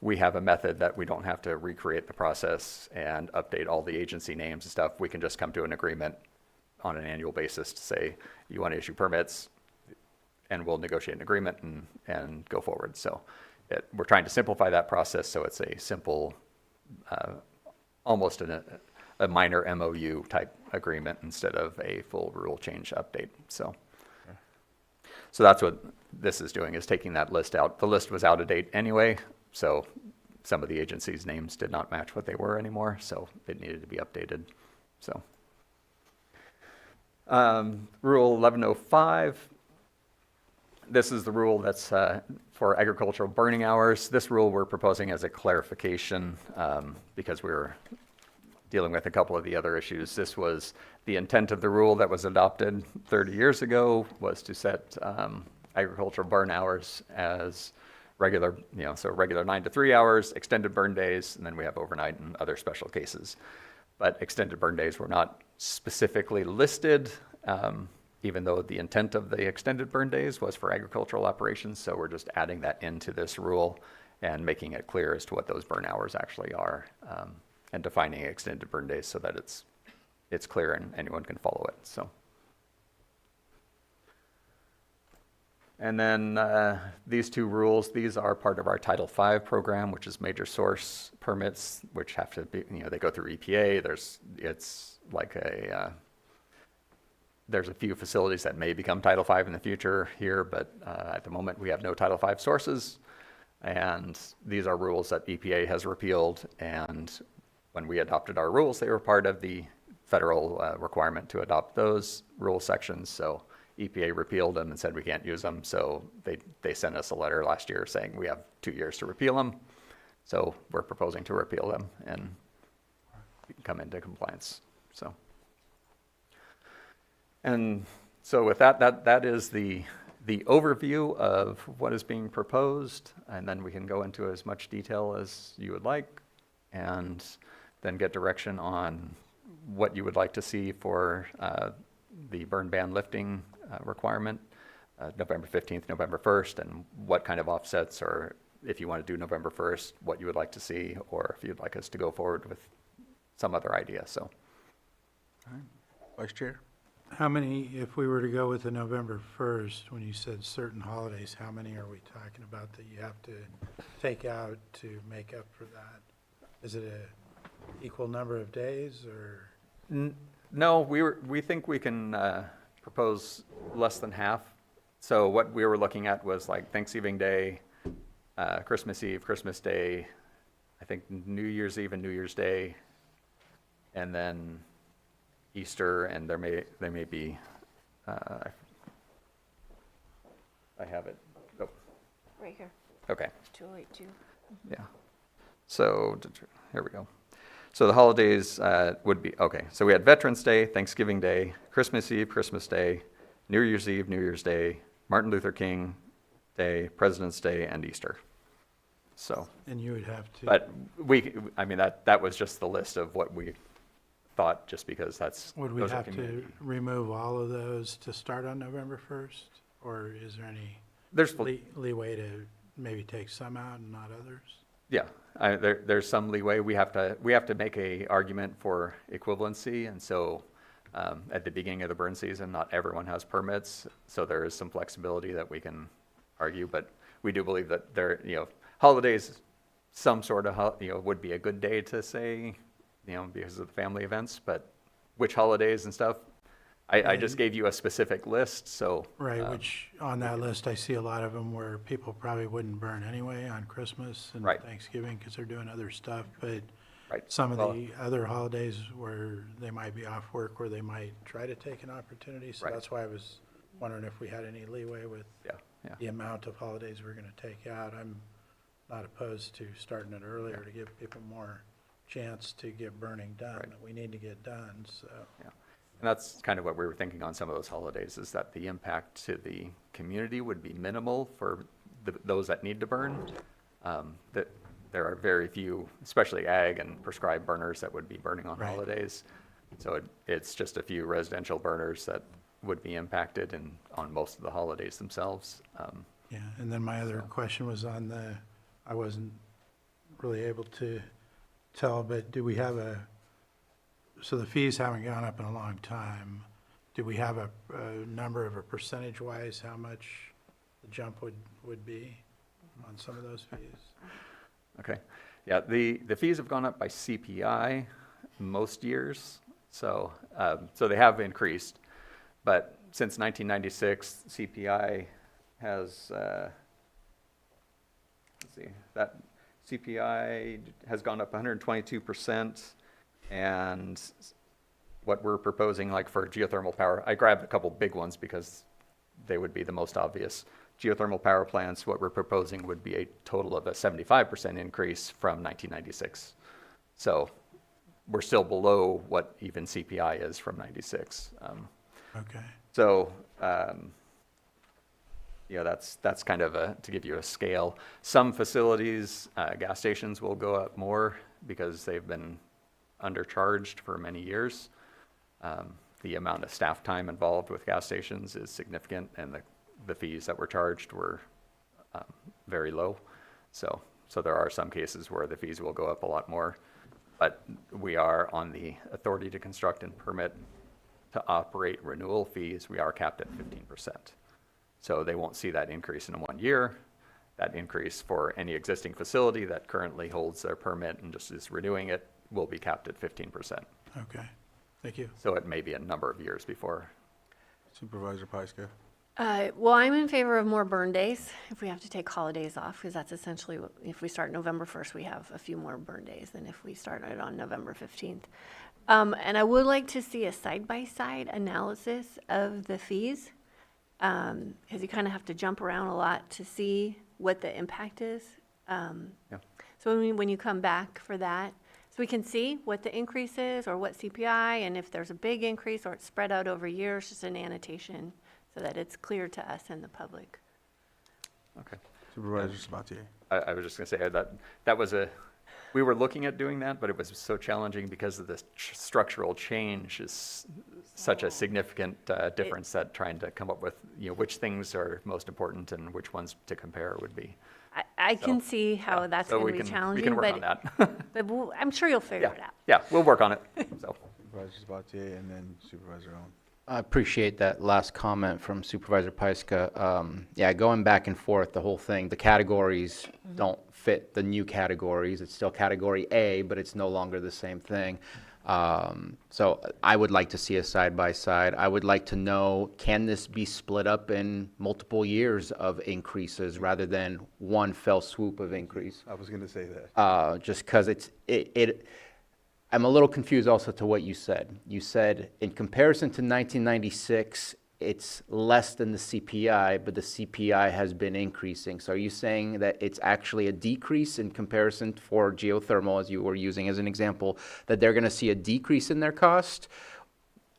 we have a method that we don't have to recreate the process and update all the agency names and stuff. We can just come to an agreement on an annual basis to say, you want to issue permits, and we'll negotiate an agreement and go forward. So we're trying to simplify that process so it's a simple, almost a minor MOU type agreement instead of a full rule change update. So that's what this is doing, is taking that list out. The list was out of date anyway, so some of the agencies' names did not match what they were anymore, so it needed to be updated. So Rule 1105, this is the rule that's for agricultural burning hours. This rule we're proposing as a clarification because we're dealing with a couple of the other issues. This was the intent of the rule that was adopted 30 years ago, was to set agricultural burn hours as regular, so regular 9 to 3 hours, extended burn days, and then we have overnight and other special cases. But extended burn days were not specifically listed, even though the intent of the extended burn days was for agricultural operations. So we're just adding that into this rule and making it clear as to what those burn hours actually are, and defining extended burn days so that it's clear and anyone can follow it. So, and then these two rules, these are part of our Title V program, which is major source permits, which have to be, they go through EPA. It's like there's a few facilities that may become Title V in the future here, but at the moment we have no Title V sources. And these are rules that EPA has repealed, and when we adopted our rules, they were part of the federal requirement to adopt those rule sections. So EPA repealed them and said we can't use them. So they sent us a letter last year saying we have 2 years to repeal them. So we're proposing to repeal them and come into compliance. So, and so with that is the overview of what is being proposed, and then we can go into as much detail as you would like, and then get direction on what you would like to see for the burn ban lifting requirement, November 15th, November 1st, and what kind of offsets, or if you want to do November 1st, what you would like to see, or if you'd like us to go forward with some other idea. So, All right. Vice Chair? How many, if we were to go with the November 1st, when you said certain holidays, how many are we talking about that you have to take out to make up for that? Is it a equal number of days, or? No, we think we can propose less than half. So what we were looking at was like Thanksgiving Day, Christmas Eve, Christmas Day, I think New Year's Eve and New Year's Day, and then Easter, and there may be, I have it. Oh. Right here. Okay. 282. Yeah. So here we go. So the holidays would be, okay, so we had Veterans Day, Thanksgiving Day, Christmas Eve, Christmas Day, New Year's Eve, New Year's Day, Martin Luther King Day, President's Day, and Easter. So. And you would have to. But I mean, that was just the list of what we thought, just because that's. Would we those are have to community. remove all of those to start on November 1st? Or is there any There's leeway to maybe take some out and not others? Yeah, there's some leeway. We have to make a argument for equivalency, and so at the beginning of the burn season, not everyone has permits, so there is some flexibility that we can argue. But we do believe that holidays, some sort of would be a good day to say, because of the family events. But which holidays and stuff, I just gave you a specific list, so. Right, which on that list, I see a lot of them where people probably wouldn't burn anyway on Christmas and Right. Thanksgiving because they're doing other stuff. But Right. some of Well- the other holidays where they might be off work, where they might try to take an opportunity. So Right. that's why I was wondering if we had any leeway with Yeah. the amount of holidays we're going to take out. I'm not opposed to starting it earlier to give people more chance to get burning done that we need to get done, so. Yeah. And that's kind of what we were thinking on some of those holidays, is that the impact to the community would be minimal for those that need to burn. That there are very few, especially ag and prescribed burners, that would be burning on Right. holidays. So it's just a few residential burners that would be impacted on most of the holidays themselves. Yeah, and then my other question was on I wasn't really able to tell, but do we have so the fees haven't gone up in a long time. Do we have a number of a percentage-wise, how much the jump would be on some of those fees? Okay, yeah, the fees have gone up by CPI most years, so they have increased. But since 1996, CPI has, let's see, that CPI has gone up 122%, and what we're proposing, like for geothermal power, I grabbed a couple big ones because they would be the most obvious. Geothermal power plants, what we're proposing would be a total of a 75% increase from 1996. So we're still below what even CPI is from 96. Okay. So, that's kind of to give you a scale. Some facilities, gas stations will go up more because they've been undercharged for many years. The amount of staff time involved with gas stations is significant, and the fees that were charged were very low. So there are some cases where the fees will go up a lot more, but we are on the authority to construct and permit to operate renewal fees. We are capped at 15%. So they won't see that increase in 1 year. That increase for any existing facility that currently holds their permit and just is renewing it will be capped at 15%. Okay, thank you. So it may be a number of years before. Supervisor Pyska? Well, I'm in favor of more burn days if we have to take holidays off, because that's essentially, if we start November 1st, we have a few more burn days than if we started on November 15th. And I would like to see a side-by-side analysis of the fees, because you kind of have to jump around a lot to see what the impact is. So when you come back for that, so we can see what the increase is or what CPI, and if there's a big increase or it's spread out over years, just an annotation so that it's clear to us and the public. Okay. Supervisor Sabatier. I was just going to say that was we were looking at doing that, but it was so challenging because of the structural change is such a significant difference that trying to come up with, which things are most important and which ones to compare would be. I can see how that's So going to be challenging, we can work on that. but I'm sure you'll figure it out. Yeah, we'll work on it. So. Supervisor Sabatier and then Supervisor Owen. I appreciate that last comment from Supervisor Pyska. Yeah, going back and forth, the whole thing, the categories don't fit the new categories. It's still category A, but it's no longer the same thing. So I would like to see a side-by-side. I would like to know, can this be split up in multiple years of increases rather than one fell swoop of increase? I was going to say that. Just because I'm a little confused also to what you said. You said in comparison to 1996, it's less than the CPI, but the CPI has been increasing. So are you saying that it's actually a decrease in comparison for geothermal, as you were using as an example, that they're going to see a decrease in their cost?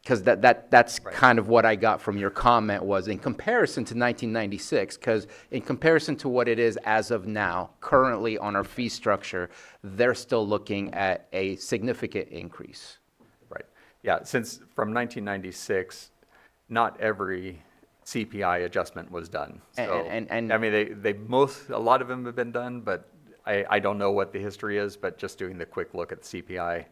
Because that's right. Kind of what I got from your comment was in comparison to 1996, because in comparison to what it is as of now, currently on our fee structure, they're still looking at a significant increase. Right. Yeah, since from 1996, not every CPI adjustment was done. So, and I mean, a lot of them have been done, but I don't know what the history is, but just doing the quick look at the CPI,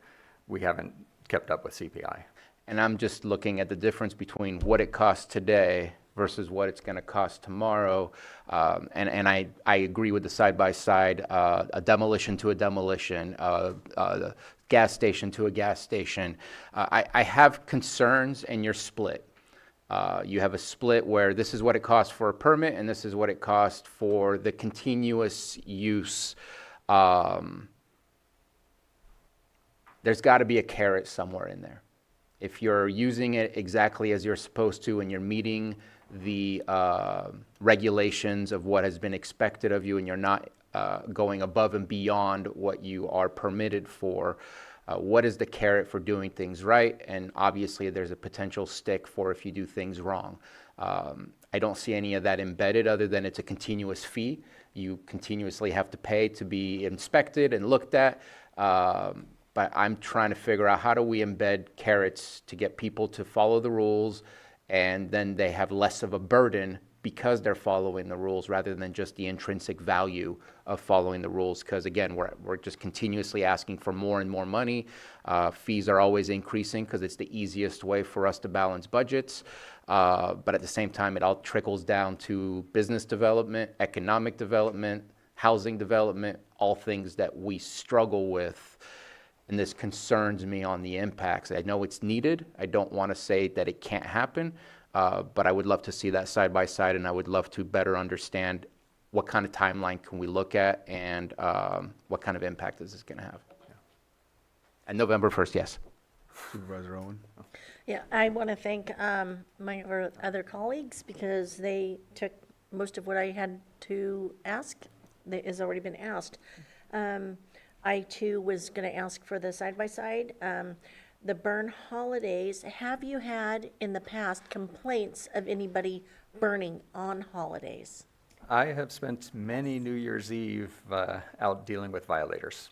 we haven't kept up with CPI. And I'm just looking at the difference between what it costs today versus what it's going to cost tomorrow. And I agree with the side-by-side, a demolition to a demolition, the gas station to a gas station. I have concerns in your split. You have a split where this is what it costs for a permit and this is what it costs for the continuous use. There's got to be a carrot somewhere in there. If you're using it exactly as you're supposed to and you're meeting the regulations of what has been expected of you and you're not going above and beyond what you are permitted for, what is the carrot for doing things right? And obviously there's a potential stick for if you do things wrong. I don't see any of that embedded other than it's a continuous fee. You continuously have to pay to be inspected and looked at. But I'm trying to figure out how do we embed carrots to get people to follow the rules and then they have less of a burden because they're following the rules rather than just the intrinsic value of following the rules. Because again, we're just continuously asking for more and more money. Fees are always increasing because it's the easiest way for us to balance budgets. But at the same time, it all trickles down to business development, economic development, housing development, all things that we struggle with. And this concerns me on the impacts. I know it's needed. I don't want to say that it can't happen, but I would love to see that side by side, and I would love to better understand what kind of timeline can we look at and what kind of impact is this going to have. And November 1st, yes. Supervisor Owen. Yeah, I want to thank my other colleagues because they took most of what I had to ask that has already been asked. I too was going to ask for the side-by-side. The burn holidays, have you had in the past complaints of anybody burning on holidays? I have spent many New Year's Eve out dealing with violators.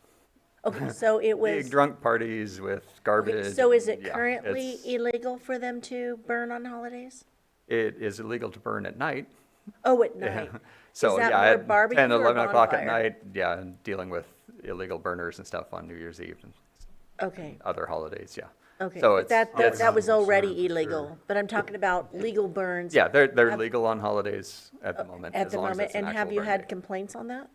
Okay, so it was... Big drunk parties with garbage. Okay, so is it Yeah, currently illegal for them to burn on holidays? It is illegal to burn at night. Oh, at night. Yeah. So Is that yeah, more at barbecue 10, or 11 o'clock at bonfire? night, yeah, and dealing with illegal burners and stuff on New Year's Eve and Okay, other holidays, yeah. okay. So But it's that was already illegal, but I'm talking about legal burns. yeah, they're Have- legal on holidays at the moment. At as the long as moment, it's an and have actual you burn had day. complaints on that?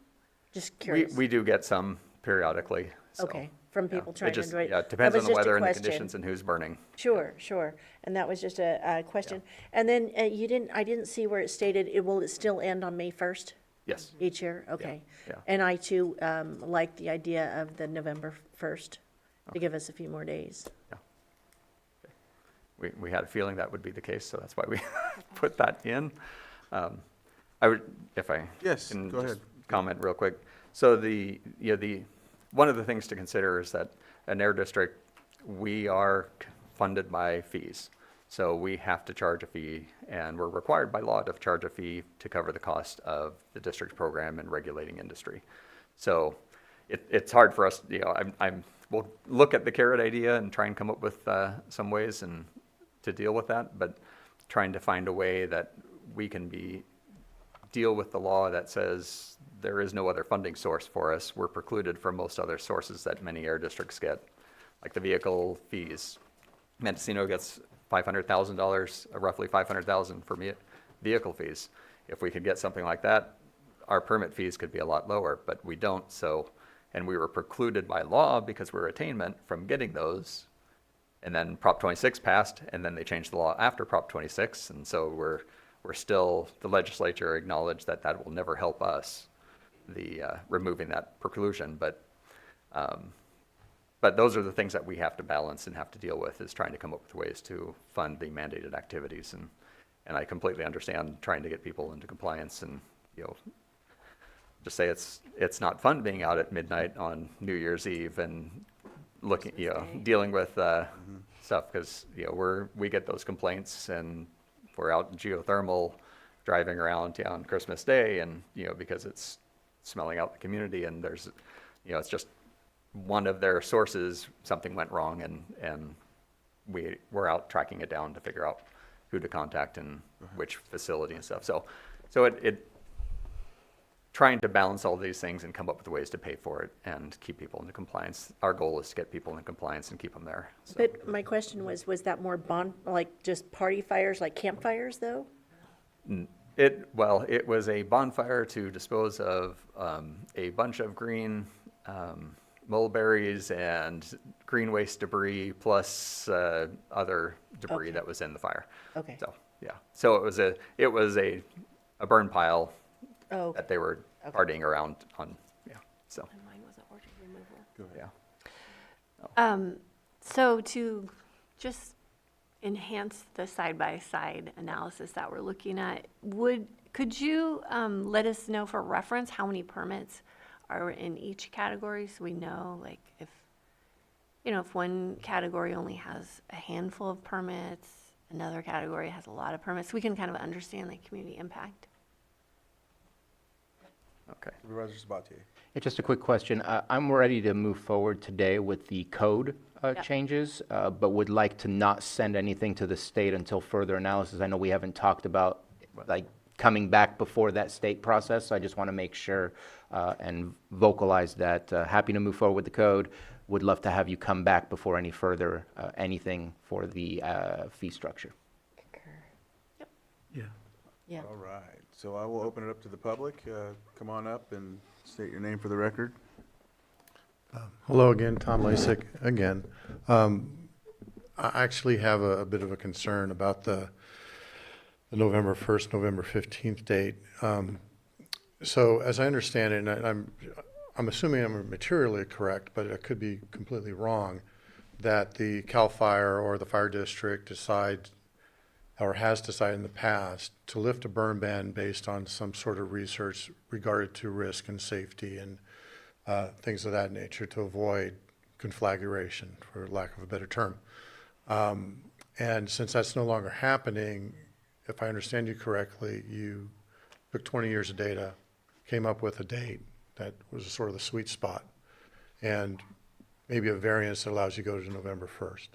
Just curious. We do get some periodically. So, Okay, from people trying to enjoy it. Yeah, it That depends was on the just a weather and the question. conditions and who's burning. Sure, sure. And that was just a question. And then I didn't see where it stated, will it still end on May 1st? Yes. Each year? Okay. yeah. And I too like the idea of the November 1st to give us a few more days. We had a feeling that would be the case, so that's why we put that in. I would, if I Yes, can go just ahead. comment real quick. So one of the things to consider is that an air district, we are funded by fees. So we have to charge a fee, and we're required by law to charge a fee to cover the cost of the district program and regulating industry. So it's hard for us, we'll look at the carrot idea and try and come up with some ways and to deal with that, but trying to find a way that we can deal with the law that says there is no other funding source for us. We're precluded from most other sources that many air districts get, like the vehicle fees. Mendocino gets $500,000, roughly $500,000 for vehicle fees. If we could get something like that, our permit fees could be a lot lower, but we don't. And we were precluded by law because we're attainment from getting those. And then Prop 26 passed, and then they changed the law after Prop 26, and so we're still, the legislature acknowledged that that will never help us, removing that preclusion, but those are the things that we have to balance and have to deal with, is trying to come up with ways to fund the mandated activities, and I completely understand trying to get people into compliance, and just say it's not fun being out at midnight on New Year's Eve and looking, dealing with stuff, because we get those complaints, and we're out in geothermal driving around on Christmas Day, and because it's smelling out the community, and there's it's just one of their sources, something went wrong, and we're out tracking it down to figure out who to contact and which facility and stuff. So it trying to balance all these things and come up with ways to pay for it and keep people into compliance. Our goal is to get people in compliance and keep them there. So. But my question was that more just party fires, like campfires, though? It was a bonfire to dispose of a bunch of green mulberries and green waste debris, plus other debris that was in the fire. Okay. So yeah, so it was a burn pile that they were partying around on. Yeah. So. And mine was an orchard removal. Go ahead. Yeah. So to just enhance the side-by-side analysis that we're looking at, could you let us know for reference how many permits are in each category, so we know, like, if one category only has a handful of permits, another category has a lot of permits, we can kind of understand the community impact? Okay. Supervisor Sabatier. Yeah, just a quick question. I'm ready to move forward today with the code changes, but would like to not send anything to the state until further analysis. I know we haven't talked about coming back before that state process, so I just want to make sure and vocalize that happy to move forward with the code. Would love to have you come back before any further anything for the fee structure. Yeah. All right. So I will open it up to the public. Come on up and state your name for the record. Hello again, Tom Lasik again. I actually have a bit of a concern about the November 1st, November 15th date. So as I understand it, and I'm assuming I'm materially correct, but it could be completely wrong, that the CAL FIRE or the fire district decides or has decided in the past to lift a burn ban based on some sort of research regarding to risk and safety and things of that nature to avoid conflagration, for lack of a better term. And since that's no longer happening, if I understand you correctly, you took 20 years of data, came up with a date that was sort of the sweet spot, and maybe a variance that allows you to go to November 1st.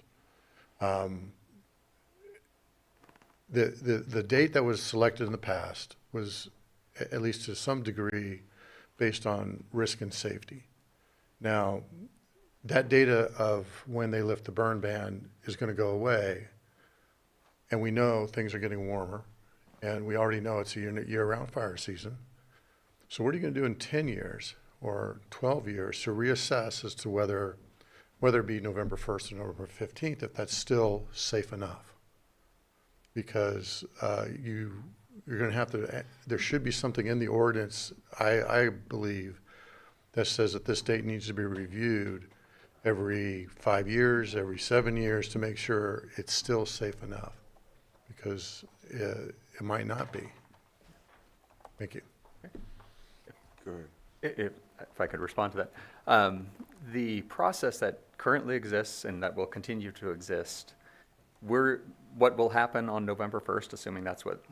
The date that was selected in the past was, at least to some degree, based on risk and safety. Now, that data of when they lift the burn ban is going to go away, and we know things are getting warmer, and we already know it's a year-round fire season. So what are you going to do in 10 years or 12 years to reassess as to whether whether it be November 1st or November 15th, if that's still safe enough. Because you're going to have to, there should be something in the ordinance, I believe, that says that this date needs to be reviewed every 5 years, every 7 years, to make sure it's still safe enough, because it might not be. Thank you. Good. If I could respond to that. The process that currently exists and that will continue to exist, what will happen on November 1st, assuming that's what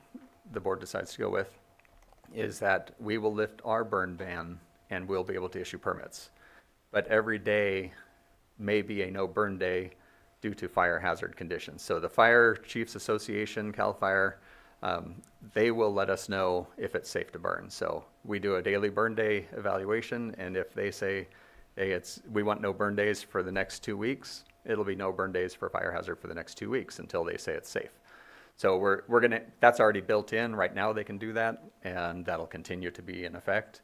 the board decides to go with, is that we will lift our burn ban and we'll be able to issue permits. But every day may be a no burn day due to fire hazard conditions. So the Fire Chiefs Association, CAL FIRE, they will let us know if it's safe to burn. So we do a daily burn day evaluation, and if they say, hey, we want no burn days for the next 2 weeks, it'll be no burn days for fire hazard for the next 2 weeks until they say it's safe. So we're gonna, that's already built in. Right now they can do that, and that'll continue to be in effect.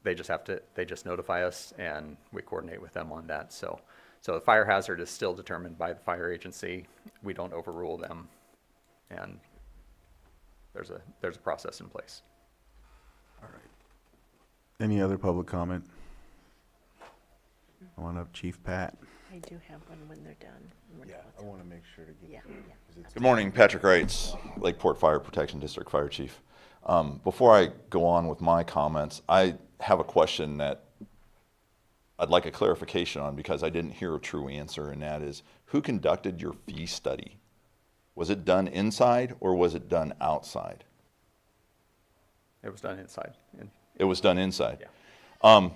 They just notify us, and we coordinate with them on that. So the fire hazard is still determined by the fire agency. We don't overrule them, and there's a process in place. All right. Any other public comment? Come on up, Chief Pat. I do have one when they're done. Yeah, I want to make sure to get. Yeah. Good morning, Patrick Wrights, Lakeport Fire Protection District Fire Chief. Before I go on with my comments, I have a question that I'd like a clarification on, because I didn't hear a true answer, and that is, who conducted your fee study? Was it done inside or was it done outside? It was done inside. It was done inside. Yeah.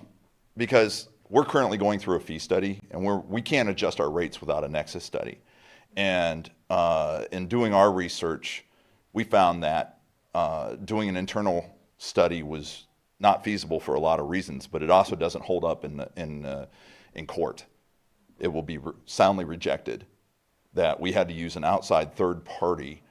Because we're currently going through a fee study, and we can't adjust our rates without a nexus study. And in doing our research, we found that doing an internal study was not feasible for a lot of reasons, but it also doesn't hold up in court. It will be soundly rejected that we had to use an outside third party,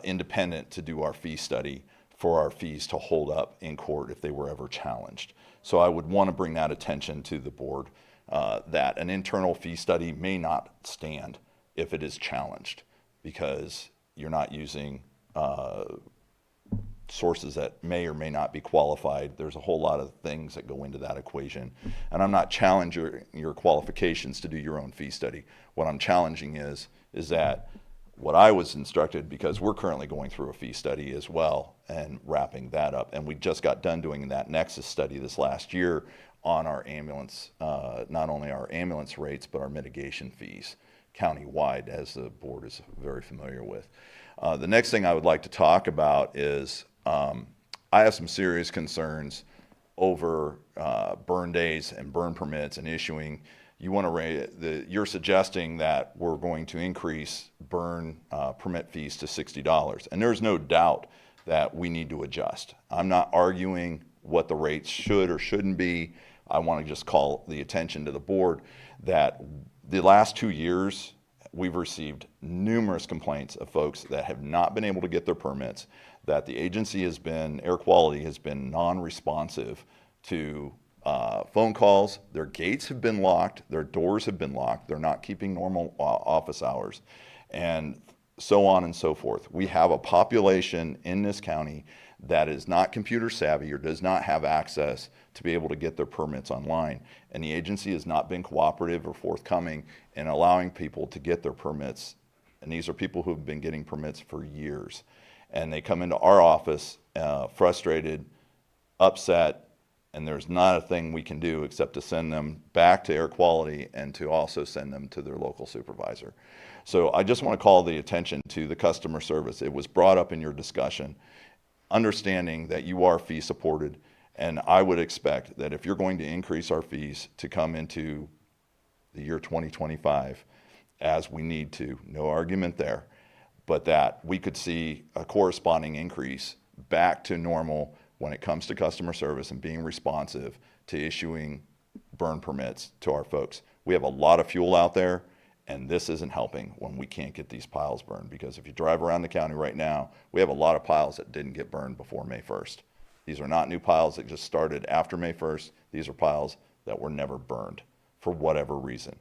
independent, to do our fee study for our fees to hold up in court if they were ever challenged. So I would want to bring that attention to the board, that an internal fee study may not stand if it is challenged, because you're not using sources that may or may not be qualified. There's a whole lot of things that go into that equation. And I'm not challenging your qualifications to do your own fee study. What I'm challenging is that what I was instructed, because we're currently going through a fee study as well and wrapping that up. And we just got done doing that Nexus study this last year on our ambulance, not only our ambulance rates, but our mitigation fees countywide, as the board is very familiar with. The next thing I would like to talk about is I have some serious concerns over burn days and burn permits and issuing. You're suggesting that we're going to increase burn permit fees to $60, and there's no doubt that we need to adjust. I'm not arguing what the rates should or shouldn't be. I want to just call the attention to the board that the last 2 years we've received numerous complaints of folks that have not been able to get their permits, that the agency has been, air quality has been non-responsive to phone calls. Their gates have been locked, their doors have been locked, they're not keeping normal office hours, and so on and so forth. We have a population in this county that is not computer savvy or does not have access to be able to get their permits online. And the agency has not been cooperative or forthcoming in allowing people to get their permits. And these are people who have been getting permits for years. And they come into our office frustrated, upset, and there's not a thing we can do except to send them back to air quality and to also send them to their local supervisor. So I just want to call the attention to the customer service. It was brought up in your discussion, understanding that you are fee supported, and I would expect that if you're going to increase our fees to come into the year 2025, as we need to, no argument there, but that we could see a corresponding increase back to normal when it comes to customer service and being responsive to issuing burn permits to our folks. We have a lot of fuel out there, and this isn't helping when we can't get these piles burned, because if you drive around the county right now, we have a lot of piles that didn't get burned before May 1st. These are not new piles that just started after May 1st. These are piles that were never burned for whatever reason.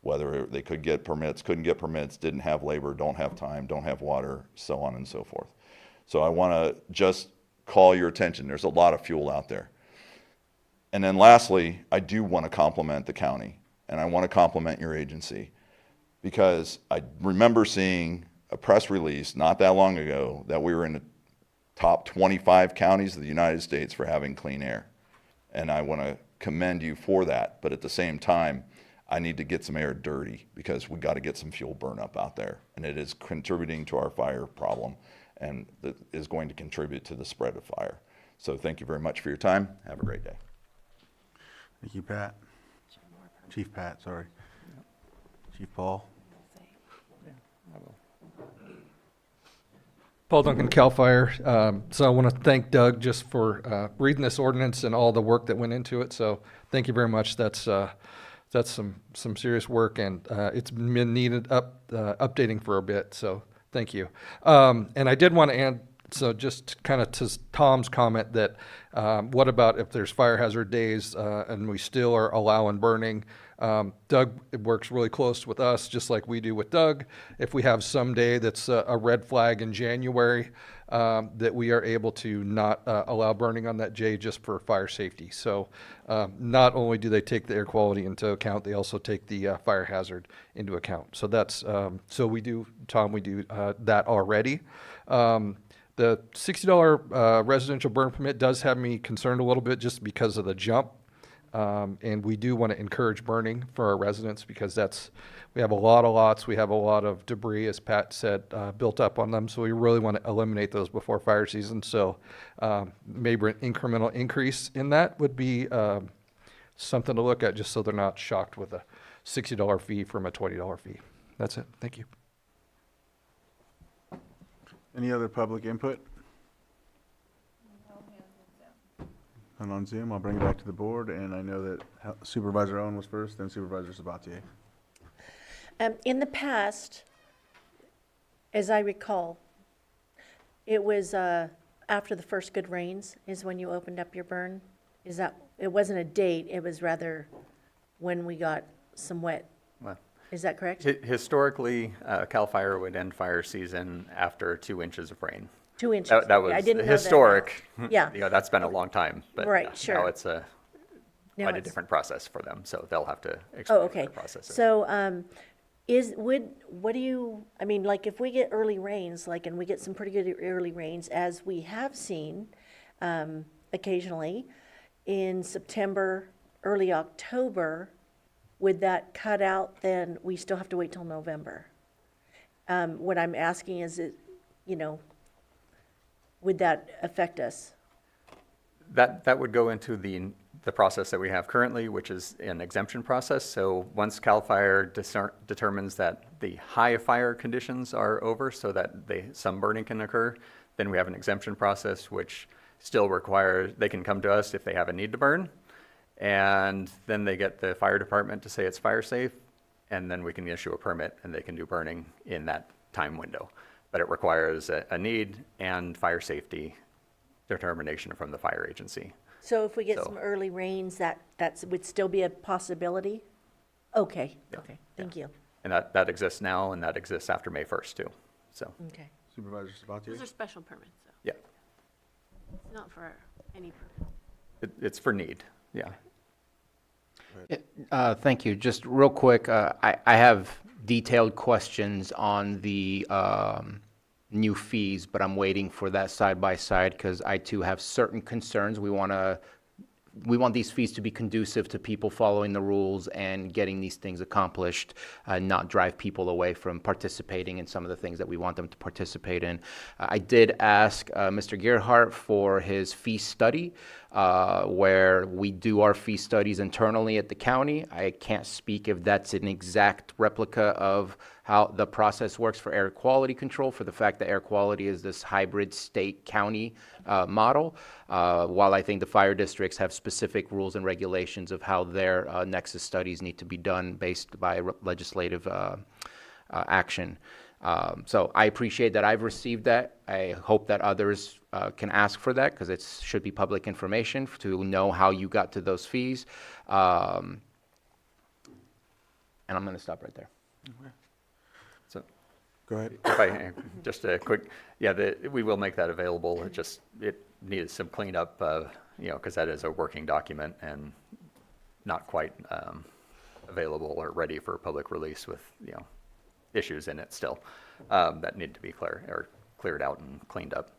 Whether they could get permits, couldn't get permits, didn't have labor, don't have time, don't have water, so on and so forth. So I want to just call your attention. There's a lot of fuel out there. And then lastly, I do want to compliment the county, and I want to compliment your agency, because I remember seeing a press release not that long ago that we were in the top 25 counties of the United States for having clean air. And I want to commend you for that. But at the same time, I need to get some air dirty, because we got to get some fuel burn up out there. And it is contributing to our fire problem, and that is going to contribute to the spread of fire. So thank you very much for your time. Have a great day. Thank you, Pat. Chief Pat, sorry. Chief Paul. Paul Duncan, CAL FIRE. So I want to thank Doug just for reading this ordinance and all the work that went into it. So thank you very much. That's some serious work, and it's been needed updating for a bit. So thank you. And I did want to add, so just kind of to Tom's comment that what about if there's fire hazard days and we still are allowing burning? Doug works really close with us, just like we do with Doug. If we have some day that's a red flag in January, that we are able to not allow burning on that day just for fire safety. So not only do they take the air quality into account, they also take the fire hazard into account. So that's, so we do, Tom, we do that already. The $60 residential burn permit does have me concerned a little bit just because of the jump. And we do want to encourage burning for our residents, because we have a lot of lots, we have a lot of debris, as Pat said, built up on them. So we really want to eliminate those before fire season. So maybe an incremental increase in that would be something to look at, just so they're not shocked with a $60 fee from a $20 fee. That's it. Thank you. Any other public input? And on Zoom, I'll bring it back to the board, and I know that Supervisor Owen was first, then Supervisor Sabatier. In the past, as I recall, it was after the first good rains is when you opened up your burn. Is that, it wasn't a date, it was rather when we got some wet. Well, is that correct? Historically, CAL FIRE would end fire season after 2 inches of rain. 2 inches. That was I didn't know historic. that. Yeah. You know, that's been a long time. But Right, yeah, sure. now it's Now quite a it's- different process for them. So they'll have to explain Oh, okay. the process. So, what do you, I mean, like, if we get early rains, like, and we get some pretty good early rains, as we have seen occasionally in September, early October, would that cut out, then we still have to wait till November? What I'm asking is, would that affect us? That would go into the process that we have currently, which is an exemption process. So once CAL FIRE determines that the high fire conditions are over, so that some burning can occur, then we have an exemption process, which still requires, they can come to us if they have a need to burn, and then they get the fire department to say it's fire safe, and then we can issue a permit and they can do burning in that time window. But it requires a need and fire safety determination from the fire agency. So if we get some early rains, that would still be a possibility? Okay, okay, thank you. And that exists now, and that exists after May 1st too, so. Okay. Supervisor Sabatier? Those are special permits, though. Yeah, It's not for any permit. it's for need, yeah. Thank you. Just real quick, I have detailed questions on the new fees, but I'm waiting for that side by side because I too have certain concerns. We want these fees to be conducive to people following the rules and getting these things accomplished, not drive people away from participating in some of the things that we want them to participate in. I did ask Mr. Gerhardt for his fee study, where we do our fee studies internally at the county. I can't speak if that's an exact replica of how the process works for air quality control, for the fact that air quality is this hybrid state-county model, while I think the fire districts have specific rules and regulations of how their nexus studies need to be done based by legislative action. So I appreciate that I've received that. I hope that others can ask for that, because it should be public information to know how you got to those fees. And I'm going to stop right there. So, Go ahead. if I, just a quick, yeah, we will make that available. It needed some cleanup, because that is a working document and not quite available or ready for public release with, issues in it still that need to be cleared out and cleaned up.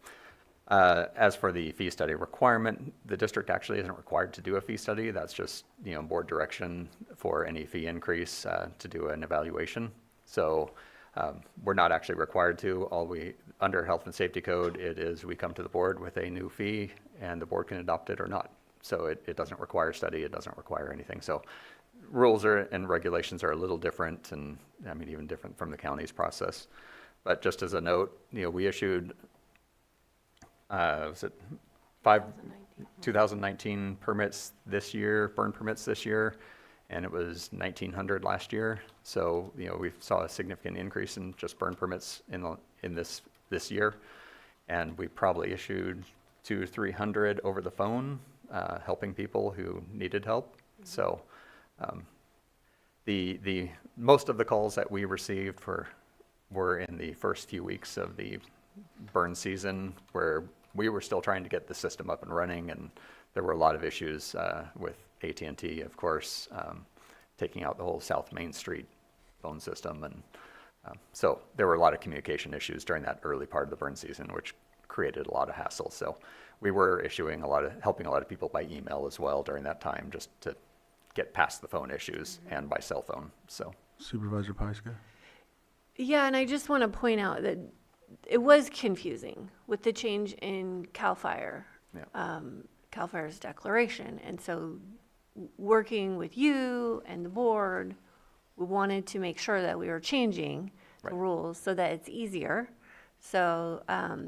As for the fee study requirement, the district actually isn't required to do a fee study. That's just, board direction for any fee increase to do an evaluation. So we're not actually required to. Under Health and Safety Code, it is we come to the board with a new fee and the board can adopt it or not. So it doesn't require study, it doesn't require anything. So rules and regulations are a little different, and even different from the county's process. But just as a note, we issued, was it 2019 permits this year, burn permits this year, and it was 1,900 last year. So, we saw a significant increase in just burn permits in this year. And we probably issued 200-300 over the phone, helping people who needed help. So, the most of the calls that we received were in the first few weeks of the burn season, where we were still trying to get the system up and running, and there were a lot of issues with AT&T, of course, taking out the whole South Main Street phone system, and so there were a lot of communication issues during that early part of the burn season, which created a lot of hassle. So we were helping a lot of people by email as well during that time, just to get past the phone issues, and by cell phone. So Supervisor Pyska? Yeah, and I just want to point out that it was confusing with the change in CAL FIRE, CAL FIRE's declaration. And so working with you and the board, we wanted to make sure that we were changing the rules so that it's easier. So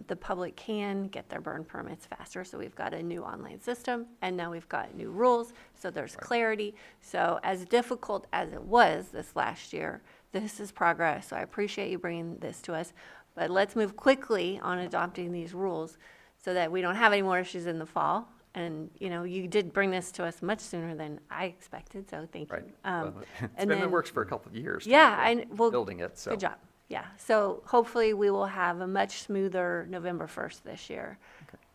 the public can get their burn permits faster. So we've got a new online system, and now we've got new rules. So there's clarity. So as difficult as it was this last year, this is progress. So I appreciate you bringing this to us. But let's move quickly on adopting these rules so that we don't have any more issues in the fall. And, you did bring this to us much sooner than I expected, so thank you. Well, it's been in the works for a couple of years. Yeah, building it. So good job. Yeah, so hopefully we will have a much smoother November 1st this year.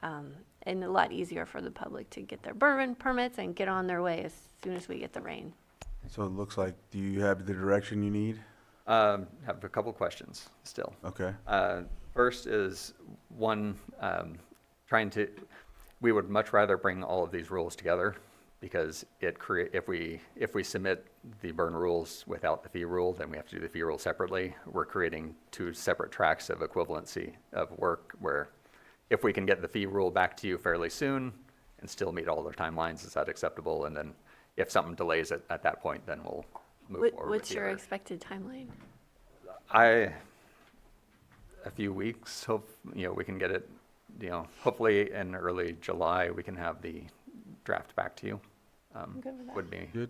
And a lot easier for the public to get their burn permits and get on their way as soon as we get the rain. So it looks like, do you have the direction you need? have a couple questions still. Okay. First is one, we would much rather bring all of these rules together, because if we submit the burn rules without the fee rule, then we have to do the fee rule separately. We're creating two separate tracks of equivalency of work, where if we can get the fee rule back to you fairly soon and still meet all their timelines, is that acceptable? And then if something delays it at that point, then we'll move forward. What's your expected timeline? A few weeks. Hope we can get it. Hopefully in early July we can have the draft back to you. I'm good with that.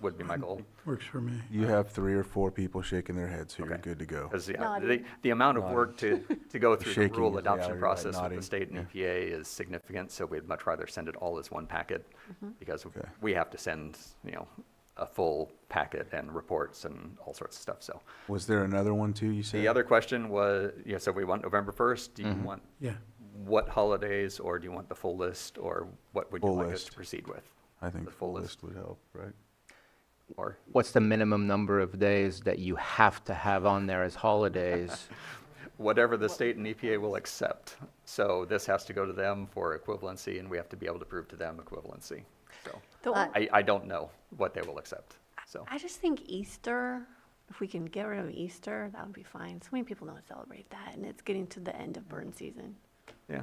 Would be my goal. Works for me. You have 3 or 4 people shaking their heads, so you're good to go. Because Nodding. the amount of work to go through the Shaking rule is- yeah, adoption you're right, process with nodding. the state and EPA is significant, so we'd much rather send it all as one packet, because we have to send, a full packet and reports and all sorts of stuff, so. Was there another one too, you said? The other question was, so we want November 1st, do you want what holidays, or do you want the full list, or what would you Full like us list. to proceed with? I think The full full list. list would help, right? Or What's the minimum number of days that you have to have on there as holidays? whatever the state and EPA will accept. So this has to go to them for equivalency, and we have to be able to prove to them equivalency. So I don't know what they will accept, so. I just think Easter, if we can get rid of Easter, that would be fine. So many people don't celebrate that, and it's getting to the end of burn season. Yeah,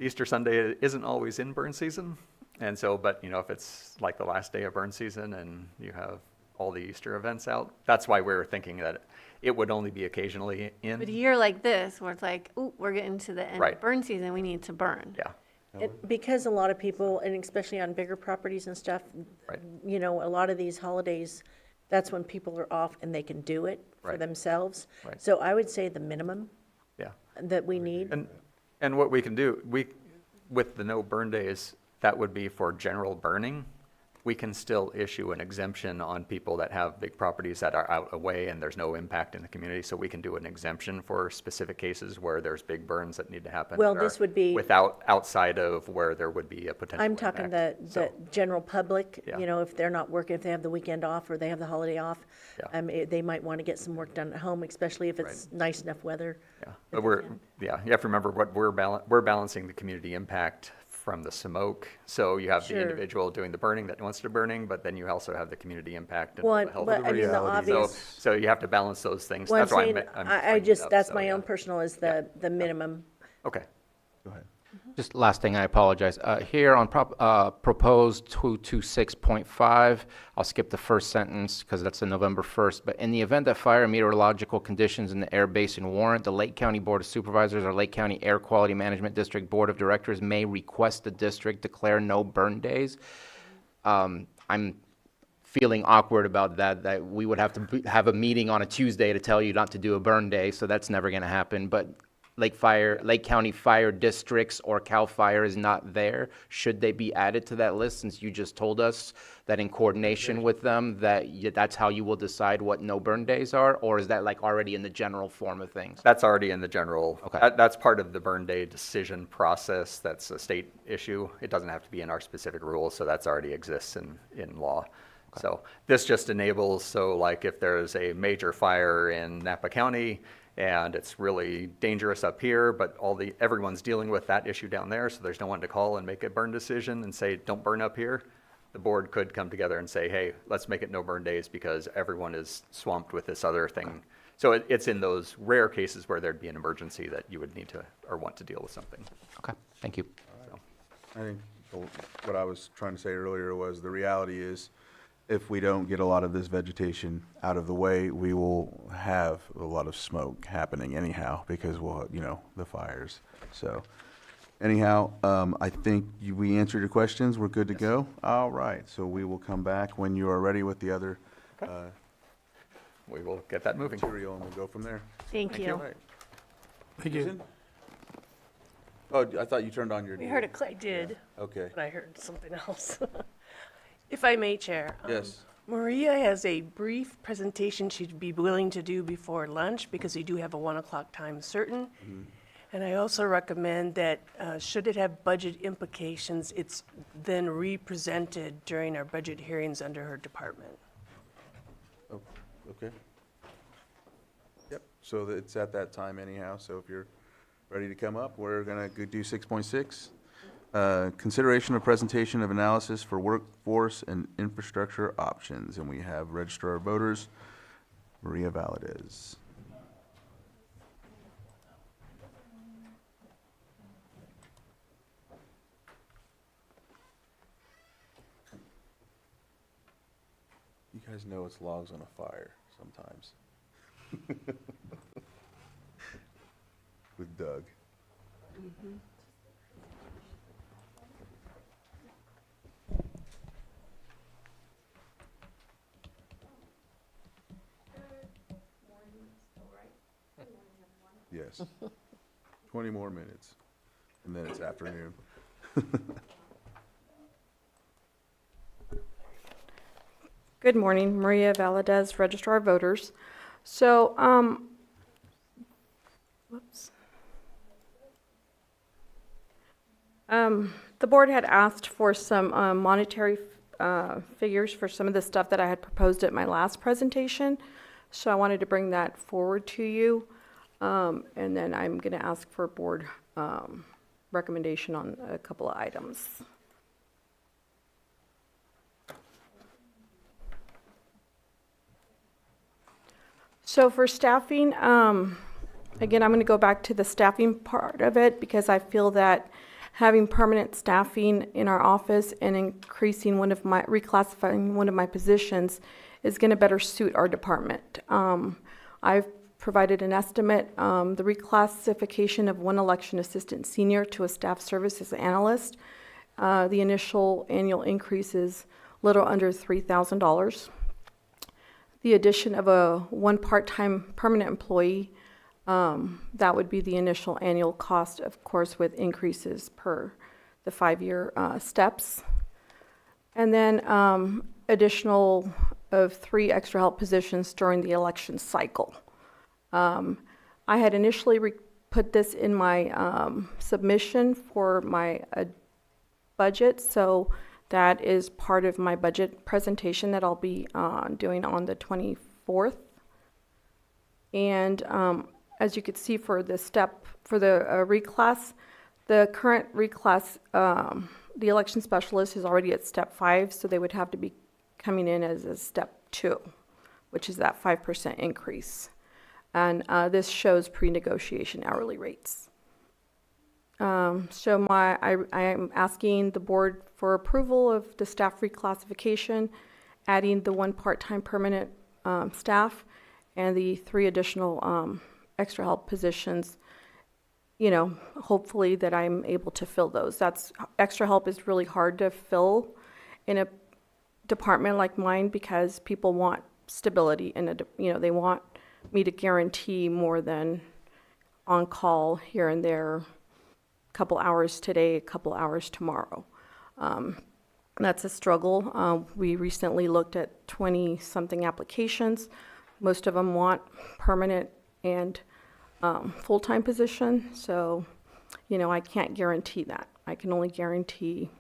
Easter Sunday isn't always in burn season, and so, but if it's like the last day of burn season and you have all the Easter events out, that's why we were thinking that it would only be occasionally in. But a year like this, where it's like, ooh, we're getting to the end Right. of burn season, we need to burn. Yeah, Because a lot of people, and especially on bigger properties and stuff, Right. a lot of these holidays, that's when people are off and they can do it for Right. themselves. Right. So I would say the minimum yeah. that we need. And what we can do, with the no burn days, that would be for general burning. we can still issue an exemption on people that have big properties that are out away and there's no impact in the community. So we can do an exemption for specific cases where there's big burns that need to happen. Well, that this are would be- outside of where there would be a potential I'm talking impact. the general public, Yeah. you know, if they're not working, if they have the weekend off or they have the holiday off, Yeah. they might want to get some work done at home, especially if it's nice enough weather. Yeah, but you have to remember what we're balancing the community impact from the smoke. So you have Sure. the individual doing the burning that wants to burning, but then you also have the community impact and Well, the health but of I mean, the obvious. So you have to balance those things. Well, That's why saying, I'm I bringing it just, up, that's so, my yeah. own personal is the minimum. Okay. Go ahead. Just last thing, I apologize. Here on proposed 226.5, I'll skip the first sentence because that's the November 1st. But in the event that fire and meteorological conditions in the air basin warrant, the Lake County Board of Supervisors or Lake County Air Quality Management District Board of Directors may request the district declare no burn days. I'm feeling awkward about that we would have to have a meeting on a Tuesday to tell you not to do a burn day, so that's never going to happen. But Lake County Fire Districts or CAL FIRE is not there. Should they be added to that list, since you just told us that in coordination with them, that's how you will decide what no burn days are? Or is that like already in the general form of things? That's already in the general. Okay. That's part of the burn day decision process. That's a state issue. It doesn't have to be in our specific rules, so that's already exists in law. Okay. So this just enables, so like if there's a major fire in Napa County, and it's really dangerous up here, but everyone's dealing with that issue down there, so there's no one to call and make a burn decision and say, don't burn up here. The board could come together and say, hey, let's make it no burn days because everyone is swamped with this other thing. So it's in those rare cases where there'd be an emergency that you would need to or want to deal with something. Okay, thank you. I think what I was trying to say earlier was the reality is if we don't get a lot of this vegetation out of the way, we will have a lot of smoke happening anyhow because we'll, the fires. So anyhow, I think we answered your questions. We're good to go. All right. So we will come back when you are ready with the other We will get that moving. material and we'll go from there. Thank you. All right. Thank you. Susan? Oh, I thought you turned on your. We heard a click. I did, Okay. but I heard something else. If I may, Chair. Yes. Maria has a brief presentation she'd be willing to do before lunch because we do have a 1 o'clock time certain. And I also recommend that, should it have budget implications, it's then re-presented during our budget hearings under her department. Oh, okay. Yep, so it's at that time anyhow, so if you're ready to come up, we're gonna go do 6.6. Consideration of presentation of analysis for workforce and infrastructure options, and we have Registrar of Voters, Maria Valadez. You guys know it's logs on a fire sometimes. With Doug. Yes. 20 more minutes, and then it's afternoon. Good morning, Maria Valadez, Registrar of Voters. So, the board had asked for some monetary figures for some of the stuff that I had proposed at my last presentation. So I wanted to bring that forward to you. And then I'm going to ask for board recommendation on a couple of items. So for staffing, again, I'm going to go back to the staffing part of it because I feel that having permanent staffing in our office and reclassifying one of my positions is going to better suit our department. I've provided an estimate, the reclassification of one election assistant senior to a staff services analyst. The initial annual increase is a little under $3,000. The addition of one part-time permanent employee, that would be the initial annual cost, of course, with increases per the 5-year steps. And then additional of 3 extra help positions during the election cycle. I had initially put this in my submission for my budget, so that is part of my budget presentation that I'll be doing on the 24th. And as you can see for the reclass, the current reclass, the election specialist is already at step 5, so they would have to be coming in as a step 2, which is that 5% increase. And this shows pre-negotiation hourly rates. So I am asking the board for approval of the staff reclassification, adding the 1 part-time permanent staff and the 3 additional extra help positions. You know, hopefully that I'm able to fill those. Extra help is really hard to fill in a department like mine because people want stability and they want me to guarantee more than on call here and there, a couple hours today, a couple hours tomorrow. That's a struggle. We recently looked at 20-something applications. Most of them want permanent and full-time position, so I can't guarantee that. I can only guarantee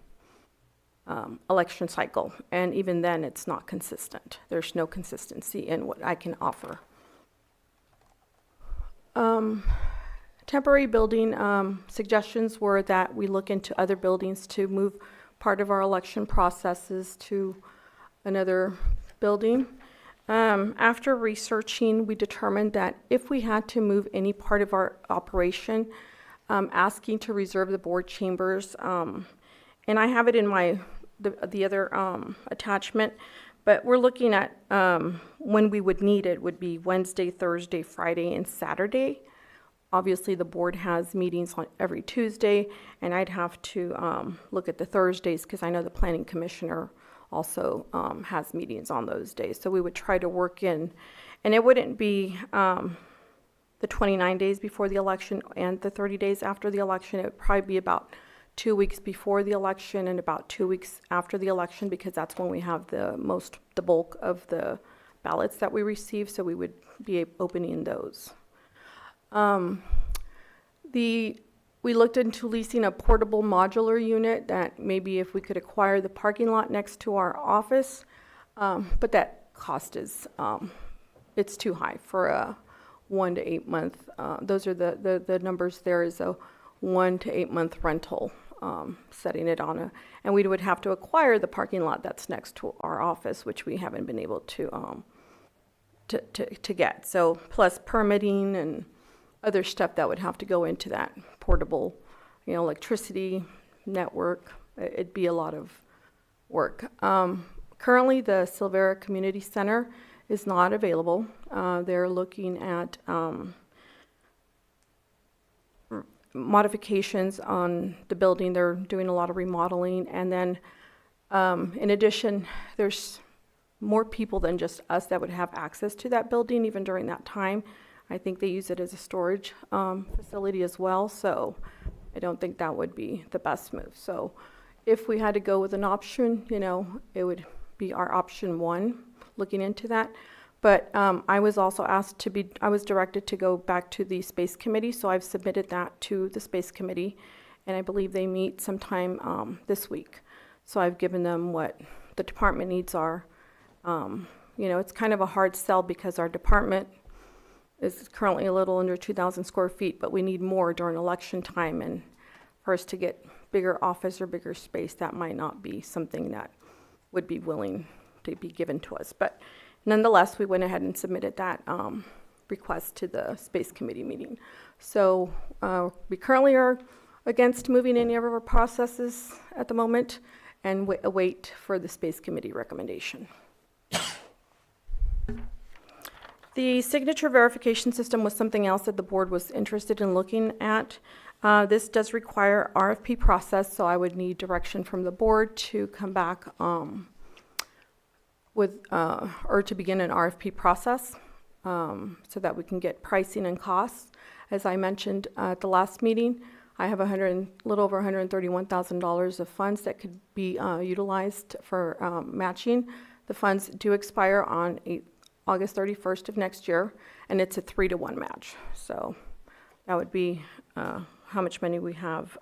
election cycle, and even then it's not consistent. There's no consistency in what I can offer. Temporary building suggestions were that we look into other buildings to move part of our election processes to another building. After researching, we determined that if we had to move any part of our operation, asking to reserve the board chambers, and I have it in the other attachment, but we're looking at when we would need it would be Wednesday, Thursday, Friday, and Saturday. Obviously, the board has meetings on every Tuesday, and I'd have to look at the Thursdays because I know the planning commissioner also has meetings on those days. So we would try to work in, and it wouldn't be the 29 days before the election and the 30 days after the election. It would probably be about 2 weeks before the election and about 2 weeks after the election, because that's when we have the bulk of the ballots that we receive, so we would be opening those. We looked into leasing a portable modular unit that maybe if we could acquire the parking lot next to our office, but that cost is, it's too high for a 1 to 8 month. Those are the numbers. There is a 1 to 8 month rental, setting it on and we would have to acquire the parking lot that's next to our office, which we haven't been able to get. So plus permitting and other stuff that would have to go into that portable, electricity network. It'd be a lot of work. Currently, the Silvera Community Center is not available. They're looking at modifications on the building. They're doing a lot of remodeling. And then, in addition, there's more people than just us that would have access to that building even during that time. I think they use it as a storage facility as well, so I don't think that would be the best move. So if we had to go with an option, it would be our option 1, looking into that. But I was also I was directed to go back to the Space Committee, so I've submitted that to the Space Committee, and I believe they meet sometime this week. So I've given them what the department needs are. It's kind of a hard sell because our department is currently a little under 2,000 square feet, but we need more during election time, and for us to get bigger office or bigger space, that might not be something that would be willing to be given to us. But nonetheless, we went ahead and submitted that request to the Space Committee meeting. So we currently are against moving any of our processes at the moment and await for the Space Committee recommendation. The signature verification system was something else that the board was interested in looking at. This does require RFP process, so I would need direction from the board to come back or to begin an RFP process so that we can get pricing and costs. As I mentioned at the last meeting, I have little over $131,000 of funds that could be utilized for matching. The funds do expire on August 31st of next year, and it's a 3-to-1 match. So that would be how much money we have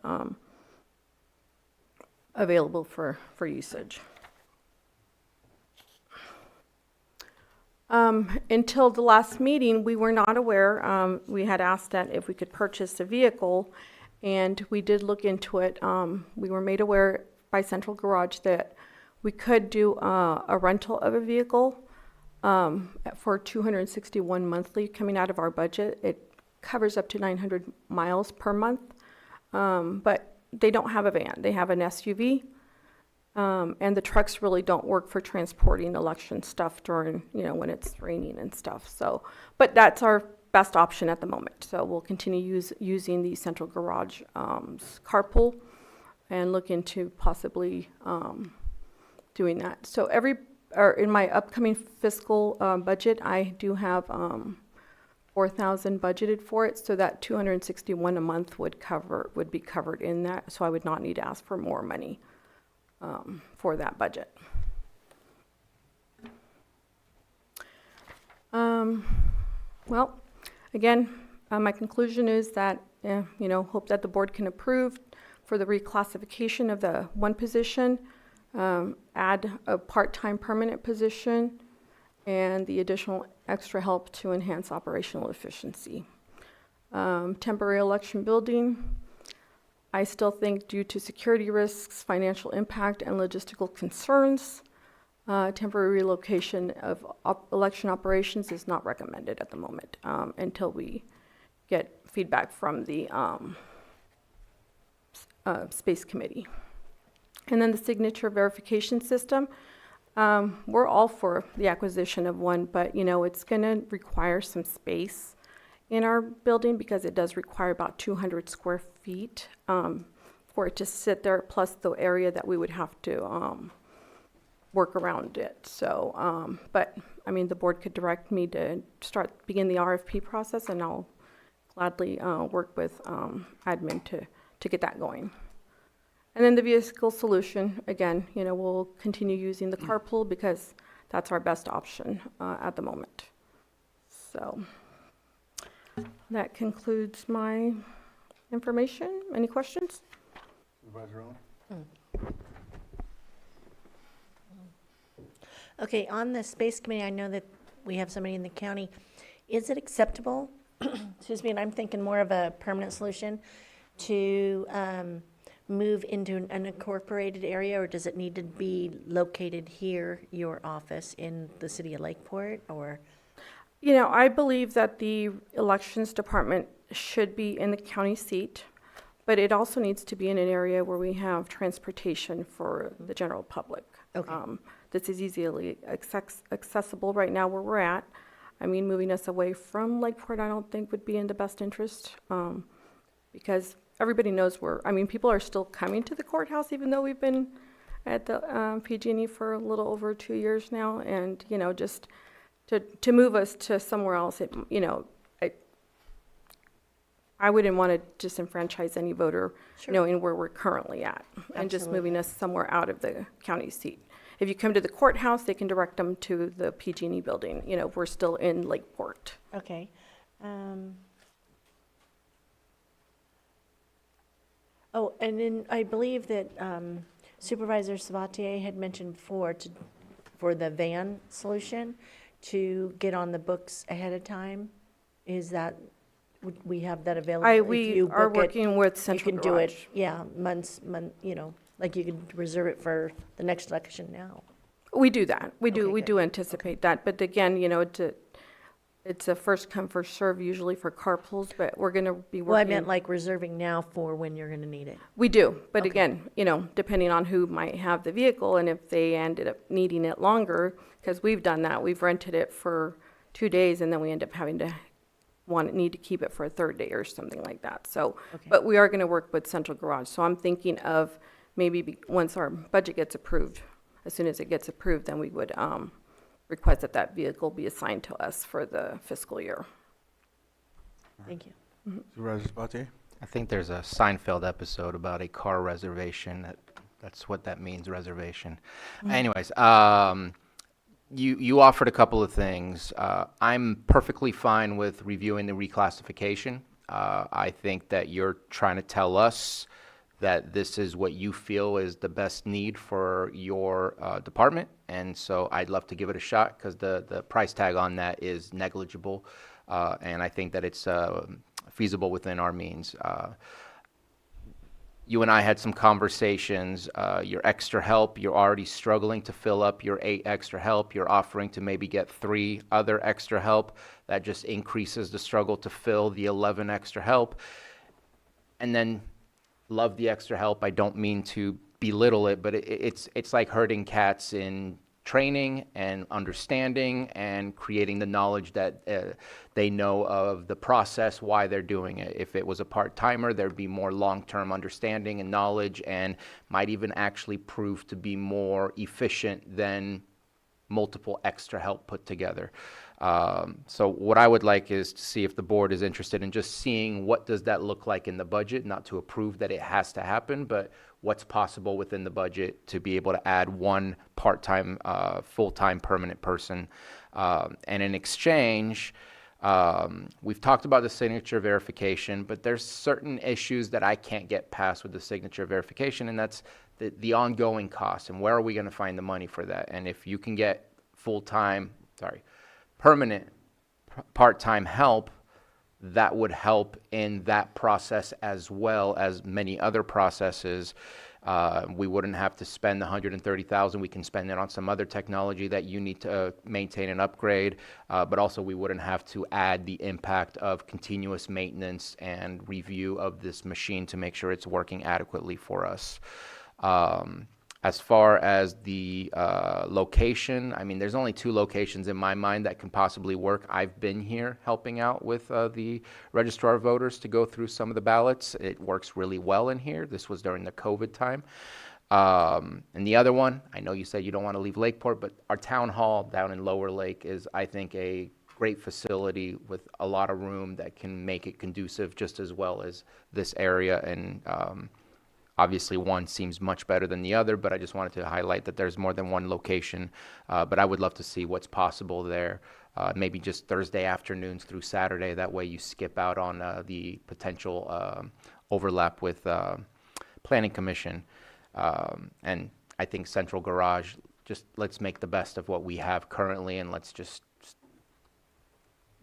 available for usage. Until the last meeting, we were not aware. We had asked that if we could purchase a vehicle, and we did look into it. We were made aware by Central Garage that we could do a rental of a vehicle for $261 monthly coming out of our budget. It covers up to 900 miles per month, but they don't have a van. They have an SUV. And the trucks really don't work for transporting election stuff during, when it's raining and stuff. So, but that's our best option at the moment. So we'll continue using the Central Garage carpool and look into possibly doing that. So in my upcoming fiscal budget, I do have $4,000 budgeted for it. So that $261 a month would be covered in that. So I would not need to ask for more money for that budget. Well, again, my conclusion is that, hope that the board can approve for the reclassification of the one position, add a part-time permanent position, and the additional extra help to enhance operational efficiency. Temporary election building, I still think due to security risks, financial impact, and logistical concerns, temporary relocation of election operations is not recommended at the moment until we get feedback from the Space Committee. And then the signature verification system, we're all for the acquisition of one, but it's going to require some space in our building because it does require about 200 square feet for it to sit there, plus the area that we would have to work around it. So, but the board could direct me to begin the RFP process, and I'll gladly work with admin to get that going. And then the vehicle solution, again, we'll continue using the carpool because that's our best option at the moment. So that concludes my information. Any questions? Supervisor Owen? Okay, on the Space Committee, I know that we have somebody in the county. Is it acceptable, excuse me, and I'm thinking more of a permanent solution, to move into an unincorporated area, or does it need to be located here, your office, in the city of Lakeport, or? I believe that the elections department should be in the county seat, but it also needs to be in an area where we have transportation for the general public. Okay. This is easily accessible right now where we're at. Moving us away from Lakeport I don't think would be in the best interest because everybody knows people are still coming to the courthouse even though we've been at the PG&E for a little over 2 years now, and just to move us to somewhere else, I wouldn't want to disenfranchise any voter, Sure. knowing where we're currently at, and just Absolutely. moving us somewhere out of the county seat. If you come to the courthouse, they can direct them to the PG&E building. We're still in Lakeport. Okay. Oh, and then I believe that Supervisor Sabatier had mentioned before for the van solution, to get on the books ahead of time. Is that, would we have that available? If We you are book it, working with Central you can do it, Garage. yeah, months, like you could reserve it for the next election now. We do that. We Okay, do good. anticipate that. But again, it's a first come, first serve usually for carpools, but we're going to be working. Well, I meant like reserving now for when you're going to need it. We do, but Okay. again, depending on who might have the vehicle and if they ended up needing it longer, because we've done that. We've rented it for 2 days and then we end up having to need to keep it for a third day or something like that. So, Okay. but we are going to work with Central Garage. So I'm thinking of maybe once our budget gets approved, as soon as it gets approved, then we would request that vehicle be assigned to us for the fiscal year. Thank you. Supervisor Spatier? I think there's a Seinfeld episode about a car reservation. That's what that means, reservation. Anyways, you offered a couple of things. I'm perfectly fine with reviewing the reclassification. I think that you're trying to tell us that this is what you feel is the best need for your department, and so I'd love to give it a shot because the price tag on that is negligible, and I think that it's feasible within our means. You and I had some conversations. Your extra help, you're already struggling to fill up your 8 extra help. You're offering to maybe get 3 other extra help. That just increases the struggle to fill the 11 extra help. And then love the extra help. I don't mean to belittle it, but it's like herding cats in training and understanding and creating the knowledge that they know of the process, why they're doing it. If it was a part-timer, there'd be more long-term understanding and knowledge, and might even actually prove to be more efficient than multiple extra help put together. So what I would like is to see if the board is interested in just seeing what does that look like in the budget, not to approve that it has to happen, but what's possible within the budget to be able to add 1 part-time, full-time permanent person. And in exchange, we've talked about the signature verification, but there's certain issues that I can't get past with the signature verification, and that's the ongoing costs, and where are we going to find the money for that? And if you can get permanent part-time help, that would help in that process as well as many other processes. We wouldn't have to spend the $130,000. We can spend it on some other technology that you need to maintain and upgrade, but also we wouldn't have to add the impact of continuous maintenance and review of this machine to make sure it's working adequately for us. As far as the location, I mean, there's only 2 locations in my mind that can possibly work. I've been here helping out with the registrar of voters to go through some of the ballots. It works really well in here. This was during the COVID time. And the other one, I know you said you don't want to leave Lakeport, but our town hall down in Lower Lake is, I think, a great facility with a lot of room that can make it conducive just as well as this area. And obviously, one seems much better than the other, but I just wanted to highlight that there's more than one location. But I would love to see what's possible there. Maybe just Thursday afternoons through Saturday. That way you skip out on the potential overlap with Planning Commission. And I think Central Garage, just let's make the best of what we have currently, and let's just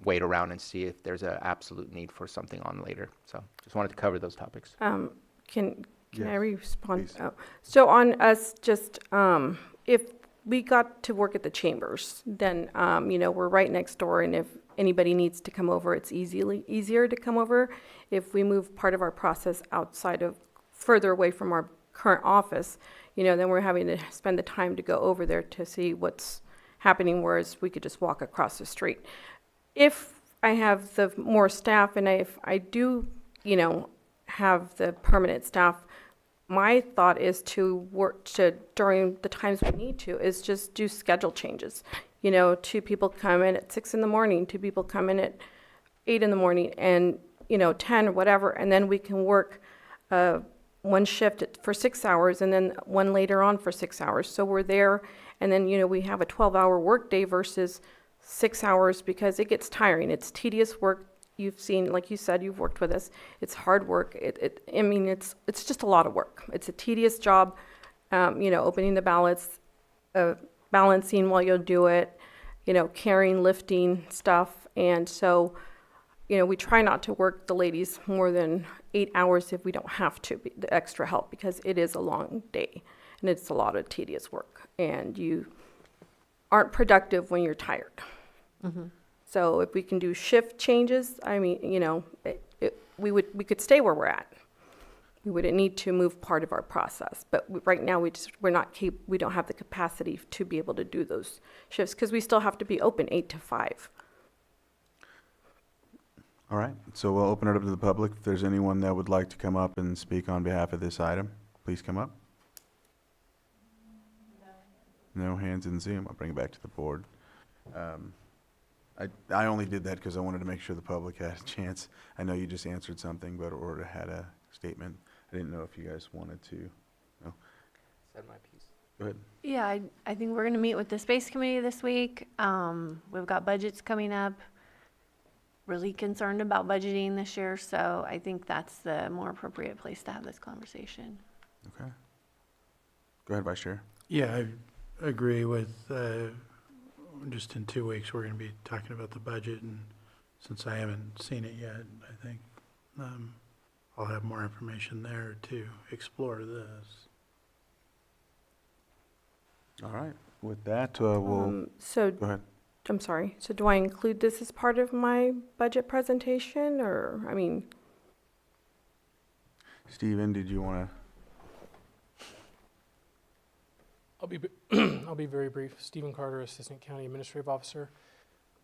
wait around and see if there's an absolute need for something on later. So just wanted to cover those topics. Can I respond? please. Oh. So on us, just if we got to work at the chambers, then we're right next door, and if anybody needs to come over, it's easier to come over. If we move part of our process outside of further away from our current office, then we're having to spend the time to go over there to see what's happening, whereas we could just walk across the street. If I have the more staff, and if I do, have the permanent staff, my thought is to work during the times we need to, is just do schedule changes. 2 people come in at 6 in the morning, 2 people come in at 8 in the morning, and 10 or whatever, and then we can work one shift for 6 hours, and then one later on for 6 hours. So we're there, and then we have a 12-hour workday versus 6 hours, because it gets tiring. It's tedious work. You've seen, like you said, you've worked with us. It's hard work. It's just a lot of work. It's a tedious job, opening the ballots, balancing while you'll do it, carrying, lifting stuff. And so, we try not to work the ladies more than 8 hours if we don't have to, the extra help, because it is a long day and it's a lot of tedious work, and you aren't productive when you're tired. Mm-hmm. So if we can do shift changes, we could stay where we're at. We wouldn't need to move part of our process. But right now, we don't have the capacity to be able to do those shifts, because we still have to be open 8 to 5. All right, so we'll open it up to the public. If there's anyone that would like to come up and speak on behalf of this item, please come up. No hands in Zoom. I'll bring it back to the board. I only did that because I wanted to make sure the public had a chance. I know you just answered something, but or had a statement. I didn't know if you guys wanted to. No. Said my piece. Go ahead. Yeah, I think we're gonna meet with the Space Committee this week. We've got budgets coming up. Really concerned about budgeting this year, so I think that's the more appropriate place to have this conversation. Okay. Go ahead, Vice Chair. Yeah, I agree with, just in 2 weeks, we're gonna be talking about the budget, and since I haven't seen it yet, I think, I'll have more information there to explore this. All right. With that, we'll, So, go ahead. I'm sorry, so do I include this as part of my budget presentation, or, I mean, Stephen, did you want I'll be very brief. Stephen Carter, Assistant County Administrative Officer.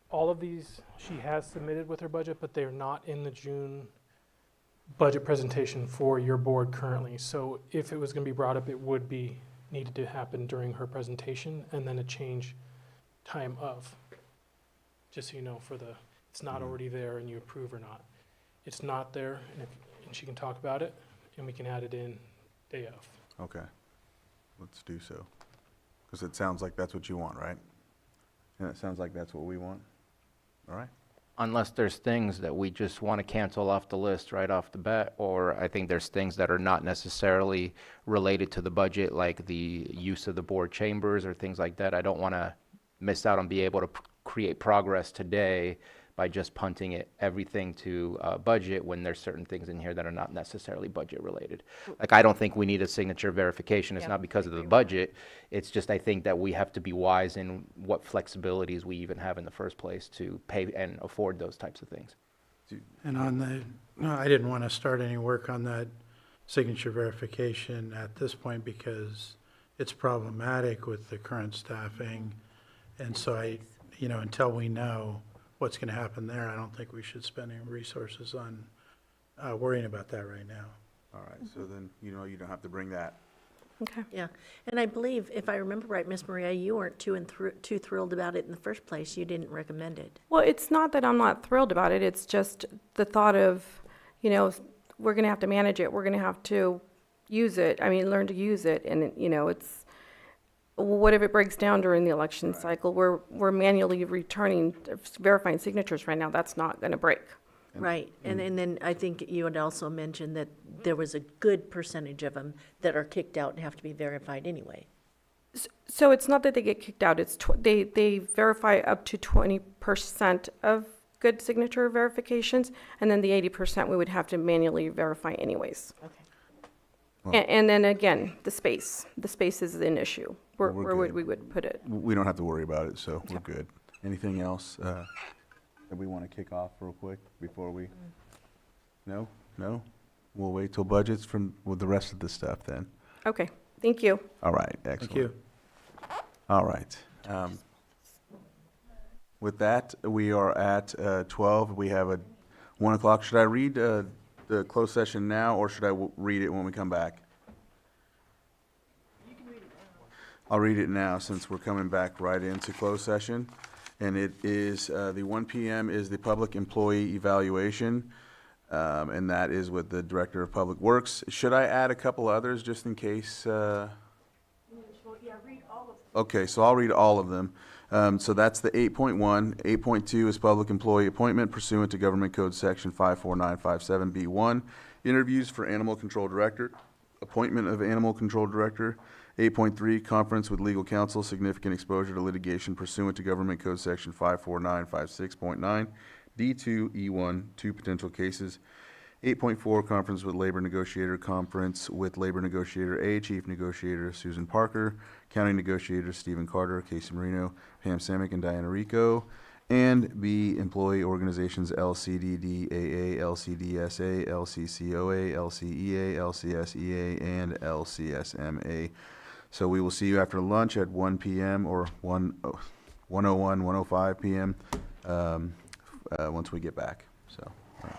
All of these she has submitted with her budget, but they are not in the June budget presentation for your board currently. So if it was going to be brought up, it would be needed to happen during her presentation, and then a change time of. Just so you know, it's not already there and you approve or not. It's not there, and she can talk about it, and we can add it in day of. Okay. Let's do so. Because it sounds like that's what you want, right? And it sounds like that's what we want. All right. Unless there's things that we just want to cancel off the list right off the bat, or I think there's things that are not necessarily related to the budget, like the use of the board chambers or things like that. I don't want to miss out on being able to create progress today by just punting everything to budget when there's certain things in here that are not necessarily budget related. Like, I don't think we need a signature verification. It's not because of the budget. It's just, I think that we have to be wise in what flexibilities we even have in the first place to pay and afford those types of things. And I didn't want to start any work on that signature verification at this point because it's problematic with the current staffing. And so until we know what's going to happen there, I don't think we should spend any resources on worrying about that right now. All right. So then, you don't have to bring that. okay. Yeah, and I believe, if I remember right, Miss Maria, you weren't too thrilled about it in the first place. You didn't recommend it. Well, it's not that I'm not thrilled about it, it's just the thought of, we're gonna have to manage it, we're gonna have to learn to use it, and, it's, what if it breaks down during the election cycle? We're manually verifying signatures right now, that's not gonna break. Right, and then I think you had also mentioned that there was a good percentage of them that are kicked out and have to be verified anyway. So it's not that they get kicked out, it's, they verify up to 20% of good signature verifications, and then the 80% we would have to manually verify anyways. Okay. And then again, the space is an issue. Where would we put it? We don't have to worry about it, so we're good. Anything else that we want to kick off real quick before we? No? We'll wait till budgets with the rest of the stuff then. Okay, thank you. All right, excellent. Thank you. All right. With that, we are at 12. We have a 1 o'clock. Should I read the closed session now, or should I read it when we come back? You can read it now. I'll read it now since we're coming back right into closed session. And it is, the 1 p.m. is the public employee evaluation, and that is with the Director of Public Works. Should I add a couple others just in case? Yeah, read all of them. Okay, so I'll read all of them. So that's the 8.1. 8.2 is public employee appointment pursuant to Government Code Section 54957B1. Interviews for Animal Control Director. Appointment of Animal Control Director. 8.3, conference with legal counsel, significant exposure to litigation pursuant to Government Code Section 54956.9. D2, E1, 2 potential cases. 8.4, conference with labor negotiator, conference with labor negotiator A, chief negotiator Susan Parker, county negotiators Stephen Carter, Casey Marino, Pam Samick, and Diana Rico. And B, employee organizations LCDDAA, LCDSA, LCCOA, LCEA, LCSEA, and LCSMA. So we will see you after lunch at 1 p.m. or 1:05 p.m. Once we get back. So, all right.